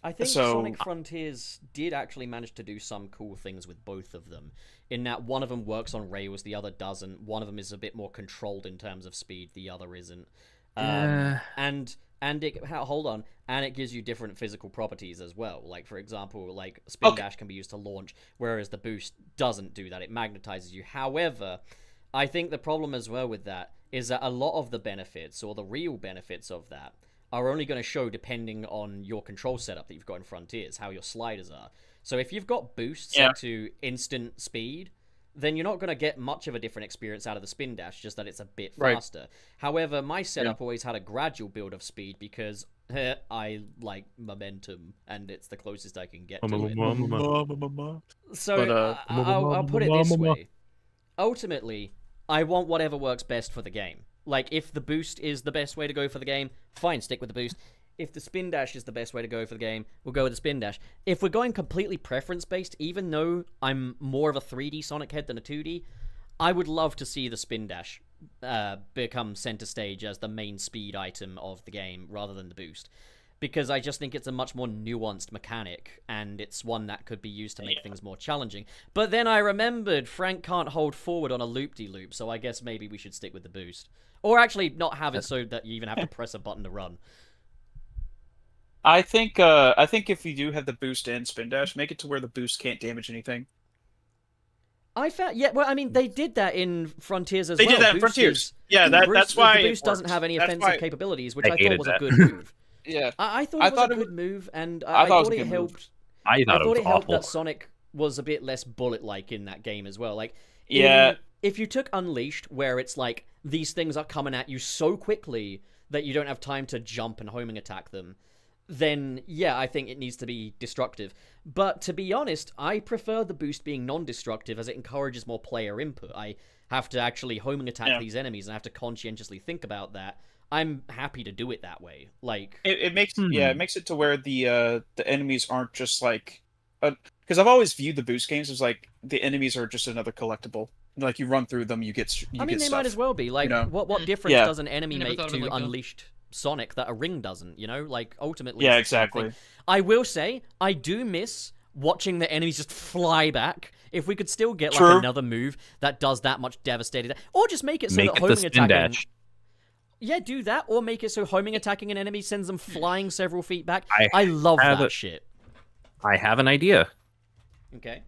I think so- Sonic Frontiers did actually manage to do some cool things with both of them. in that one of them works on rails, the other doesn't. One of them is a bit more controlled in terms of speed, the other isn't. And it gives you different physical properties as well. Like, for example, like spin dash can be used to launch, whereas the boost doesn't do that. It magnetizes you. However, I think the problem as well with that is that a lot of the benefits, or the real benefits of that, are only going to show depending on your control setup that you've got in Frontiers, how your sliders are. So if you've got boost set to instant speed, then you're not going to get much of a different experience out of the spin dash, just that it's a bit faster. Right. However, my setup always had a gradual build of speed because I like momentum, and it's the closest I can get to it. So I'll put it this way. Ultimately, I want whatever works best for the game. Like, if the boost is the best way to go for the game, fine, stick with the boost. If the spin dash is the best way to go for the game, we'll go with the spin dash. If we're going completely preference-based, even though I'm more of a 3D Sonic head than a 2D, I would love to see the spin dash become center stage as the main speed item of the game rather than the boost. Because I just think it's a much more nuanced mechanic, and it's one that could be used to make things more challenging. But then I remembered Frank can't hold forward on a loop-de-loop, so I guess maybe we should stick with the boost. Or actually not have it so that you even have to press a button to run. I think if you do have the boost and spin dash, make it to where the boost can't damage anything. They did that in Frontiers as well. They did that in Frontiers. That's why the boost doesn't have any offensive capabilities, which I thought was a good move. Yeah, I thought it was a good move, and I thought it helped. I thought it helped that Sonic was a bit less bullet-like in that game as well. Like, if you took Unleashed, where it's like these things are coming at you so quickly that you don't have time to jump and homing attack them, then I think it needs to be destructive. But to be honest, I prefer the boost being non-destructive as it encourages more player input. I have to actually homing attack these enemies, and I have to conscientiously think about that. I'm happy to do it that way. Like, it makes it to where the enemies aren't just like, because I've always viewed the boost games as like the enemies are just another collectible. Like, you run through them, you get. They might as well be. Like, what difference does an enemy make to Unleashed Sonic that a ring doesn't? You know, like, ultimately. Yeah, exactly. I will say I do miss watching the enemies just fly back. If we could still get like another move that does that much devastating, or just make it so that homing attacking. Yeah, do that, or make it so homing attacking an enemy sends them flying several feet back. I love that shit. I have an idea. Okay.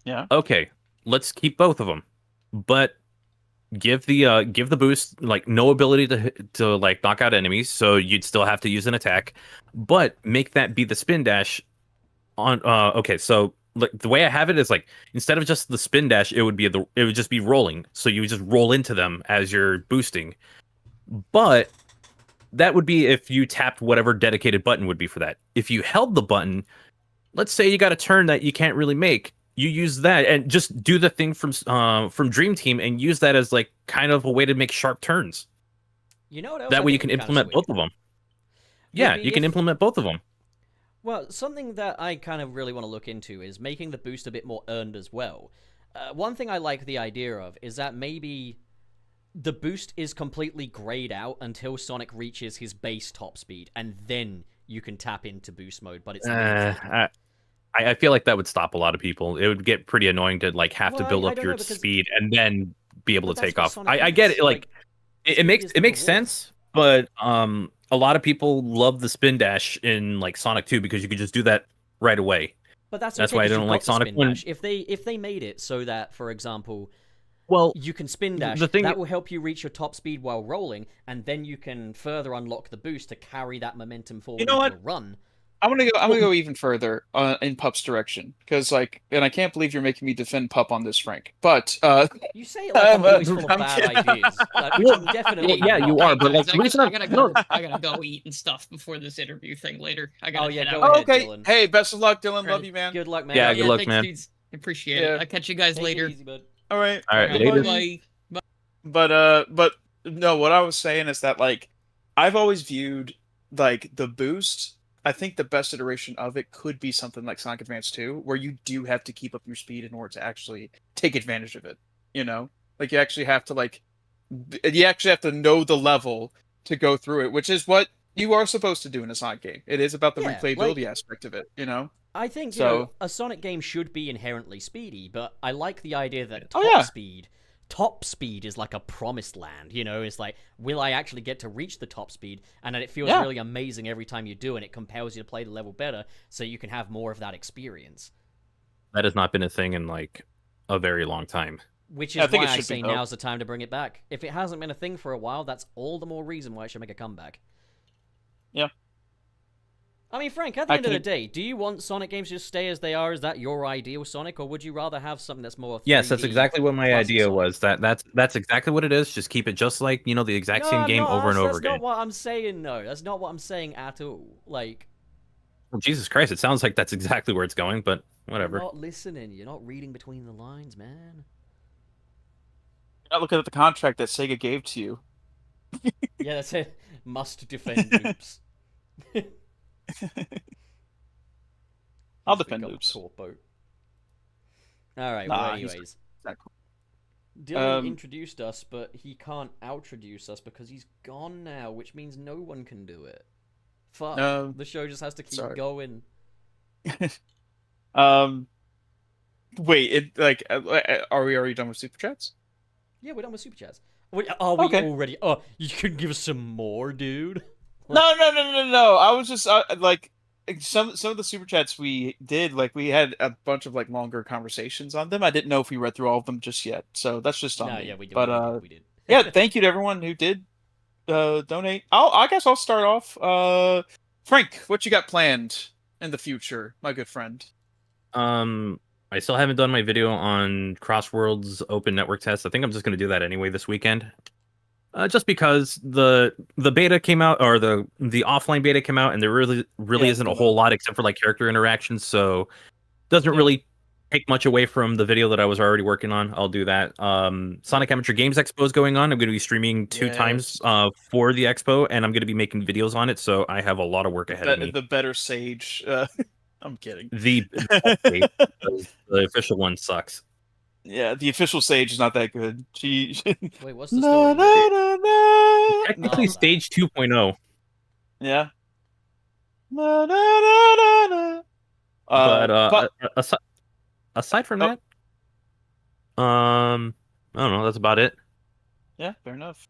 Yeah. Okay, let's keep both of them, but give the boost like no ability to like knock out enemies, so you'd still have to use an attack, but make that be the spin dash. On okay, so like the way I have it is like instead of just the spin dash, it would just be rolling, so you would just roll into them as you're boosting. But that would be if you tapped whatever dedicated button would be for that. If you held the button, let's say you got a turn that you can't really make, you use that and just do the thing from Dream Team and use that as like kind of a way to make sharp turns. You know what else? That way you can implement both of them. Yeah, you can implement both of them. Well, something that I kind of really want to look into is making the boost a bit more earned as well. One thing I like the idea of is that maybe the boost is completely grayed out until Sonic reaches his base top speed, and then you can tap into boost mode, but it's I feel like that would stop a lot of people. It would get pretty annoying to like have to build up your speed and then be able to take off. I get it, like it makes sense, but a lot of people love the spin dash in like Sonic 2 because you could just do that right away. But that's why I don't like Sonic 1. If they made it so that, for example, you can spin dash, that will help you reach your top speed while rolling, and then you can further unlock the boost to carry that momentum forward into a run. I'm gonna go even further in Pup's direction, because and I can't believe you're making me defend Pup on this, Frank. But you say it like I'm always full of bad ideas. Which definitely. Yeah, you are. But like, I gotta go eat and stuff before this interview thing later. I gotta head out. Ahead, okay. Dylan. Hey, best of luck, Dylan. Love you, man. Good luck, man. Yeah, good luck, thanks, man. Dudes. Appreciate it. I'll catch you guys later. Easy, bud. All right. Later. Bye. But no, what I was saying is that like I've always viewed like the boost. I think the best iteration of it could be something like Sonic Advance 2, where you do have to keep up your speed in order to actually take advantage of it. You know, like you actually have to know the level to go through it, which is what you are supposed to do in a Sonic game. It is about the replayability aspect of it. You know. I think So a Sonic game should be inherently speedy, but I like the idea that Oh, yeah. top speed is like a promised land. It's like, will I actually get to reach the top speed? And that it feels Yeah. really amazing every time you do, and it compels you to play the level better, so you can have more of that experience. That has not been a thing in like a very long time. Which Yeah, is I think why it I should be, say though. now's the time to bring it back. If it hasn't been a thing for a while, that's all the more reason why it should make a comeback. Yeah. I mean, Frank, at the I end of the can- day, do you want Sonic games to just stay as they are? Is that your ideal Sonic, or would you rather have something that's more 3D? Yes, that's exactly what my classic idea Sonic? was. That's exactly what it is. Just keep it just like the exact same game over and over That's again. not what I'm saying. No, that's not what I'm saying at all. Like, Well, Jesus Christ, it sounds like that's exactly where it's going, but whatever. you're not listening. You're not reading between the lines, man. You're not looking at the contract that Sega gave to you. Yeah, that's it. Must defend loops. I'll He's defend become a loops. corpo. All right. Nah, well, he's- anyways, Not cool. Dylan introduced us, but he can't outroduce us because he's gone now, which means no one can do it. Fuck. The show just has to keep sorry. going. Wait, are we already done with super chats? Yeah, we're done with super chats. Wait, are we Okay. already? Oh, you can give us some more, dude. No. I was just like some of the super chats we did. Like we had a bunch of like longer conversations on them. I didn't know if we read through all of them just yet, so that's just on No, me. yeah, we did. But we did. yeah, thank you to everyone who did donate. I guess I'll start off. Frank, what you got planned in the future, my good friend? I still haven't done my video on Crossworlds open network test. I think I'm just going to do that anyway this weekend. Just because the beta came out, or the offline beta came out, and there really Yeah, isn't a whole lot except for like character interactions, so doesn't really take much away from the video that I was already working on. I'll do that. Sonic Amateur Games Expo is going on. I'm going to be streaming two times for the expo, and I'm going to be making videos on it, so I have a lot of work ahead of me. The better Sage. I'm kidding. The official one sucks. Yeah, the official Sage is not that good. She Wait, what's the story? Technically, Oh, stage 2.0. Yeah. But aside from that, I don't know. That's about it. Yeah, fair enough.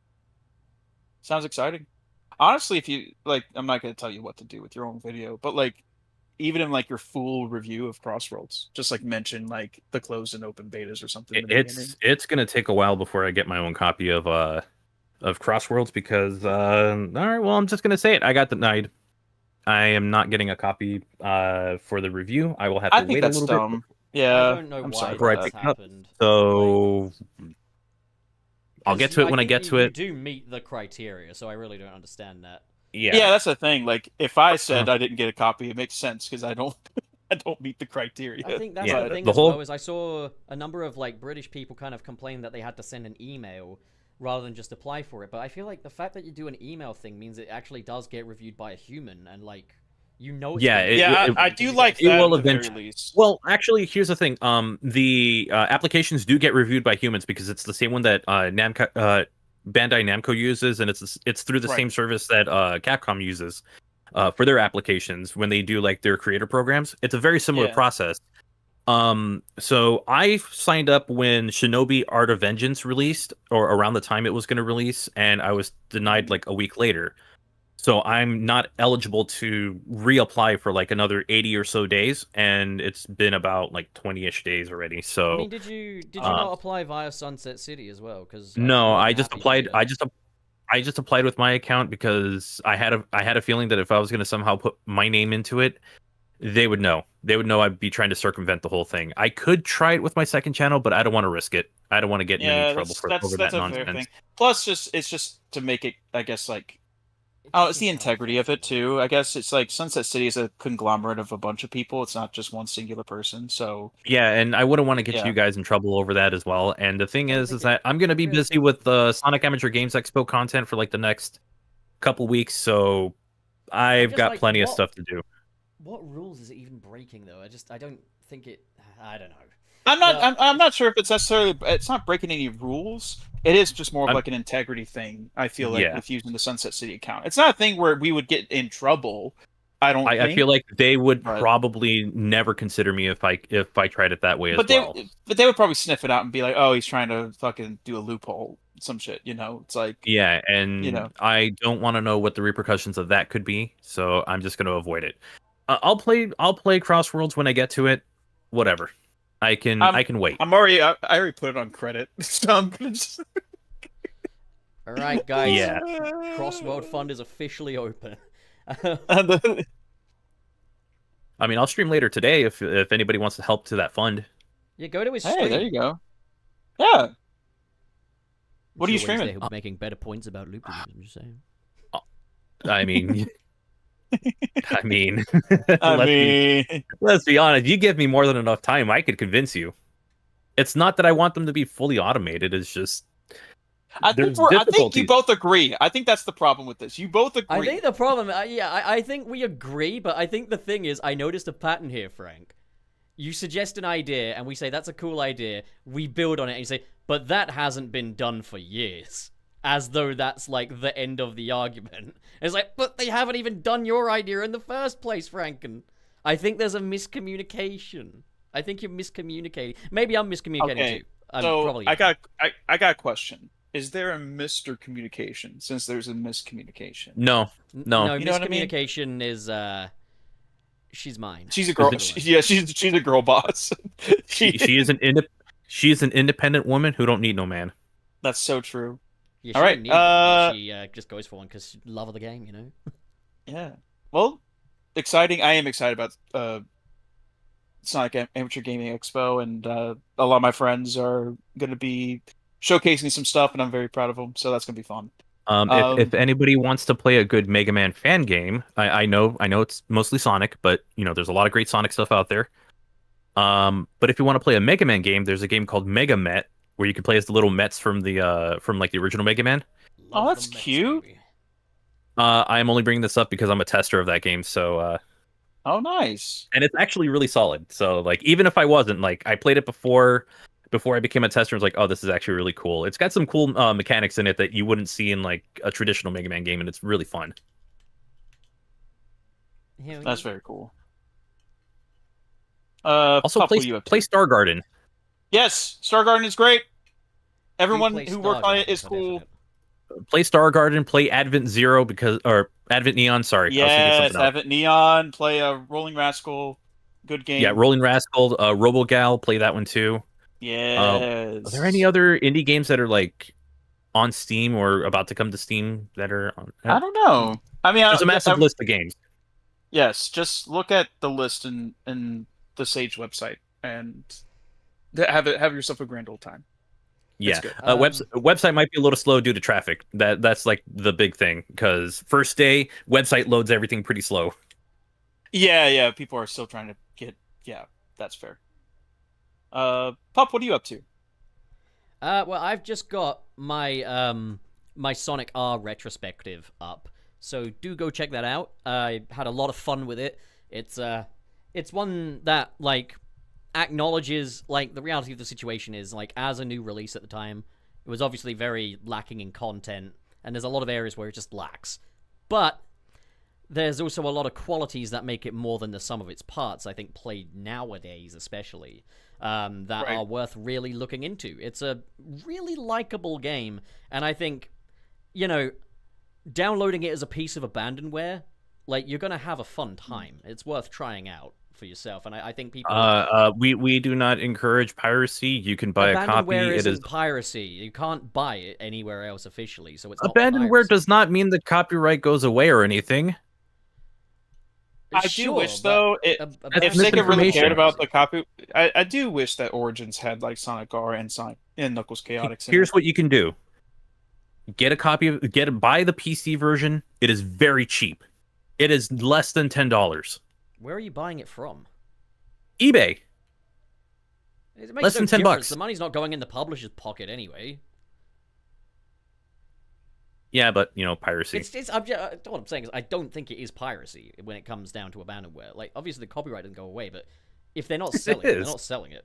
Sounds exciting. Honestly, if you like, I'm not going to tell you what to do with your own video, but like, even in like your full review of Crossworlds, just like mention like the closed and open betas or something. in the beginning. It's gonna take a while before I get my own copy of Crossworlds because all right, well, I'm just gonna say it. I got denied. I am not getting a copy for the review. I will have to I think wait that's a little dumb. bit. Yeah, I don't know I'm why sorry before I about that's pick it up. happened. So I'll get to it when I think get to you it. do meet the criteria, so I really don't understand that. Yeah, that's the thing. Like, if I said I didn't get a copy, it makes sense because I don't, I don't meet the criteria. I think that's Yeah, the thing the as whole- well, is I saw a number of like British people kind of complain that they had to send an email rather than just apply for it. But I feel like the fact that you do an email thing means it actually does get reviewed by a human, and like it's Yeah, gonna be I reviewed do because like you it that will at the very eventually- least. Well, actually, here's the thing. The applications do get reviewed by humans because it's the same one that Bandai Namco uses, and it's through the Right. same service that Capcom uses for their applications when they do like their creator programs. It's a very similar Yeah. process. So I signed up when Shinobi Art of Vengeance released, or around the time it was going to release, and I was denied like a week later. So I'm not eligible to reapply for like another 80 or so days, and it's been about like 20-ish days already. So I mean, did you not apply via Sunset City as well? Because no, I just applied. I just applied with my account because I had a feeling that if I was going to somehow put my name into it, they would know. They would know I'd be trying to circumvent the whole thing. I could try it with my second channel, but I don't want to risk it. I don't want to get in any trouble over that a fair nonsense. thing. Plus, it's just to make it, I guess, like, it's the integrity of it too. I guess it's like Sunset City is a conglomerate of a bunch of people. It's not just one singular person. So Yeah, and I wouldn't want to get Yeah. you guys in trouble over that as well. And the thing I is think that I'm going to be really- busy with the Sonic Amateur Games Expo content for like the next couple weeks, so I've just got like, plenty of what- stuff to do. What rules is it even breaking though? I don't think it. I don't know. I'm not sure if it's necessarily. It's not breaking any rules. It is just more of I'm- like an integrity thing. I feel like Yeah. with using the Sunset City account, it's not a thing where we would get in trouble. I don't. I feel like they would but- probably never consider me if I tried it that way as but well. they would probably sniff it out and be like, "Oh, he's trying to fucking do a loophole, some shit." You know, it's like, Yeah, and you know. I don't want to know what the repercussions of that could be, so I'm just going to avoid it. I'll play Crossworlds when I get to it. Whatever, I can wait. I already put it on credit, so I'm gonna just. All right, guys. Yeah. Crossworld Fund is officially open. I mean, I'll stream later today if anybody wants to help to that fund. Yeah, go to his Hey, stream. there you go. Yeah. What are you Sure Wednesday streaming? He'll be making better points about looping. I'm just saying. I mean, I let's be honest. You give me more than enough time, I could convince you. It's not that I want them to be fully automated. It's just I think you both agree. I think that's the problem with this. You both agree. I think the problem, I think we agree, but I think the thing is, I noticed a pattern here, Frank. You suggest an idea, and we say, that's a cool idea. We build on it, and you say, but that hasn't been done for years. As though that's, like, the end of the argument. It's like, but they haven't even done your idea in the first place, Franken. I think there's a miscommunication. I think you're miscommunicating. Maybe I'm miscommunicating, too. I got a question. Is there a Mr. Communication since there's a miscommunication? No. You know what I mean? Miscommunication is, she's mine. She's a girl. She's a girl boss. She is an independent woman who don't need no man. That's so true. Yeah, all right. She just goes for one because love of the game, you know. Yeah. Well, exciting. I am excited about Sonic Amateur Gaming Expo, and a lot of my friends are going to be showcasing some stuff, and I'm very proud of them. So that's going to be fun. If anybody wants to play a good Mega Man fan game, I know it's mostly Sonic, but you know there's a lot of great Sonic stuff out there. But if you want to play a Mega Man game, there's a game called Mega Met where you can play as the little Mets from the original Mega Man. Oh, that's cute. I am only bringing this up because I'm a tester of that game, so. Oh, nice. And it's actually really solid. So like, even if I wasn't, like, I played it before I became a tester. I was like, oh, this is actually really cool. It's got some cool mechanics in it that you wouldn't see in like a traditional Mega Man game, and it's really fun. That's very cool. Also, play Star Garden. Yes, Star Garden is great. Everyone who worked on it is cool. Play Star Garden, play Advent Zero or Advent Neon. Sorry, yes, Advent Neon. Play Rolling Rascal. Good game. Yeah, Rolling Rascal, RoboGal. Play that one too. Yes. Are there any other indie games that are like on Steam or about to come to Steam that are? I don't know. I mean, there's a massive list of games. Yes, just look at the list in the Sage website and have yourself a grand old time. Yeah, website might be a little slow due to traffic. That's like the big thing because first day website loads everything pretty slow. Yeah, people are still trying to get. Yeah, that's fair. Pup, what are you up to? Well, I've just got my my Sonic R retrospective up, so do go check that out. I had a lot of fun with it. It's one that like acknowledges like the reality of the situation is like as a new release at the time, it was obviously very lacking in content, and there's a lot of areas where it just lacks. But there's also a lot of qualities that make it more than the sum of its parts, I think, played nowadays especially, that are worth really looking into. It's a really likable game, and I think, you know, downloading it as a piece of abandonware, like, you're going to have a fun time. It's worth trying out for yourself, and I think people... we do not encourage piracy. You can buy a copy. It is piracy. You can't buy it anywhere else officially, so it's not abandonware does not mean the copyright goes away or anything. I do wish, though, if Sega really cared about the copy, I do wish that Origins had like Sonic R and Sonic and Knuckles Chaotix. Here's what you can do: buy the PC version. It is very cheap. It is less than $10. Where are you buying it from? eBay. It makes less than $10. The money's not going in the publisher's pocket anyway. Yeah, but, you know, piracy. What I'm saying is I don't think it is piracy when it comes down to abandonware. Like, obviously the copyright doesn't go away, but if they're not selling it, they're not selling it.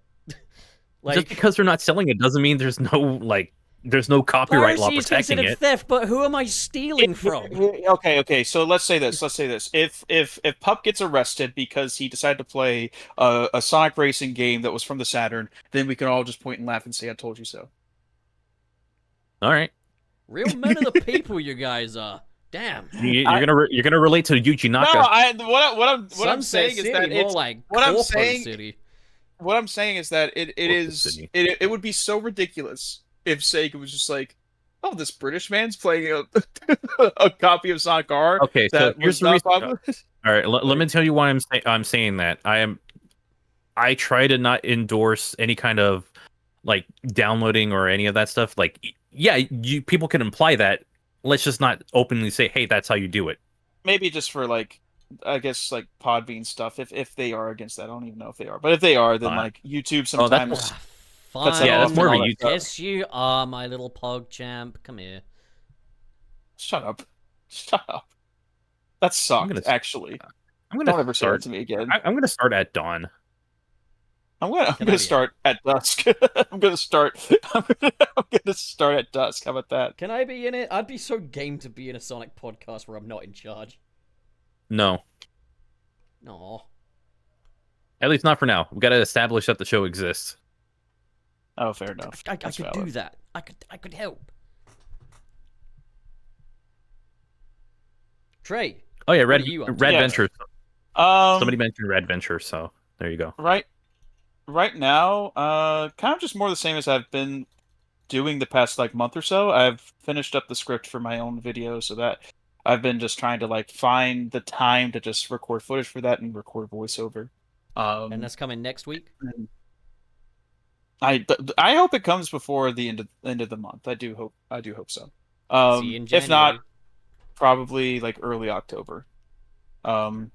Like, just because they're not selling it doesn't mean there's no, like, there's no copyright law Piracy is protecting considered it. theft, but who am I stealing from? Okay. So let's say this. If Pup gets arrested because he decided to play a Sonic racing game that was from the Saturn, then we can all just point and laugh and say, "I told you so." All right, Real men of the people, you guys are. Damn. you're gonna relate to Yuji Naka. No, what I'm Sunset saying City, is that more it's like what I'm Corpo saying. City. What I'm saying is that it is Sydney. it would be so ridiculous if Sega was just like, oh, this British man's playing a copy of Sonic R. Okay, so that here's was the not reason. popular. All right, let me tell you why I'm saying that. I try to not endorse any kind of like downloading or any of that stuff. Like, yeah, people can imply that. Let's just not openly say, hey, that's how you do it. Maybe just for like, I guess like Podbean stuff. If they are against that, I don't even know if they are. But if they are, then like YouTube sometimes. Fine. Yeah, that's more of a YouTube. Yes, you are, my little pog champ. Come here. Shut up. Shut up. That sucked. Actually, I'm gonna don't ever say that start to me again. I'm gonna start at dawn. I'm gonna start at dusk. I'm gonna start at dusk. How about that? Can I be in it? I'd be so game to be in a Sonic podcast where I'm not in charge. No, No. at least not for now. We got to establish that the show exists. Oh, fair enough. I could do that. I could help. Trey. Oh yeah, Red are you up to? Venture. Um, Somebody mentioned Red Venture, so there you go. Right now, kind of just more the same as I've been doing the past like month or so. I've finished up the script for my own video, so that I've been just trying to like find the time to just record footage for that and record voiceover. And that's coming next week? I hope it comes before the end of the month. I do hope so. See you in If not, January. probably like early October. And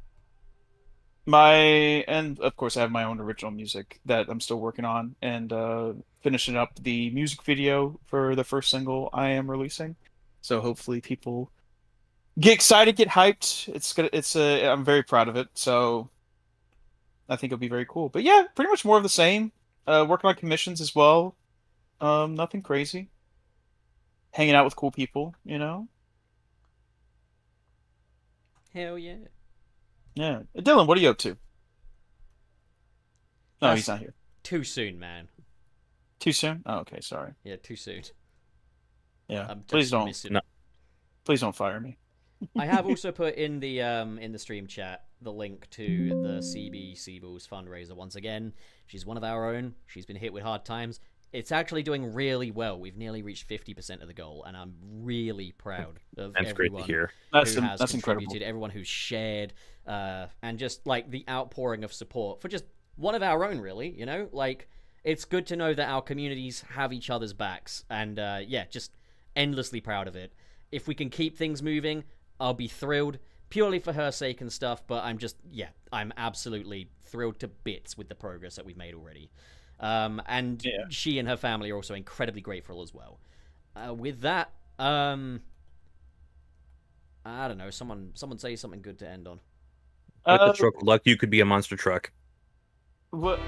of course I have my own original music that I'm still working on and finishing up the music video for the first single I am releasing. So hopefully people get excited, get hyped. I'm very proud of it. So I think it'll be very cool. But yeah, pretty much more of the same. Working on commissions as well. Nothing crazy. Hanging out with cool people, you know? Hell yeah. Yeah. Dylan, what are you up to? No, That's he's not here. Too soon, man. Too soon? Oh, okay, sorry. Yeah, too soon. Yeah. I'm Please don't. dismissing. Please don't fire me. I have also put in the stream chat the link to the CB Seaballs fundraiser once again. She's one of our own. She's been hit with hard times. It's actually doing really well. We've nearly reached 50% of the goal, and I'm really proud of That's everyone great to hear. who That's has incredible. contributed, everyone who's shared, and just like the outpouring of support for just one of our own, really. You know, like it's good to know that our communities have each other's backs, and yeah, just endlessly proud of it. If we can keep things moving, I'll be thrilled, purely for her sake and stuff, but I'm absolutely thrilled to bits with the progress that we've made already. And she and her family are also incredibly grateful as well. With that, I don't know, someone say something good to end on. With the truck of luck, you could be a monster truck. What?